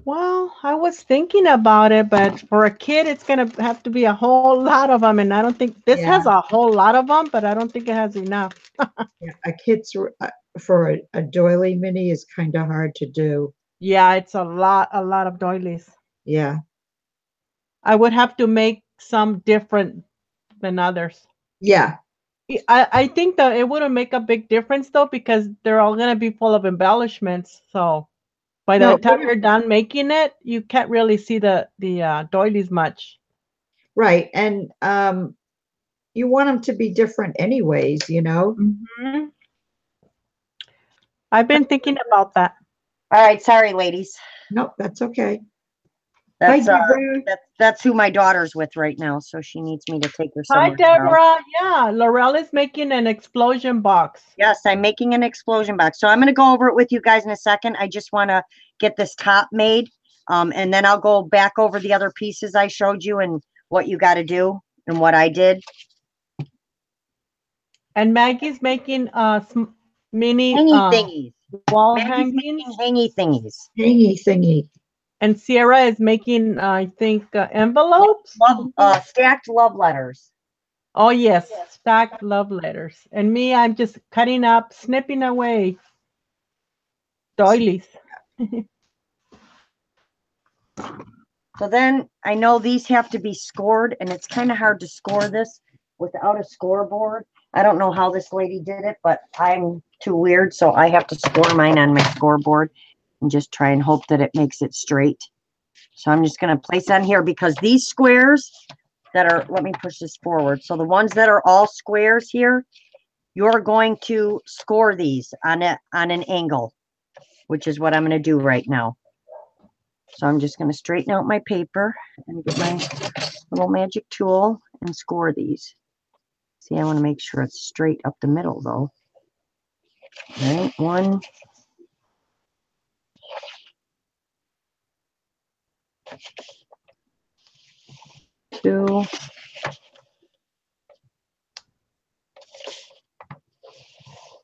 Well, I was thinking about it, but for a kid, it's going to have to be a whole lot of them. And I don't think this has a whole lot of them, but I don't think it has enough. Yeah, a kit's for a doily mini is kind of hard to do. Yeah, it's a lot of doilies. Yeah. I would have to make some different than others. Yeah. I think that it wouldn't make a big difference though, because they're all going to be full of embellishments. So by the time you're done making it, you can't really see the doilies much. Right. And you want them to be different anyways, you know? Mm-hmm. I've been thinking about that. All right, sorry, ladies. Nope, that's okay. That's Hi, Deborah. that's who my daughter's with right now, so she needs me to take her somewhere. Hi, Deborah. Yeah, Laurel is making an explosion box. Yes, I'm making an explosion box. So I'm going to go over it with you guys in a second. I just want to get this top made, and then I'll go back over the other pieces I showed you and what you got to do and what I did. And Maggie's making mini Hangy thingies. wall Maggie's hangings. making hangy thingies. Hangy thingy. And Ciara is making, I think, envelopes. Stacked love letters. Oh, yes, stacked love letters. And me, I'm just cutting up, snipping away doilies. So then I know these have to be scored, and it's kind of hard to score this without a scoreboard. I don't know how this lady did it, but I'm too weird, so I have to score mine on my scoreboard and just try and hope that it makes it straight. So I'm just going to place on here because these squares that are, let me push this forward. So the ones that are all squares here, you're going to score these on an angle, which is what I'm going to do right now. So I'm just going to straighten out my paper and get my little magic tool and score these. See, I want to make sure it's straight up the middle though. All right, 1, 2,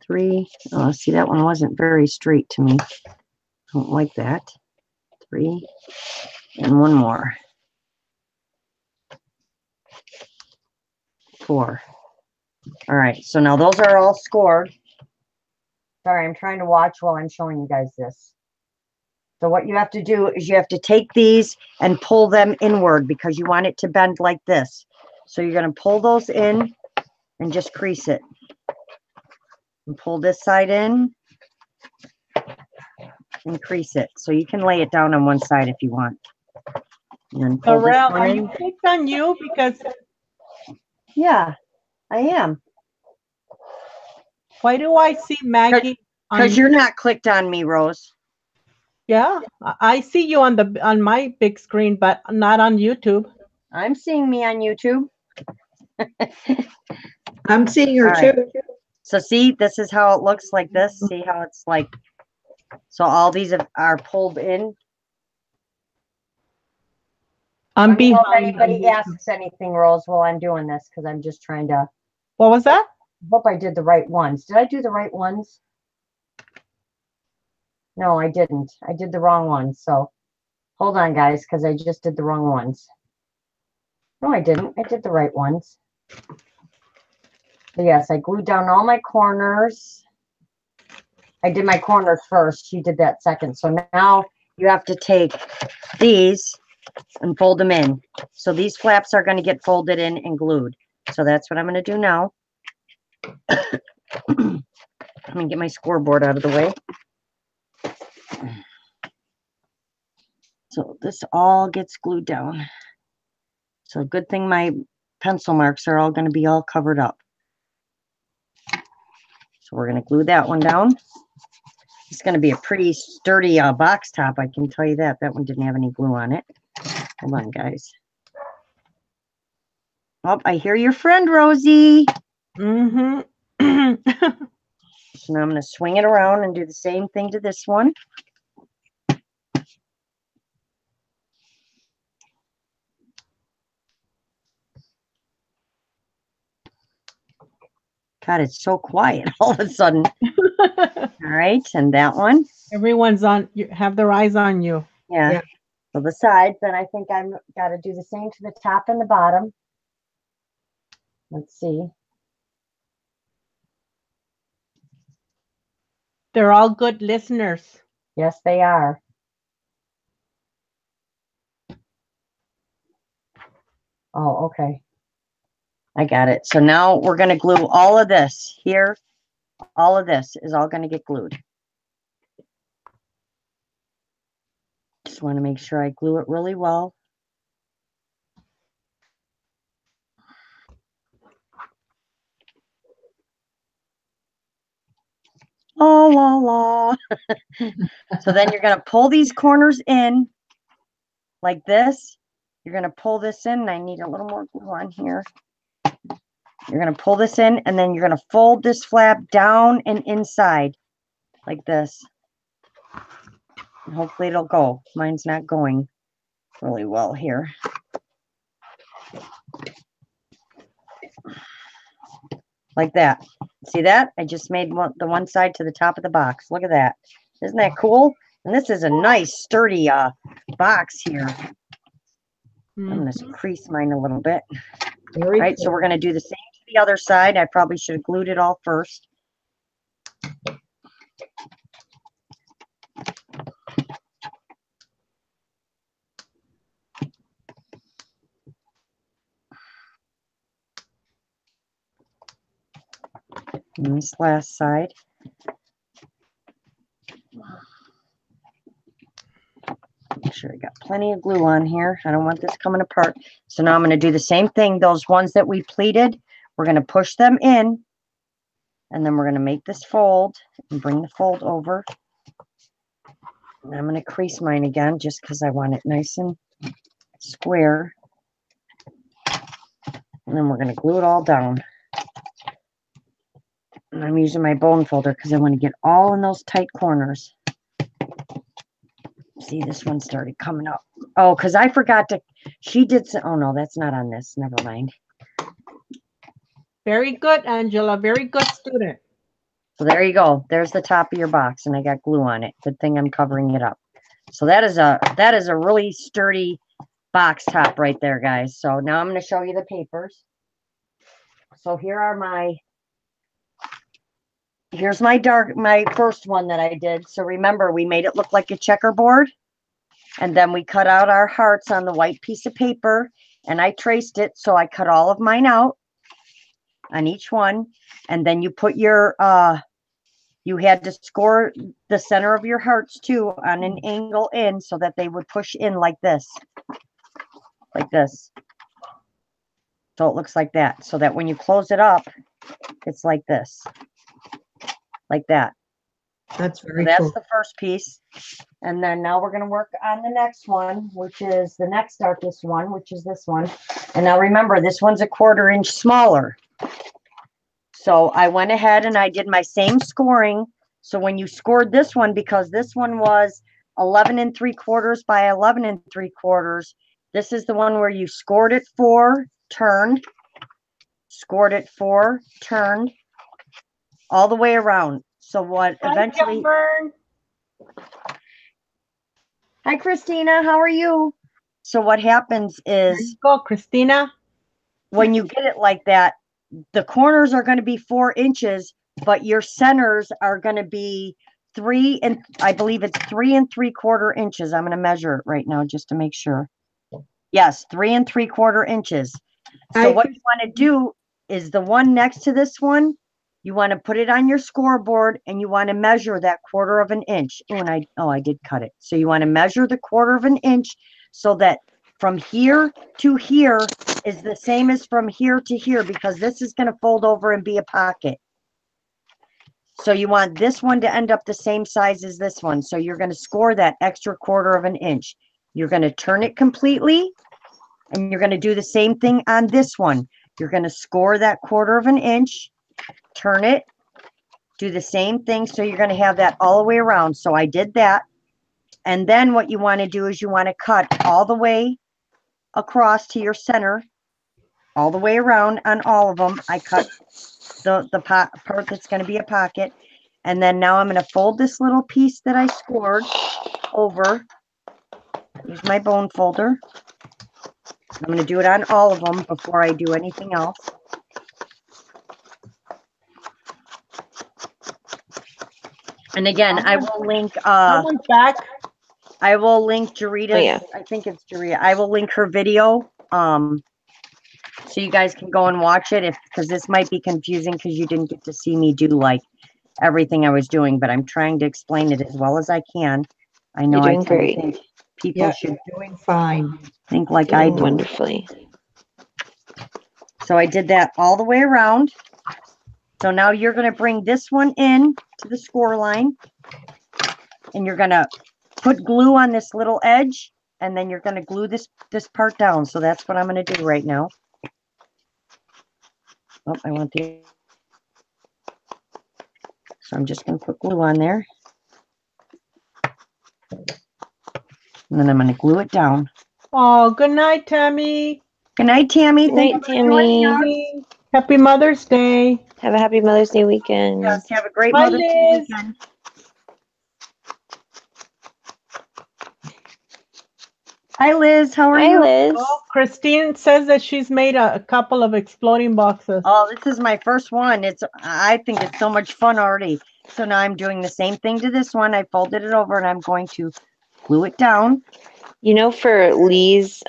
3. Oh, see, that one wasn't very straight to me. Don't like that. 3, and 1 more. 4. All right, so now those are all scored. Sorry, I'm trying to watch while I'm showing you guys this. So what you have to do is you have to take these and pull them inward because you want it to bend like this. So you're going to pull those in and just crease it. And pull this side in and crease it. So you can lay it down on one side if you want. And then pull this Laurel, one are in. you clicked on you? Because Yeah, I am. why do I see Maggie? Because you're not clicked on me, Rose. Yeah, I see you on my big screen, but not on YouTube. I'm seeing me on YouTube. I'm seeing her All right. too. So see, this is how it looks like this. See how it's like, so all these are pulled in. I'm Let me know if behind on anybody YouTube. asks anything, Rose, while I'm doing this, because I'm just trying to, What was that? hope I did the right ones. Did I do the right ones? No, I didn't. I did the wrong ones. So hold on, guys, because I just did the wrong ones. No, I didn't. I did the right ones. But yes, I glued down all my corners. I did my corners first. She did that second. So now you have to take these and fold them in. So these flaps are going to get folded in and glued. So that's what I'm going to do now. Let me get my scoreboard out of the way. So this all gets glued down. So good thing my pencil marks are all going to be all covered up. So we're going to glue that one down. It's going to be a pretty sturdy box top, I can tell you that. That one didn't have any glue on it. Hold on, guys. Oh, I hear your friend, Rosie. Mm-hmm. So now I'm going to swing it around and do the same thing to this one. God, it's so quiet all of a sudden. All right, and that one. Everyone's on. You have their eyes on you. Yeah. Yeah. So the sides, then I think I'm got to do the same to the top and the bottom. Let's see. They're all good listeners. Yes, they are. Oh, okay. I got it. So now we're going to glue all of this here. All of this is all going to get glued. Just want to make sure I glue it really well. Oh, la, la. So then you're going to pull these corners in like this. You're going to pull this in. And I need a little more glue on here. You're going to pull this in, and then you're going to fold this flap down and inside like this. And hopefully it'll go. Mine's not going really well here. Like that. See that? I just made the one side to the top of the box. Look at that. Isn't that cool? And this is a nice sturdy box here. I'm going to crease mine a little bit. Very All right, cool. so we're going to do the same to the other side. I probably should have glued it all first. And this last side. Make sure I got plenty of glue on here. I don't want this coming apart. So now I'm going to do the same thing. Those ones that we pleated, we're going to push them in. And then we're going to make this fold and bring the fold over. And I'm going to crease mine again just because I want it nice and square. And then we're going to glue it all down. And I'm using my bone folder because I want to get all in those tight corners. See, this one started coming up. Oh, because I forgot to, she did some, oh no, that's not on this. Never mind. Very good, Angela. Very good student. So there you go. There's the top of your box, and I got glue on it. Good thing I'm covering it up. So that is a really sturdy box top right there, guys. So now I'm going to show you the papers. So here are here's my first one that I did. So remember, we made it look like a checkerboard, and then we cut out our hearts on the white piece of paper, and I traced it. So I cut all of mine out on each one, and then you put your you had to score the center of your hearts too on an angle in so that they would push in like this. Like this. So it looks like that. So that when you close it up, it's like this. Like that. That's So very that's cool. the first piece. And then now we're going to work on the next one, which is the next darkest one, which is this one. And now remember, this one's a 1/4 inch smaller. So I went ahead and I did my same scoring. So when you scored this one, because this one was 11 3/4 by 11 3/4, this is the one where you scored it 4, turned, scored it 4, turned, all the way around. So what eventually... Hi, Christina. How are you? So what happens is Go, Christina. when you get it like that, the corners are going to be 4 inches, but your centers are going to be 3 and I believe it's 3 3/4 inches. I'm going to measure it right now just to make sure. Yes, 3 3/4 inches. So what you want to do is the one next to this one, you want to put it on your scoreboard and you want to measure that 1/4 inch. Oh, and I did cut it. So you want to measure the 1/4 inch so that from here to here is the same as from here to here, because this is going to fold over and be a pocket. So you want this one to end up the same size as this one. So you're going to score that extra 1/4 inch. You're going to turn it completely, and you're going to do the same thing on this one. You're going to score that 1/4 inch, turn it, do the same thing. So you're going to have that all the way around. So I did that. And then what you want to do is you want to cut all the way across to your center, all the way around on all of them. I cut the part that's going to be a pocket. And then now I'm going to fold this little piece that I scored over. Use my bone folder. I'm going to do it on all of them before I do anything else. And again, I will link Someone's back. I will link Jarita's, Oh, yeah. I think it's Jarita. I will link her video so you guys can go and watch it, because this might be confusing because you didn't get to see me do like everything I was doing, but I'm trying to explain it as well as I can. I know You're I doing tend to great. think people Yeah, should doing fine. think like I Doing do. wonderfully. So I did that all the way around. So now you're going to bring this one in to the score line, and you're going to put glue on this little edge, and then you're going to glue this part down. So that's what I'm going to do right now. Oh, I want the... So I'm just going to put glue on there. And then I'm going to glue it down. Oh, good night, Tammy. Good night, Tammy. Good Thank night, you for joining Tammy. us. Happy Mother's Day. Have a happy Mother's Day weekend. Yes, have a great Bye, Mother's Day Liz. weekend. Hi, Liz. How are Hi, you? Liz. Oh, Christine says that she's made a couple of exploding boxes. Oh, this is my first one. I think it's so much fun already. So now I'm doing the same thing to this one. I folded it over and I'm going to glue it down. You know, for Lee's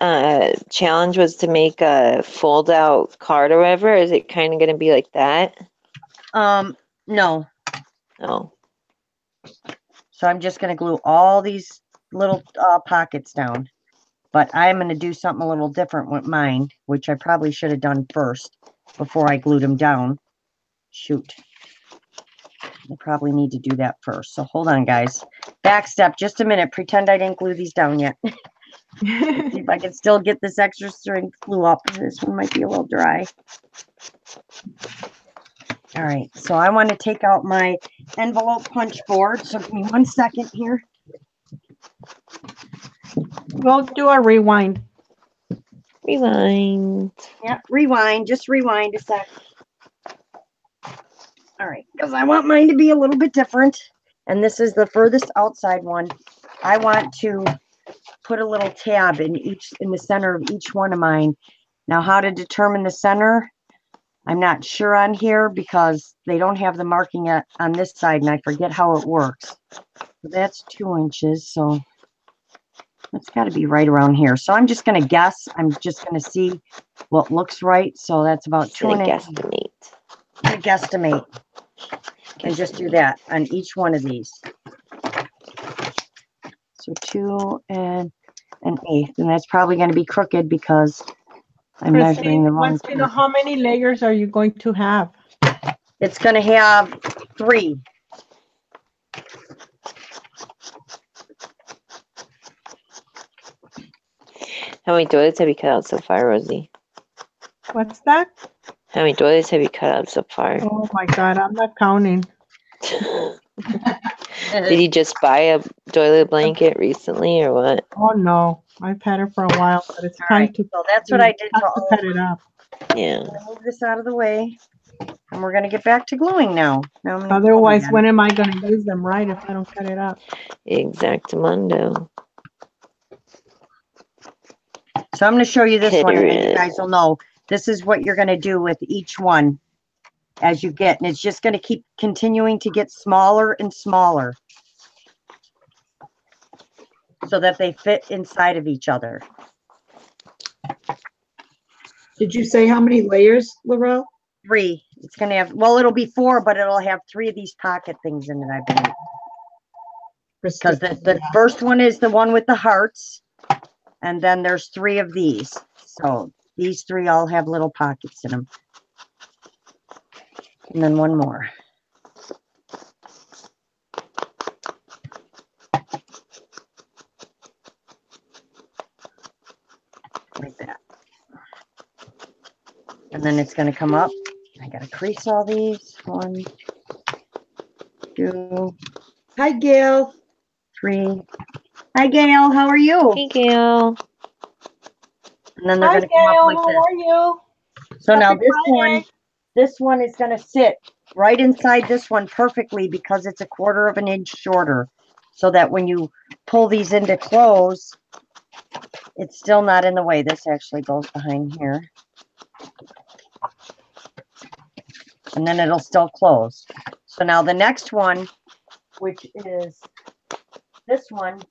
challenge was to make a fold-out card or whatever. Is it kind of going to be like that? No. Oh, So I'm just going to glue all these little pockets down. But I'm going to do something a little different with mine, which I probably should have done first before I glued them down. Shoot. I probably need to do that first. So hold on, guys. Back step, just a minute. Pretend I didn't glue these down yet. See if I can still get this extra string glue up. This one might be a little dry. All right, so I want to take out my envelope punch board. So give me 1 second here. We'll do a rewind. rewind. Yeah, rewind. Just rewind a sec. All right, because I want mine to be a little bit different. And this is the furthest outside one. I want to put a little tab in the center of each one of mine. Now, how to determine the center, I'm not sure on here because they don't have the marking on this side, and I forget how it works. So that's 2 inches, so that's got to be right around here. So I'm just going to guess. I'm just going to see what looks right. So that's about Just gonna 2.5. guesstimate. I'm going to guesstimate. And just do that on each one of these. So 2 and 1/8, and that's probably going to be crooked because I'm measuring the Christine wrong wants to know piece. how many layers are you going to have? It's going to have 3. How many doilies have you cut out so far, Rosie? What's that? How many doilies have you cut out so far? Oh my God, I'm not counting. Did you just buy a doily blanket recently or what? Oh no, I've had it for a while, but it's All time right, to. so that's what I did have to to all cut of it them. up. Yeah. Move this out of the way, and we're gonna get back to gluing now. Now I'm gonna glue Otherwise, again. when am I going to use them right if I don't cut it up? Exactamundo. So I'm gonna show you this one, and then you Period. guys will know. This is what you're gonna do with each one as you get, and it's just gonna keep continuing to get smaller and smaller so that they fit inside of each other. Did you say how many layers, Laurel? 3. It's gonna have, well, it'll be 4, but it'll have 3 of these pocket things in it, I believe. Because the first one is the one with the hearts, and then there's 3 of these. So these 3 all have little pockets in them. And then one more. Like that. And then it's going to come up. I got to crease all these. 1, 2, Hi, Gail. 3. Hi, Gail. How are you? Hey, Gail. And then they're Hi, going to come up Gail. like How this. are you? So now Happy Friday. this one is going to sit right inside this one perfectly because it's 1/4 of an inch shorter. So that when you pull these into close, it's still not in the way. This actually goes behind here. And then it'll still close. So now the next one, which is this one,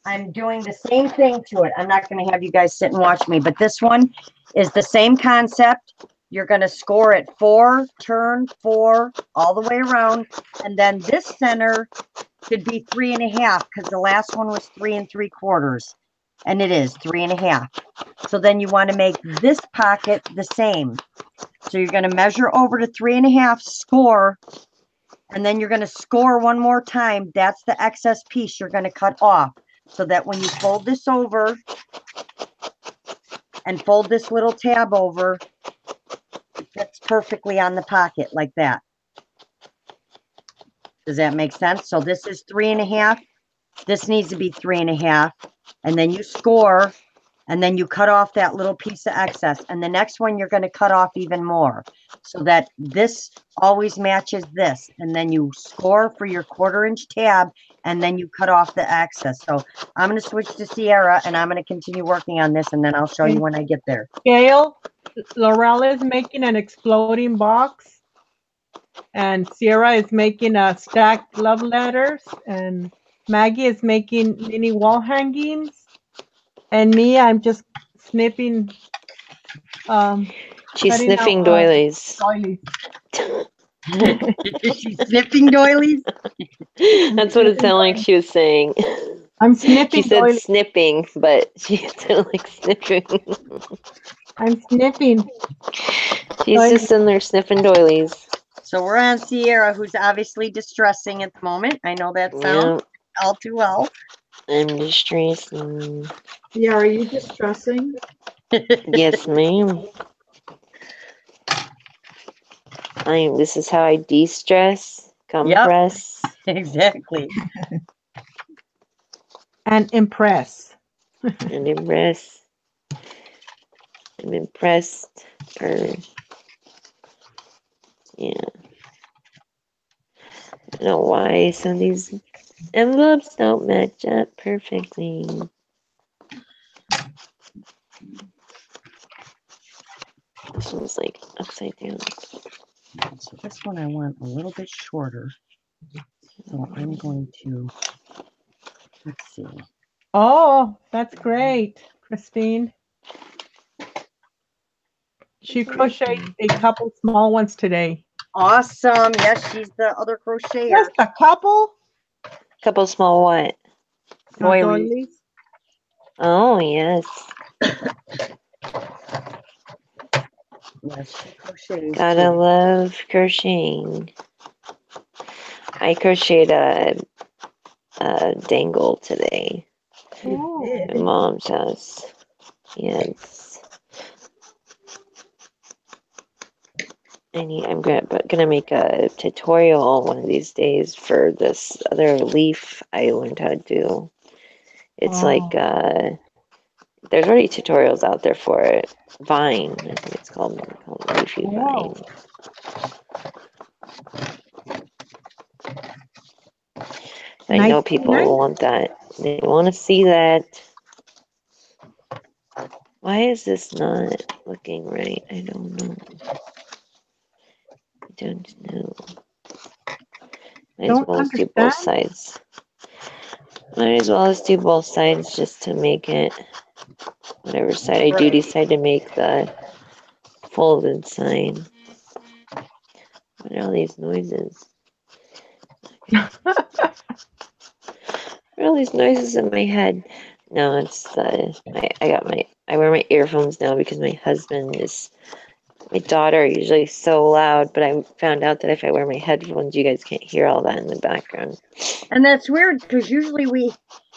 I'm doing the same thing to it. I'm not going to have you guys sit and watch me, but this one is the same concept. You're going to score it 4, turn 4, all the way around. And then this center should be 3 1/2 because the last one was 3 3/4. And it is 3 1/2. So then you want to make this pocket the same. So you're going to measure over to 3 1/2, score, and then you're going to score one more time. That's the excess piece you're going to cut off. So that when you fold this over and fold this little tab over, it fits perfectly on the pocket like that. Does that make sense? So this is 3 1/2. This needs to be 3 1/2. And then you score, and then you cut off that little piece of excess. And the next one, you're going to cut off even more so that this always matches this. And then you score for your 1/4 inch tab, and then you cut off the excess. So I'm going to switch to Ciara, and I'm going to continue working on this, and then I'll show you when I get there. Gail, Laurel is making an exploding box, and Ciara is making a stacked love letters, and Maggie is making mini wall hangings, and me, I'm just snipping. She's Cutting out, sniffing doilies. doilies. She's sniffing doilies. That's what it sounded like she was saying. I'm She snipping said doilies. snipping, but she sounded like sniffing. I'm sniffing. She's just in there sniffing doilies. So we're on Ciara, who's obviously distressing at the moment. I know that sound all too well. I'm distressing. Yeah, are you distressing? Yes, ma'am. This is how I de-stress, compress. Exactly. And impress. And impress. I'm impressed. Yeah. I don't know why some of these envelopes don't match up perfectly. This one's like upside down. So this one I want a little bit shorter. So I'm going to, let's see. Oh, that's great, Christine. She crocheted a couple small ones today. Awesome. Yes, she's the other crocheter. Just a couple? Couple small what? Doilies. Doilies. Oh, yes. Yes, she crochets. Gotta too. love crocheting. I crocheted a dangle today Ooh. at Mom's house. Yes. I'm gonna make a tutorial one of these days for this other leaf I learned how to do. It's like there's already tutorials out there for it. Vine, I think it's called Leafy Wow. Vine. I know people nice. want that. They want to see that. Why is this not looking right? I don't know. I don't know. Might as Don't well as do both understand. sides. Might as well as do both sides just to make it whatever side I do Right. decide to make the folded side. What are all these noises? What are all these noises in my head? No, it's I wear my earphones now because my daughter are usually so loud, but I found out that if I wear my headphones, you guys can't hear all that in the background. And that's weird because usually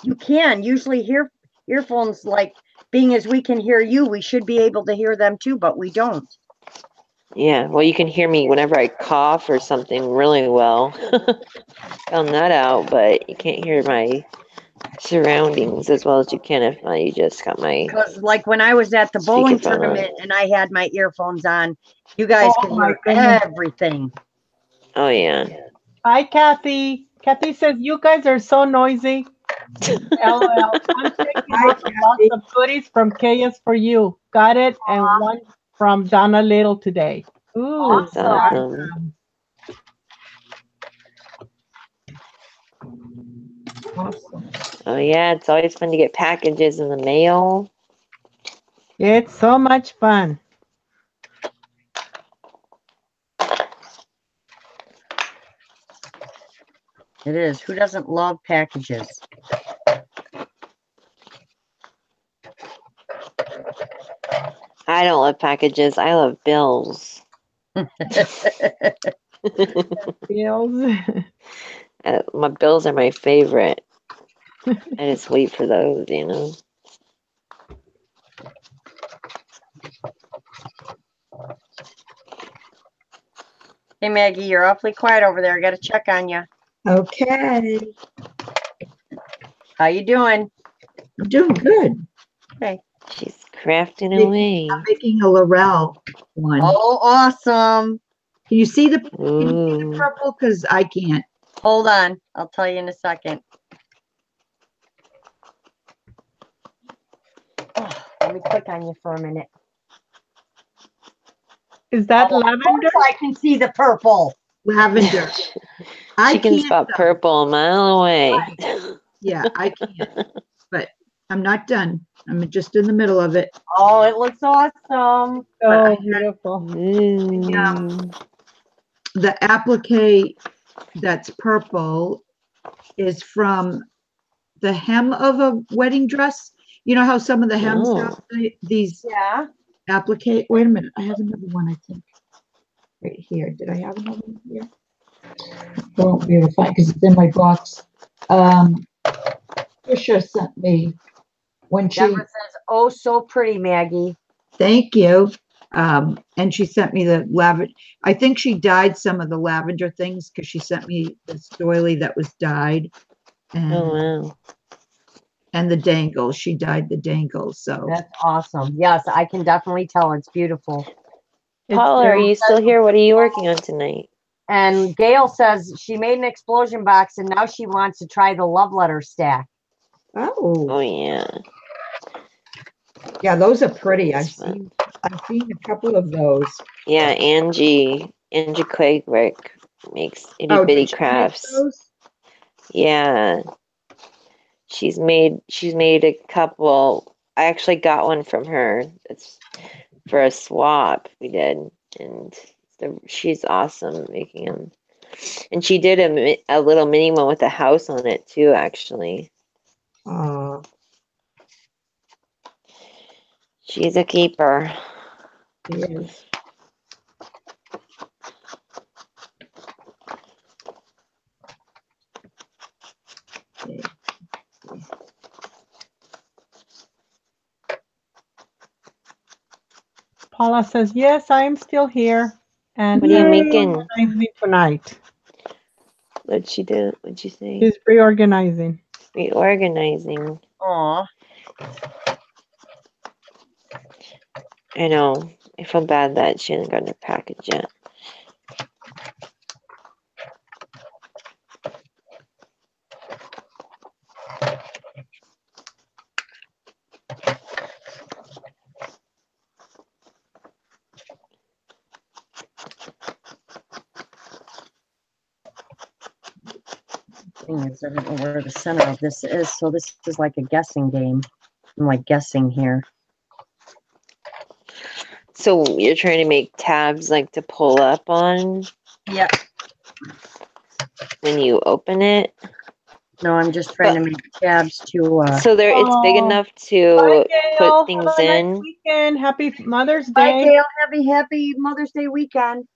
you can usually hear earphones like being as we can hear you, we should be able to hear them too, but we don't. Yeah, well, you can hear me whenever I cough or something really well. Found that out, but you can't hear my surroundings as well as you can if you just got my Because like when I was at the bowling speakerphone on. tournament and I had my earphones on, you guys Oh could my hear goodness. everything. Oh, yeah. Hi, Kathy. Kathy says, you guys are so noisy. LOL. I'm taking Hi, off a box Kathy. of goodies from KS for you. Got it. And one from Donna Little today. Ooh. That's Awesome. awesome. Awesome. Oh, yeah, it's always fun to get packages in the mail. It's so much fun. It is. Who doesn't love packages? I don't love packages. I love bills. Bills. My bills are my favorite. I just wait for those, you know. Hey Maggie, you're awfully quiet over there. I got to check on you. Okay. How you doing? I'm doing good. She's crafting Making- away. I'm making a Laurel one. Oh, awesome. Can you see the Ooh. purple? Because I can't. Hold on. I'll tell you in a second. Oh, let me click on you for a minute. Is that Oh, of lavender? course I can see the purple. Lavender. I She can can't, spot though. purple a mile away. Yeah, I can't. But I'm not done. I'm just in the middle of it. Oh, it looks awesome. So beautiful. Ooh. The applique that's purple is from the hem of a wedding dress. You know how some of the hems Oh. have these Yeah. applique. Wait a minute. I have another one, I think. Right here. Did I have another one here? I won't be able to find because it's in my box. Trisha sent me when she, Deborah says, oh, so pretty, Maggie. thank you. And she sent me the lavender. I think she dyed some of the lavender things because she sent me this doily that was dyed. And, Oh, wow. and the dangles. She dyed the dangles. So That's awesome. Yes, I can definitely tell it's beautiful. Paula, are you still here? What are you working on tonight? And Gail says she made an explosion box and now she wants to try the love letter stack. Oh, yeah. yeah, those are pretty. That's fun. I've seen a couple of those. Yeah, Angie Quakewick makes itty Oh, bitty did you make crafts. those? Yeah. She's made a couple. I actually got one from her. It's for a swap we did, and she's awesome at making them. And she did a little mini one with a house on it too, actually. She's a keeper. Yes. Okay. Paula says, yes, I am still here. And What are you I'm making? reorganizing tonight. What'd she do? What'd she say? She's reorganizing. Reorganizing. Aw. I know. I feel bad that she hasn't gotten her package yet. Thing is, I don't know where the center of this is, so this is like a guessing game. I'm like guessing here. So you're trying to make tabs like to pull up on Yeah. when you open it? No, I'm just trying to make tabs to, So there, it's big Oh, enough Bye, to Gail. put things Have a nice in. weekend. Happy Mother's Bye, Day. Gail. Happy Mother's Day weekend.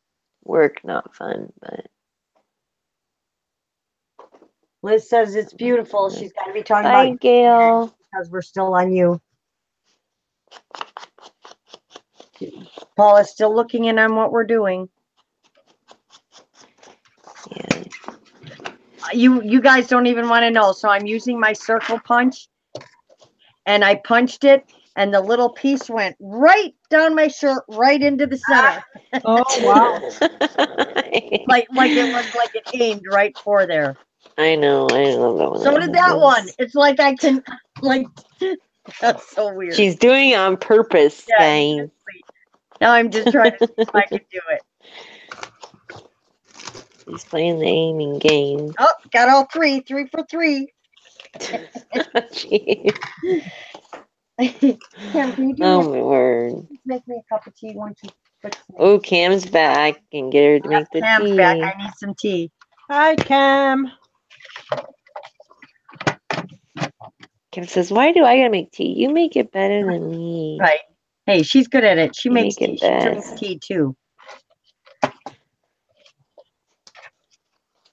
Work, not fun, but Liz says it's beautiful. She's got to be talking bye, about Gail. because we're still on you. Paula's still looking in on what we're doing. Yeah. You guys don't even want to know. So I'm using my circle punch, and I punched it, and the little piece went right down my shirt, right into the center. Oh, wow. like it was like it aimed right for there. I know. I love that one. So did that one. It's like I can like. That's so weird. She's doing it on purpose, Yeah, guys. exactly. Now I'm just trying to see if I can do it. She's playing the aiming game. Oh, got all three. 3 for 3. Jeez. Cam, can you do Oh me my word. make me a cup of tea once you fix it? Oh, Cam's back and get her to make the Cam's tea. back. I need some tea. Hi, Cam. Cam says, "Why do I gotta make tea? You make it better than me." Right. Hey, she's good at it. She You makes make it tea. She drinks best. tea too.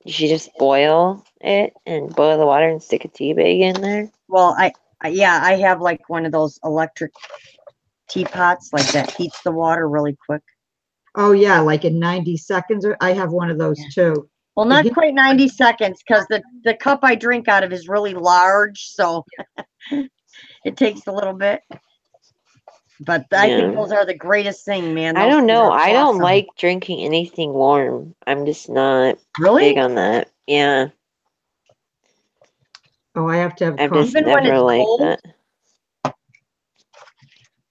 You should just boil it and boil the water and stick a tea bag in there. Well, yeah, I have like one of those electric teapots, like that heats the water really quick. Oh, yeah, like in 90 seconds, or I have one of those too. Well, not quite 90 seconds because the cup I drink out of is really large, so it takes a little bit. But I think Yeah. those are the greatest thing, man. I Those don't things know. are I don't awesome. like drinking anything warm. I'm just not Really? big on that. Yeah. Oh, I have to have I've coffee. just Even when never it's liked cold? that.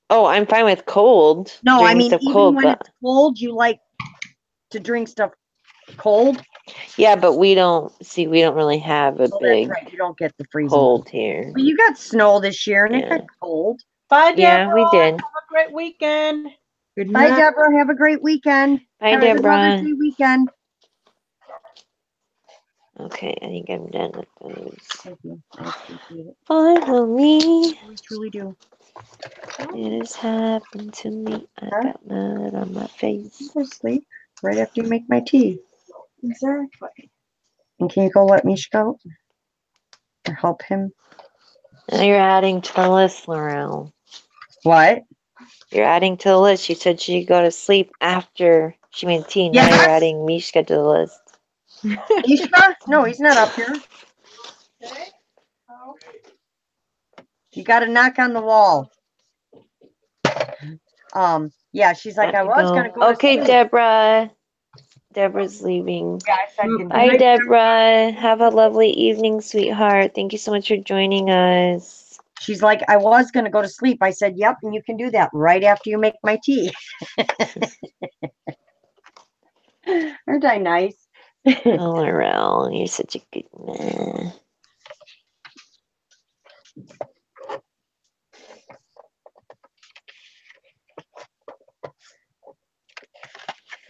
Oh, I'm fine with cold. No, I drinking mean, stuff even cold, when but it's cold, you like to drink stuff cold? yeah, but we don't really have a Oh, big that's right. You don't get the freezing. cold here. But you got snow this year and it Yeah. got cold. Bye, Yeah, Deborah. we did. Have a great weekend. Good Bye, night. Deborah. Have a great weekend. Bye, Have a good Mother's Deborah. Day weekend. Okay, I think I'm done with those. Thank you. I appreciate it. Follow me. We truly do. It has happened to me. I got mud on my face. Go to sleep right after you make my tea. Exactly. And can you go let Mishka out? Or help him? Now you're adding to the list, Laurel. What? You're adding to the list. You said she'd go to sleep after she made tea. Now Yes. you're adding Mishka to the list. Mishka? No, he's not up here. You got to knock on the wall. Yeah, she's like, I was going to go Okay, to sleep. Deborah. Deborah's leaving. Yeah, I said Mm, good Bye, night. Deborah. Have a lovely evening, sweetheart. Thank you so much for joining us. She's like, I was going to go to sleep. I said, yep, and you can do that right after you make my tea. Aren't I nice? Oh, Laurel, you're such a good man.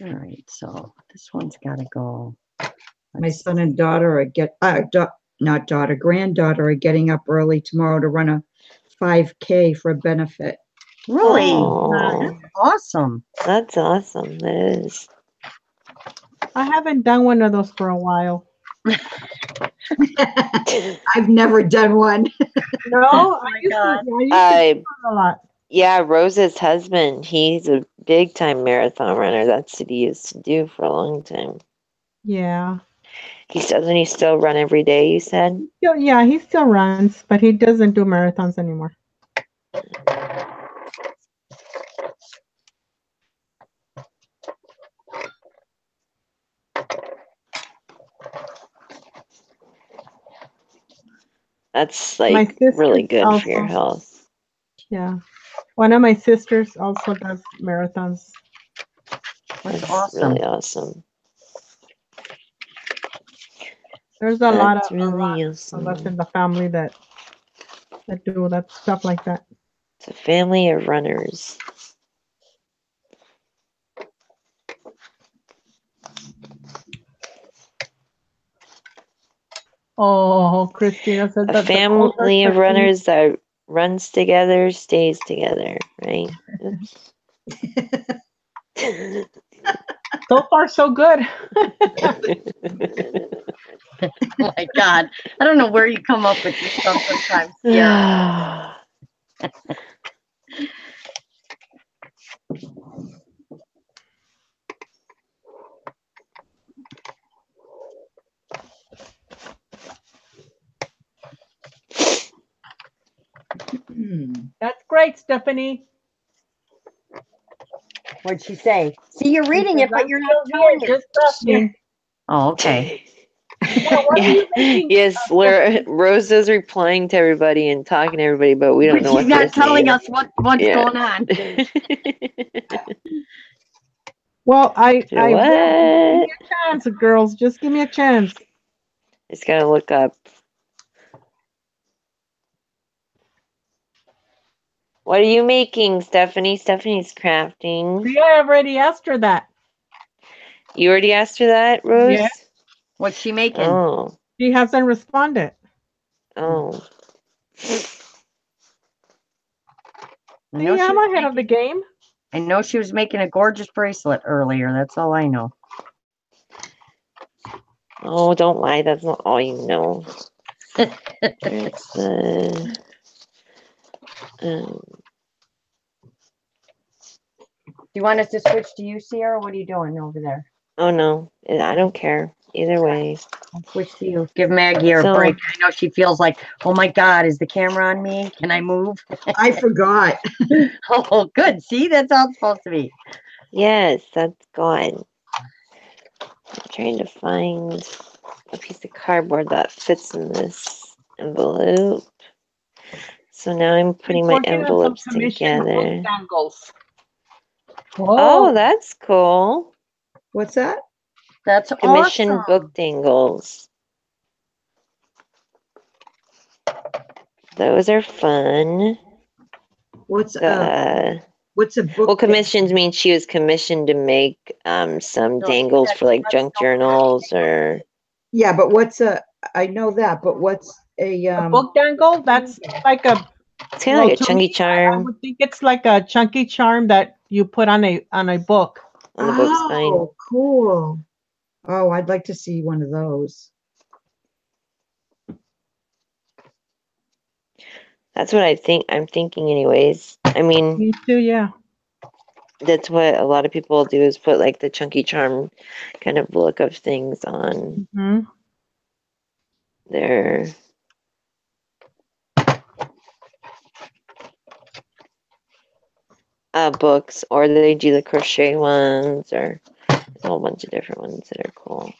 All right, so this one's got to go. My son and daughter are not daughter, granddaughter are getting up early tomorrow to run a 5K for a benefit. Really? Oh, Awesome. that's awesome. That is. I haven't done one of those for a while. I've never done one. No, I used to God. do a lot. Yeah, Rose's husband, he's a big time marathon runner. That's what he used to do for a long time. Yeah. Doesn't he still run every day, you said? Yeah, he still runs, but he doesn't do marathons anymore. That's My like sister really good for your also, health. yeah. One of my sisters also does marathons. That's That's awesome. really awesome. There's a lot That's of really us in awesome. the family that do that stuff like that. It's a family of runners. Oh, Christina said A that the colder family of Stephanie. runners that runs together stays together, right? Oops. So far, so good. Oh my God. I don't know where you come up with this stuff sometimes, Ciara. That's great, Stephanie. What'd she say? See, you're reading Because it, but I'm you're not still telling here. it. Just trust me. Oh, okay. Yeah, what are you making? Yes, Rose is replying to everybody and talking to everybody, but we don't But know she's what they're not telling saying. us what's Yeah. going on. Well, I will. Just give me What? a chance, girls. Just give me a chance. Just gotta look up. What are you making, Stephanie? Stephanie's crafting. See, I already asked her that. You already asked her that, Rose? Yeah. What's she making? Oh. She hasn't responded. Oh. I know See, she I'm was ahead of the making, game. I know she was making a gorgeous bracelet earlier. That's all I know. Oh, don't lie. That's not all you know. There's the. Um, Do you want us to switch to you, Ciara? What are you doing over there? oh, no. I don't care. Either way. I'll switch to you. Give Maggie her So- break. I know she feels like, oh my God, is the camera on me? Can I move? I forgot. Oh, good. See, that's how it's supposed to be. Yes, that's good. I'm trying to find a piece of cardboard that fits in this envelope. So now I'm putting my Working on some envelopes commission book together. dangles. Oh, that's cool. What's that? That's Commission awesome. book dangles. Those are fun. What's a book? Well, commissions means she was commissioned to make some So dangles that's for like what's junk going on. journals or Yeah, but I know that, but what's a A book dangle? That's like a. it's kind of like a to chunky me, I charm would think it's like a chunky charm that you put on a book. on the book spine. Oh, cool. Oh, I'd like to see one of those. That's what I'm thinking anyways. I mean, Me too, yeah. that's what a lot of people do is put like the chunky charm kind of look of things on Hmm. their books, or they do the crochet ones, or there's a whole bunch of different ones that are cool.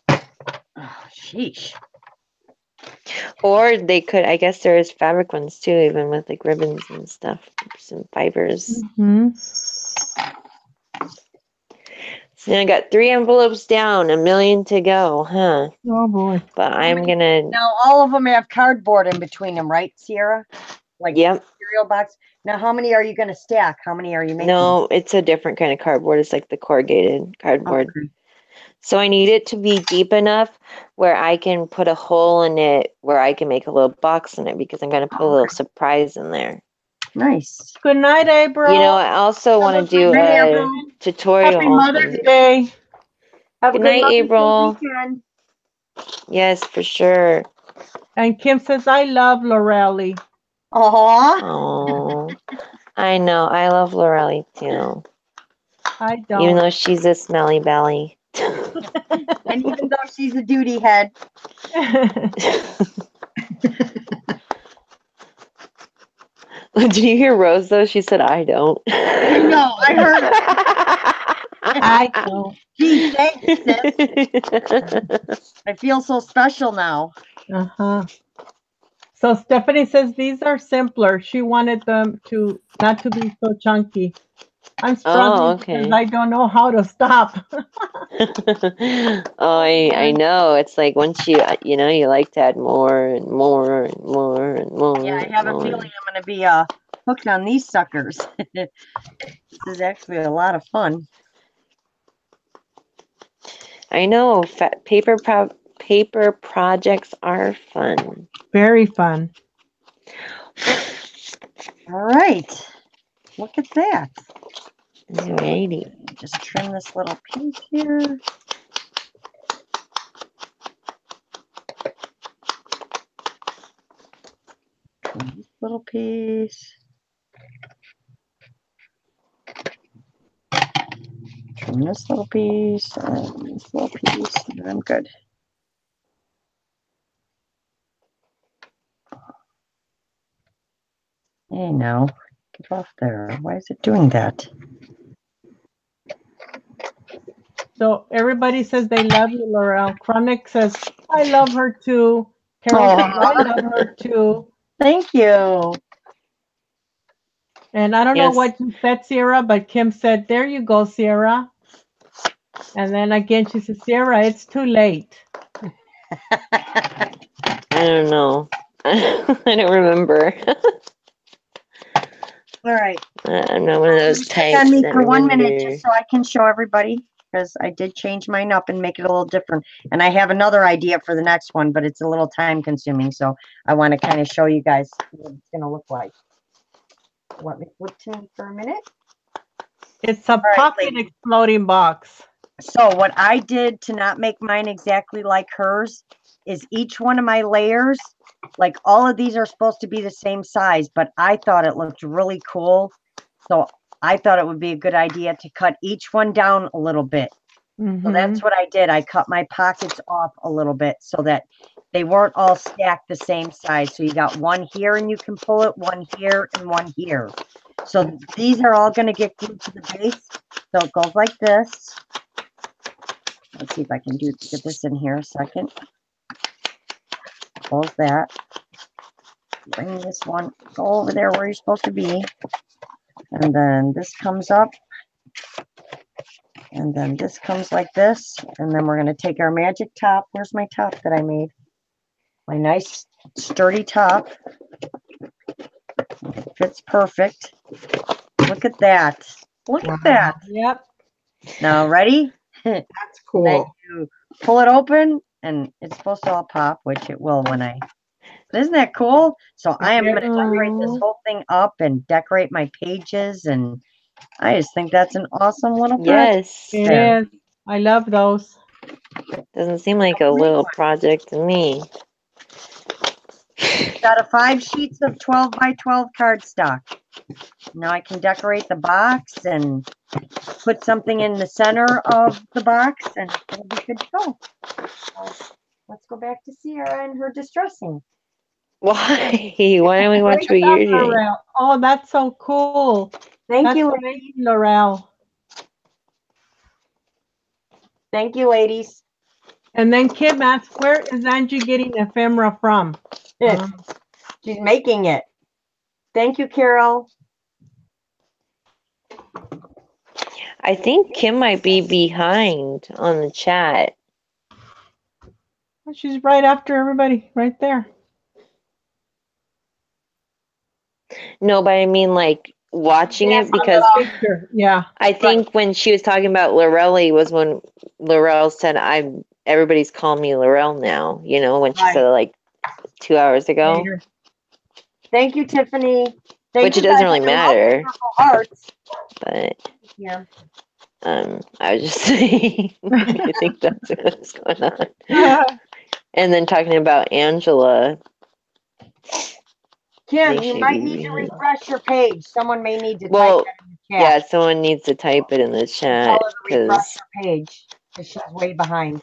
Oh, sheesh. Or they could, I guess there is fabric ones too, even with like ribbons and stuff, some fibers. Hmm. So I got 3 envelopes down, 1 million to go, huh? Oh boy. But I'm gonna, Now, all of them have cardboard in between them, right, Ciara? Like yep. cereal box. Now, how many are you going to stack? How many are you making? No, it's a different kind of cardboard. It's like the corrugated cardboard. Okay. So I need it to be deep enough where I can put a hole in it, where I can make a little box in it, because I'm gonna put a little surprise in there. Nice. Good night, April. You know, I also want to do Good night, a April. tutorial. Happy Mother's Day. Have Good a good night, Mother's Day April. weekend. Yes, for sure. And Kim says, I love Lorelli. Aw. Oh, I know. I love Lorelli too. I Even don't. though she's a smelly belly. And even though she's a duty head. Did you hear Rose though? She said, I don't. I know, I heard it. I don't. Gee, thanks, sis. I feel so special now. Uh-huh. So Stephanie says these are simpler. She wanted them to not to be so chunky. I'm struggling because okay. I don't know how to stop. I know. It's like once you you like to add more and more and more and more. Yeah, I and have a more. feeling I'm going to be hooked on these suckers. This is actually a lot of fun. I know. Paper projects are fun. Very fun. All right. Look at that. Alrighty. Just trim this little piece here. Trim this little piece. Trim this little piece and this little piece, and I'm good. Hey, now, get off there. Why is it doing that? So everybody says they love you, Laurel. Chronic says, I love her too. Carol says, I love her too. Thank you. And I don't know Yes. what you said, Ciara, but Kim said, there you go, Ciara. And then again, she says, Ciara, it's too late. I don't know. I don't remember. All right. I'm not one of those Stay types on me that for 1 minute remember. just so I can show everybody, because I did change mine up and make it a little different. And I have another idea for the next one, but it's a little time consuming. So I want to kind of show you guys what it's going to look like. Want me to flip to me for a minute? It's a right, pocket ladies. exploding box. So what I did to not make mine exactly like hers is each one of my layers, like all of these are supposed to be the same size, but I thought it looked really cool. So I thought it would be a good idea to cut each one down a little bit. So that's what I did. I cut my pockets off a little bit so that they weren't all stacked the same size. So you got one here and you can pull it, one here and one here. So these are all going to get glued to the base. So it goes like this. Let's see if I can get this in here a second. Close that. Bring this one, go over there where you're supposed to be. And then this comes up. And then this comes like this. And then we're going to take our magic top. Where's my top that I made? My nice sturdy top. It fits perfect. Look at that. Look at that. Yep. Now, ready? That's Then cool. you pull it open, and it's supposed to all pop, which it will when I... But isn't that cool? So I am going to decorate this whole thing up and decorate my pages, and I just think that's an awesome little project. Yes. It There. is. I love those. Doesn't seem like a little project to me. Got a 5 sheets of 12 by 12 cardstock. Now I can decorate the box and put something in the center of the box, and it'll be good to go. Let's go back to Ciara and her distressing. Why? Why don't we watch what you're doing? Laurel. Oh, that's so cool. Thank That's you, amazing, Laurel. thank you, ladies. And then Kim asks, where is Angie getting ephemera from? She's making it. Thank you, Carol. I think Kim might be behind on the chat. She's right after everybody, right there. No, but I mean like watching it because Picture. Yeah. I think when she was talking about Lorelli was when Laurel said everybody's calling me Laurel now, when she said it like 2 hours ago. Later. Thank you, Tiffany. Thank Which it you doesn't guys. really I love matter. your purple hearts. But Yeah. I was just saying I think that's what's going on. And then talking about Angela. Kim, They you should might be need to removed. refresh your page. Someone may need to type Well, that in the yeah, chat. someone needs to type it in the Tell chat her to refresh because her page because she's way behind.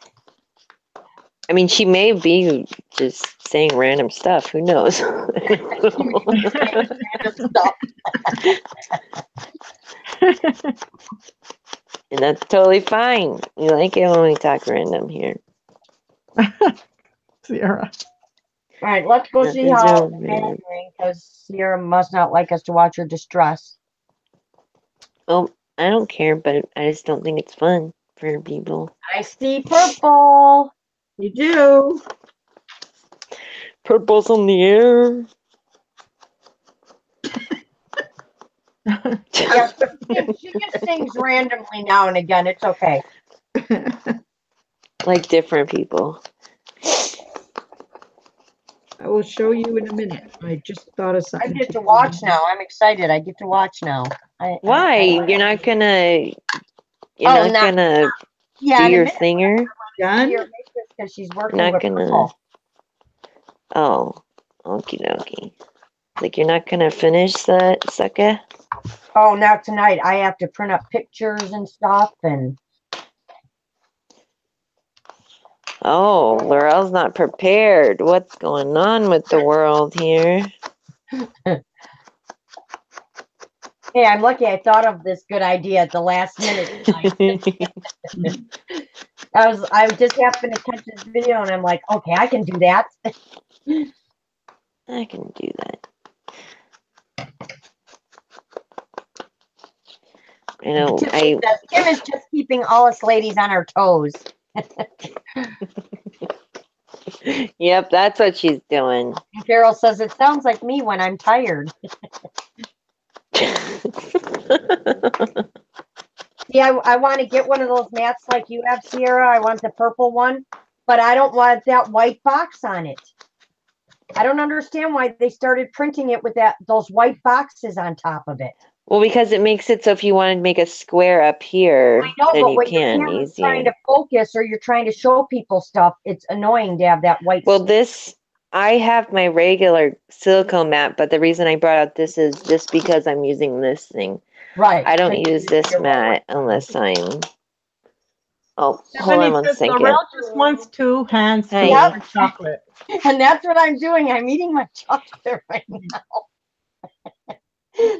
I mean she may be just saying random stuff. Who knows? Random stuff. And that's totally fine. We like it when we talk random here. Ciara. All right, let's go see Nothing's how wrong, Matt's man. doing because Ciara must not like us to watch her distress. Oh, I don't care, but I just don't think it's fun for people. I see purple. You do. Purple's on the air. Yeah, she just sings randomly now and again. It's okay. Like different people. I will show you in a minute. I just thought of I something. get to watch now. I'm excited. I get to watch now. Why? You're not gonna not- gonna Yeah, do in a your minute. thinger? Done? Because she's working Not with gonna purple. Oh, okie dokie. Like you're not gonna finish that sucker? Oh, now tonight I have to print up pictures and stuff and Oh, Laurel's not prepared. What's going on with the world here? hey, I'm lucky I thought of this good idea at the last minute tonight. I just happened to catch this video and I'm like, okay, I can do that. I can do that. I know. Kim is just keeping all us ladies on our toes. Yep, that's what she's doing. And Carol says it sounds like me when I'm tired. Yeah, I want to get one of those mats like you have, Ciara. I want the purple one, but I don't want that white box on it. I don't understand why they started printing it with those white boxes on top of it. Well, because it makes it so if you want to make a square up here, I know, then but you when your can camera's trying easier. to focus or you're trying to show people stuff, it's annoying to have that white. Well, I have my regular silicone mat, but the reason I brought out this is just because I'm using this thing. Right. I don't use this mat unless I'm. Oh, hold on one second. Laurel just wants 2 hands to Hey. eat her chocolate. And that's what I'm doing. I'm eating my chocolate right now.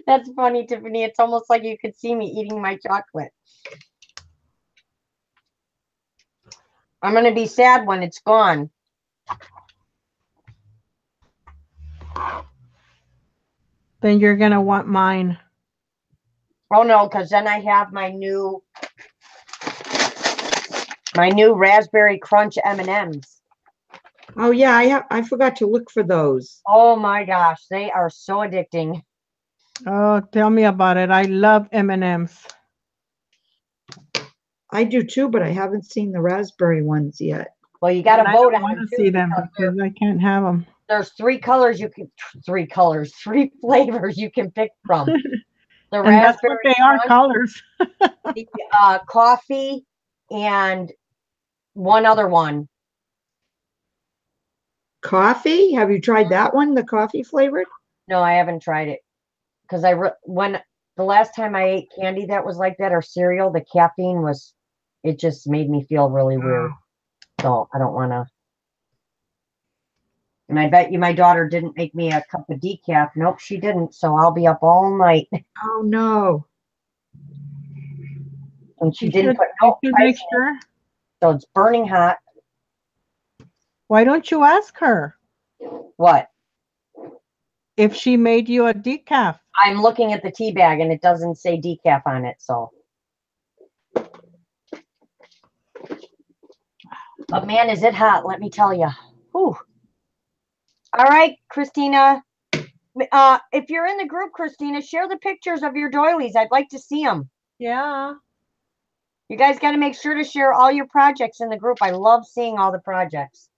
That's funny, Tiffany. It's almost like you could see me eating my chocolate. I'm going to be sad when it's gone. Then you're gonna want mine. Oh no, because then I have my new raspberry crunch M&Ms. Oh yeah, I forgot to look for those. Oh my gosh, they are so addicting. Oh, tell me about it. I love M&Ms. I do too, but I haven't seen the raspberry ones yet. Well, you got to And I vote don't on want them to too, see them because because I can't have them. there's 3 colors three flavors you can pick from. The And that's what raspberry they are, crunch, colors. the coffee, and one other one. Coffee? Have you tried that one, the coffee flavored? No, I haven't tried it because when the last time I ate candy that was like that or cereal, the caffeine it just made me feel really weird. So I don't want to. And I bet you my daughter didn't make me a cup of decaf. Nope, she didn't. So I'll be up all night. Oh no. And she You didn't should, put you no should ice make in it, sure. so it's burning hot. Why don't you ask her What? if she made you a decaf? I'm looking at the tea bag and it doesn't say decaf on it, so. But man, is it hot, let me tell you. Whew. All right, Christina. If you're in the group, Christina, share the pictures of your doilies. I'd like to see them. Yeah. You guys got to make sure to share all your projects in the group. I love seeing all the projects.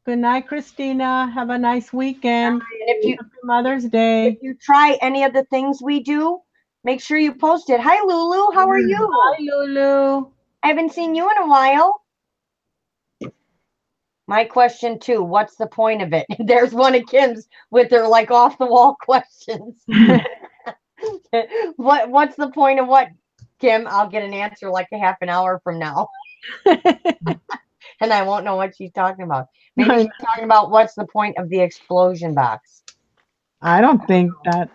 Good night, Christina. Have a nice weekend. And if you Happy Mother's Day. if you try any of the things we do, make sure you post it. Hi, Lulu. How are you? Hi, Lulu. I haven't seen you in a while. My question too, what's the point of it? There's one of Kim's with her like off the wall questions. What's the point of what, Kim? I'll get an answer like a half an hour from now. And I won't know what she's talking about. Maybe she's talking about what's the point of the explosion box. I don't think that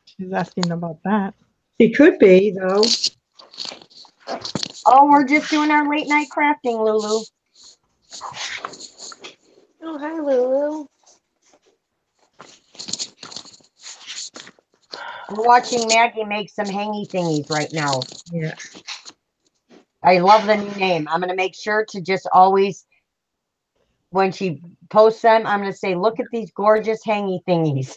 she's asking about that. She could be, though. Oh, we're just doing our late night crafting, Lulu. Oh, hi, Lulu. We're watching Maggie make some hangy thingies right now. Yeah. I love the new name. I'm going to make sure to just always, when she posts them, I'm going to say, look at these gorgeous hangy thingies.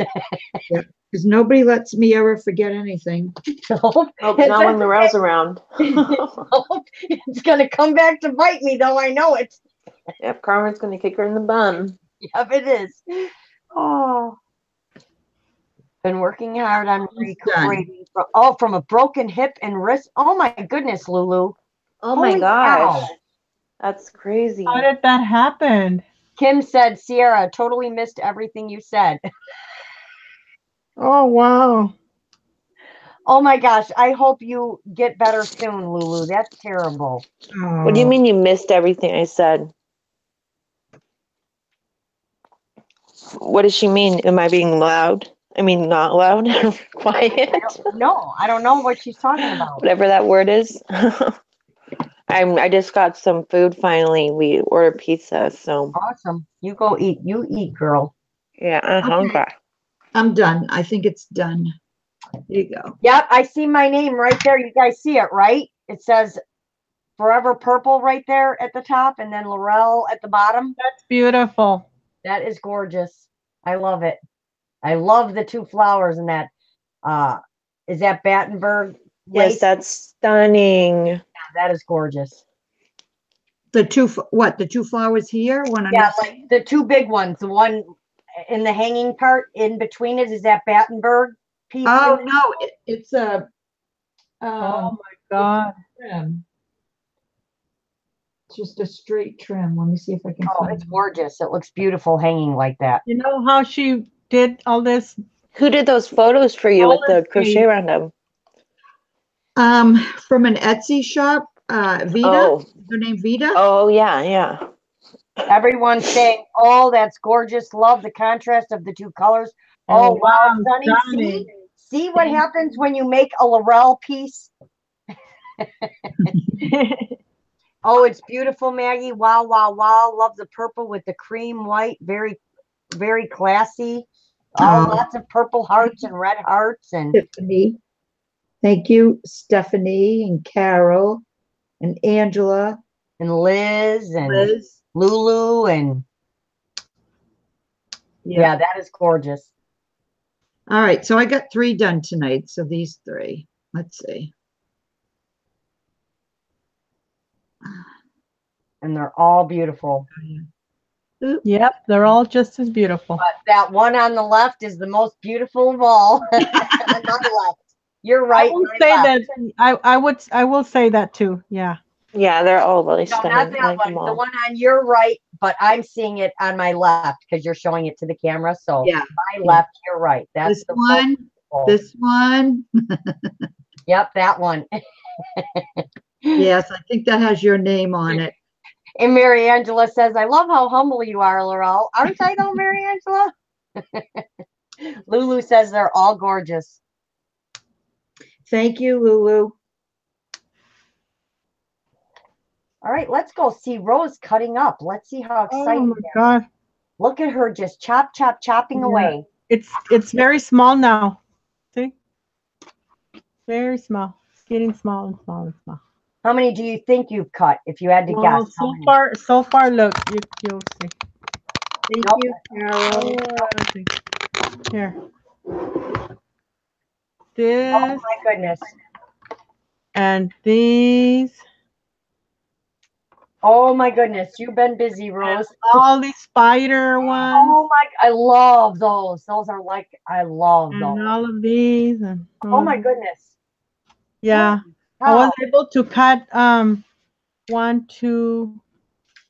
Because nobody lets me ever forget anything. Oh, not when Laurel's around. It's going to come back to bite me, though. I know it. Yep, Carmen's going to kick her in the bum. Yep, it is. Oh. Been working hard on recuperating from a broken hip and wrist. Oh my goodness, Lulu. Oh Holy my gosh. cow. That's crazy. How did that happen? Kim said, Ciara, totally missed everything you said. Oh, wow. Oh my gosh, I hope you get better soon, Lulu. That's terrible. What do you mean you missed everything I said? What does she mean? Am I being loud? I mean, not loud, quiet, No, I don't know what she's talking about. whatever that word is. I just got some food finally. We ordered pizza, so Awesome. You go eat. You eat, girl. yeah, I'm hungry. I'm done. I think it's done. Here you go. Yep, I see my name right there. You guys see it, right? It says Forever Purple right there at the top, and then Laurel at the bottom. That's beautiful. That is gorgeous. I love it. I love the two flowers in that. Is that Battenberg lace? Yes, that's stunning. Yeah, that is gorgeous. The two, what, the two flowers here? One on Yeah, each- like the two big ones. The one in the hanging part in between it is that Battenberg piece. Oh, no, it's a, Oh, my God. trim. It's just a straight trim. Let me see if I can Oh, find it's it. gorgeous. It looks beautiful hanging like that. You know how she did all this? Who did those photos for you with the Roller crochet skate. random? From an Etsy shop, Vita. Oh, Is her name Vita? oh yeah, yeah. Everyone's saying, "Oh, that's gorgeous. Love the contrast of the two colors." Oh, wow, Sunny. stunning. See what happens when you make a Laurel piece? Oh, it's beautiful, Maggie. Wow, wow, wow. Love the purple with the cream white. Very, very classy. Oh. Lots of purple hearts and red hearts. And Stephanie. Thank you, Stephanie and Carol and Angela, Liz and Liz. Lulu. And yeah, that is gorgeous. All right, so I got 3 done tonight. So these 3. Let's see. And they're all beautiful. Yep, they're all just as beautiful. But that one on the left is the most beautiful of all. On my left. You're I right. will my say left. that I will say that too. Yeah. Yeah, they're all really No, stunning. not I that like one. them The all. one on your right, but I'm seeing it on my left because you're showing it to the camera. So Yeah. my left, you're right. That's This the one, most beautiful. this one. Yep, that one. Yes, I think that has your name on it. And Mary Angela says, "I love how humble you are, Laurel." Aren't I though, Mary Angela? Lulu says they're all gorgeous. Thank you, Lulu. All right, let's go see Rose cutting up. Let's see how Oh exciting. my God. Look at her just chopping Yeah. away. It's very small now. See? Very small. It's getting small and small and small. How many do you think you've cut? If you had to Well, guess, how many? so far, look, you'll see. Thank Nope. you, Carol. Let's see. Here. This Oh my goodness. and these. Oh my goodness. You've been busy, Rose. All these spider ones. Oh my, I love those. Those are like, I love And those. all of these. And, Oh my goodness. Yeah. I How? was able to cut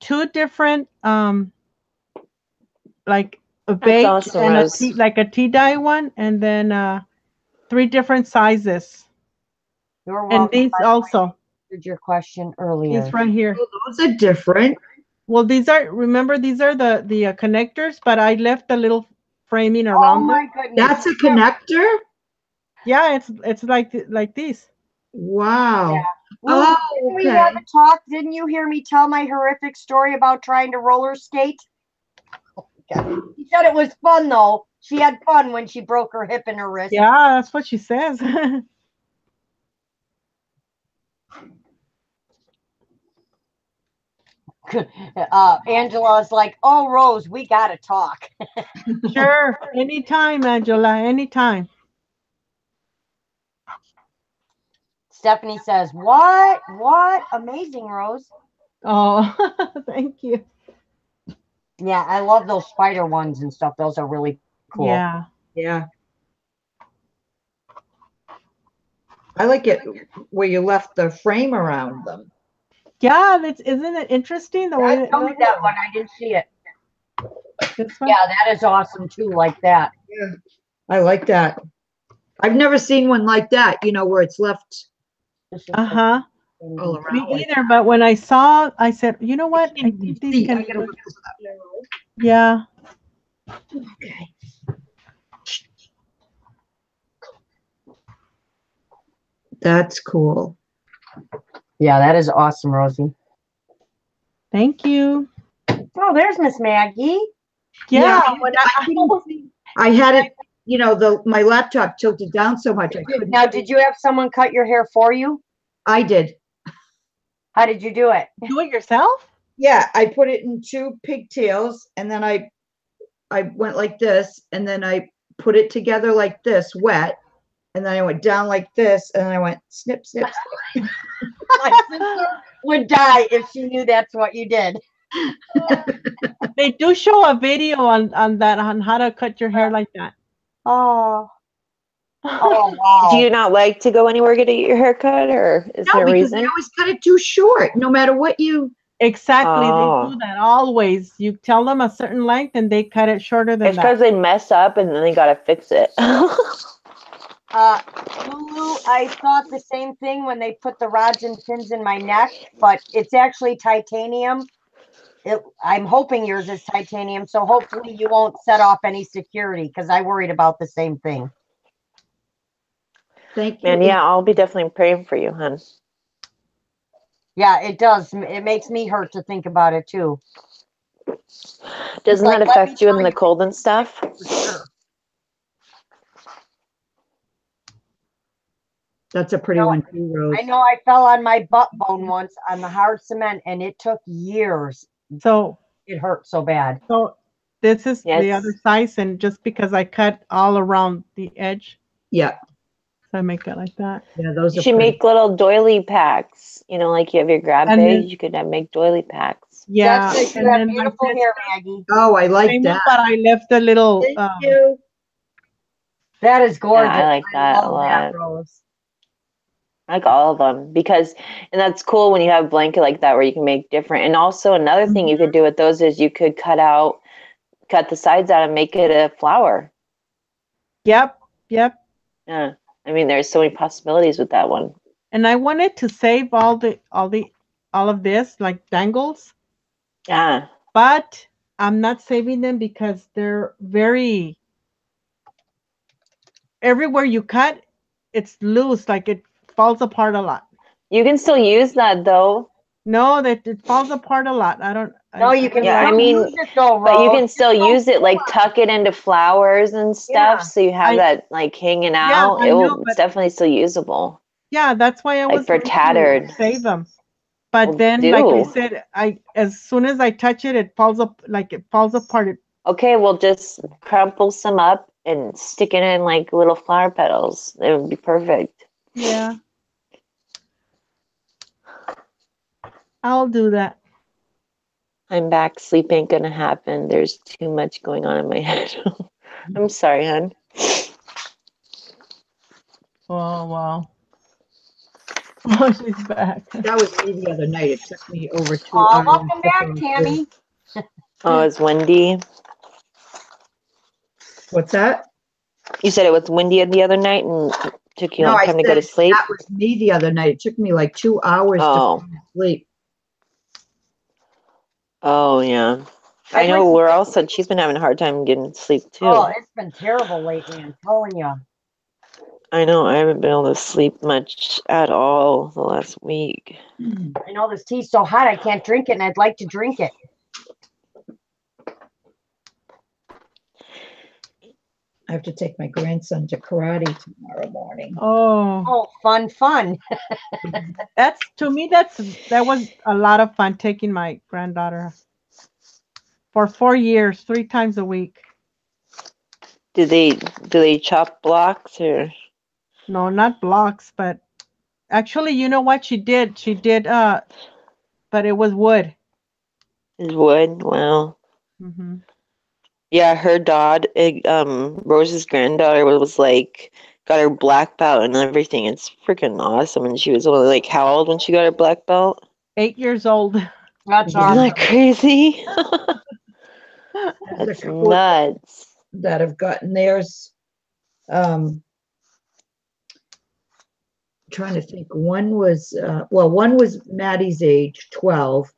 two different like a beige awesome, and Rose. like a tea dye one, and then 3 different sizes. You're And welcome. these also, Answered your question earlier. these right here. Oh, those are different. Well, remember, these are the connectors, but I left a little framing Oh around them. my goodness. That's a connector? Yeah, it's like these. Wow. Yeah. Oh, Well, didn't we okay. have a talk? Didn't you hear me tell my horrific story about trying to roller skate? She said it was fun though. She had fun when she broke her hip and her wrist. Yeah, that's what she says. Angela's like, "Oh, Rose, we gotta talk." Sure, anytime, Angela, anytime. Stephanie says, "What? What? Amazing, Rose." Oh, thank you. Yeah, I love those spider ones and stuff. Those are really cool. Yeah. Yeah. I like it where you left the frame around them. Yeah, isn't it interesting the way Tell me that one. I didn't see it. this one? Yeah, that is awesome too. Like that. Yeah. I like that. I've never seen one like that, where it's left Uh-huh. all around. Me like either, but when I saw, I said, you know what? I that. think See, these I can gotta look this up. Yeah. Okay. That's cool. Yeah, that is awesome, Rosie. Thank you. Oh, there's Miss Maggie. Yeah, I had it, my laptop tilted down so much I couldn't. Now, did you have someone cut your hair for you? I did. How did you do it? do it yourself? Yeah, I put it in 2 pigtails and then I went like this and then I put it together like this, wet. And then I went down like this and then I went snip, snip, snip. My sister would die if she knew that's what you did. They do show a video on how to cut your hair like that. Oh. Oh, wow. Do you not like to go anywhere to get your hair cut, or is No, there a because they reason? always cut it too short, no matter what you. Exactly, Oh. they do that always. You tell them a certain length and they cut it shorter than It's because that. they mess up and then they gotta fix it. Lulu, I thought the same thing when they put the rods and pins in my neck, but it's actually titanium. I'm hoping yours is titanium, so hopefully you won't set off any security because I worried about the same thing. Thank you. And yeah, I'll be definitely praying for you, hon. Yeah, it does. It makes me hurt to think about it too. Doesn't like, that let me affect you in tell the you- cold and stuff? For sure. That's a pretty No, one too, Rose. I know I fell on my butt bone once on the hard cement and it took years. So It hurt so bad. this is the Yes. other size, and just because I cut all around the edge, Yeah, so I make it like that. yeah, those You are should pretty. make little doily packs. Like you have your grab And bag, then- you could make doily packs. Yeah, That's and you have then my beautiful sister- hair, Maggie. Oh, I like same that. one, but I left a little. Thank you. That is gorgeous. I like that a love that, lot. Rose. I like all of them and that's cool when you have a blanket like that where you can make different. And also another thing you could do with those is you could cut the sides out and make it a flower. Yep. Yeah. I mean, there's so many possibilities with that one. And I wanted to save all of this, like dangles, Yeah. but I'm not saving them because they're very. Everywhere you cut, it's loose, like it falls apart a lot. You can still use that though. No, that it falls apart a lot. I don't. No, you can Yeah, I still mean, use it though, But you Rose. can still use it, like tuck it into flowers and stuff, Yeah. so you have that like hanging out. I know, It's definitely still usable. Yeah, that's why I Like was for going to tattered. save them. But Well, then, like I do. said, as soon as I touch it, it falls apart. Okay, well, just crumple some up and stick it in like little flower petals. It would be perfect. Yeah. I'll do that. I'm back. Sleep ain't gonna happen. There's too much going on in my head. I'm sorry, hon. Oh, wow. Oh, she's back. That was me the other night. It took me over 2 Aw, hours. welcome to back, go Tammy. Oh, it's Wendy. What's that? You said it was windy the other night and took you a No, long I time to go to said sleep? that was me the other night. It took me like 2 hours to Oh. fall asleep. Oh, yeah. I I'd know like to- Laurel said she's been having a hard time getting to sleep too. Oh, it's been terrible lately, I'm telling you. I know I haven't been able to sleep much at all the last week. I know this tea's so hot I can't drink it, and I'd like to drink it. I have to take my grandson to karate tomorrow morning. Oh, Oh, fun. that was a lot of fun taking my granddaughter for 4 years, 3 times a week. Do they chop blocks or No, not blocks, but actually, you know what she did? She did, but it was wood. is wood? Wow. Hmm. Yeah, her Rose's granddaughter was like got her black belt and everything. It's freaking awesome. And she was only like how old when she got her black belt? 8 years old. That's Isn't awesome. that crazy? There's That's a couple nuts. that have gotten theirs. Trying to think. One was Maddie's age, 12,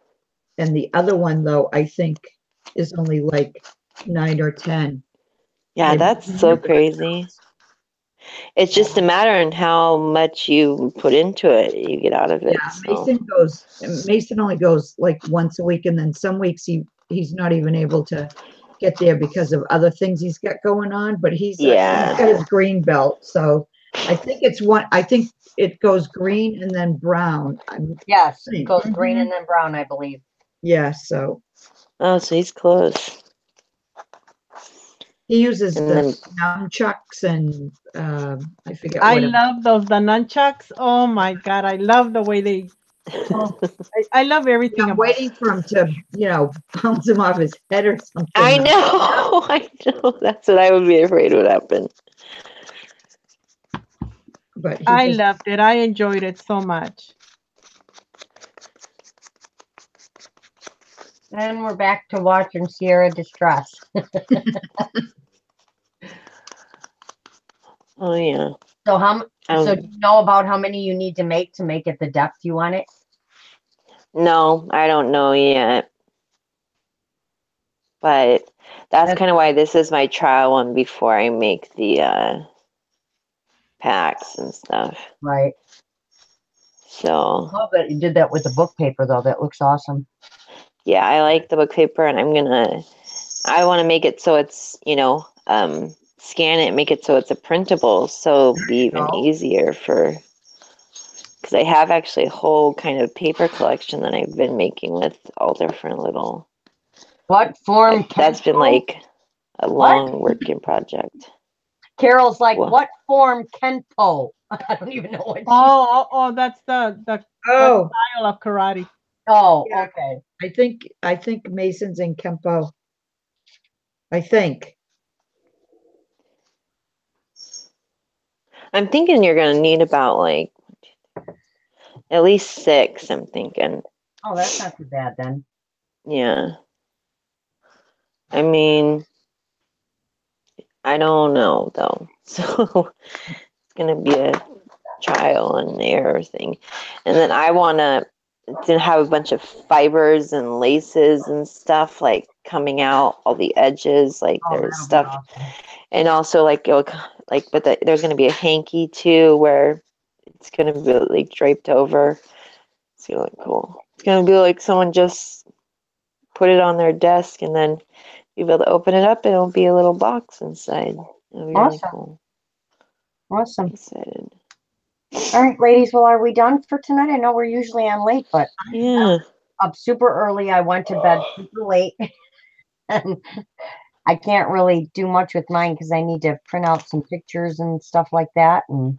and the other one, though, I think is only like 9 or 10. Yeah, Maybe. that's so crazy. It's just a matter in how much you put into it, you get out of it. Yeah, Mason only goes like once a week, and then some weeks he's not even able to get there because of other things he's got going on, but he's got his green belt. So I think it goes green and then brown. Yes, it goes Mhm. green and then brown, I believe. Yeah, so Oh, so he's close. he uses And the then nunchucks and I forget I what. love the nunchucks. Oh my God, I love the way they. Oh, I love everything I'm about. waiting for him to, bounce him off his head or something. I know, I know. That's what I would be afraid would happen. But he I just- loved it. I enjoyed it so much. And we're back to watching Ciara distress. Oh yeah. So so do Um, you know about how many you need to make it the depth you want it? no, I don't know yet. But that's kind of why this is my trial one before I make the packs and stuff. Right. So Love that you did that with the book paper though. That looks awesome. yeah, I like the book paper, and I want to make it so it's scan it, make it so it's a printable, so it'll be even easier because I have actually a whole kind of paper collection that I've been making with all different little. What form? That's been like a long working project. Carol's like, What? what form Kenpo? I don't even know what. Oh, that's the Oh, style of karate. Oh, Yeah. okay. I think Mason's in Kempo. I think. I'm thinking you're gonna need about like at least 6. I'm thinking. Oh, that's not too bad then. Yeah. I mean, I don't know though. So it's gonna be a trial and error thing. And then I wanna have a bunch of fibers and laces and stuff like coming out all the edges, like Oh, there's that'll be stuff, awesome. and also there's gonna be a hanky too where it's gonna be like draped over. It's gonna look cool. It's gonna be like someone just put it on their desk, and then you'll be able to open it up, and it'll be a little box inside. It'll be really Awesome. cool. Awesome. I'm excited. All right, ladies. Well, are we done for tonight? I know we're usually on late, but Yeah. up super early. I went to bed super late. And I can't really do much with mine because I need to print out some pictures and stuff like that and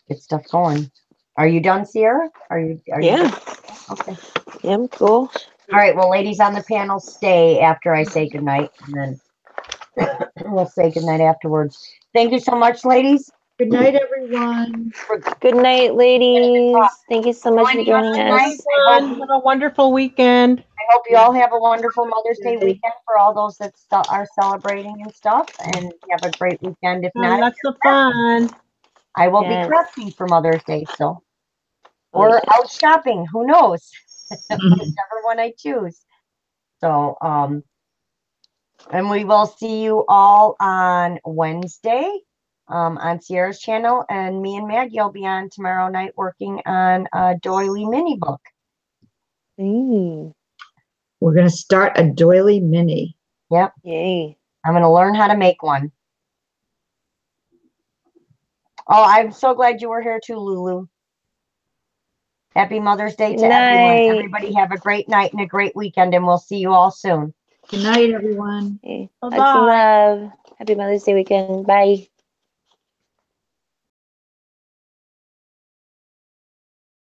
get stuff going. Are you done, Ciara? Are you Yeah. done? Okay. Yeah, I'm cool. All right. Well, ladies on the panel, stay after I say goodnight, and then we'll say goodnight afterwards. Thank you so much, ladies. Good night, everyone. Good night, ladies. Thank you so much for Joining us joining tonight. us. Everyone, have a wonderful weekend. I hope you all have a wonderful Mother's Day weekend for all those that are celebrating and stuff, and have a great weekend. If Have not, lots of fun. I will Yes. be crafting for Mother's Day, so Oh, or yeah. out shopping. Who knows? Whichever one I choose. So, and we will see you all on Wednesday, on Ciara's channel, and me and Maggie will be on tomorrow night working on a doily mini book. Mm, We're going to start a doily mini. Yep, yay. I'm going to learn how to make one. Oh, I'm so glad you were here too, Lulu. Happy Mother's Day to Good everyone. night. Everybody have a great night and a great weekend, and we'll see you all soon. Good night, everyone. Okay. Bye-bye. Lots of love. Happy Mother's Day weekend. Bye.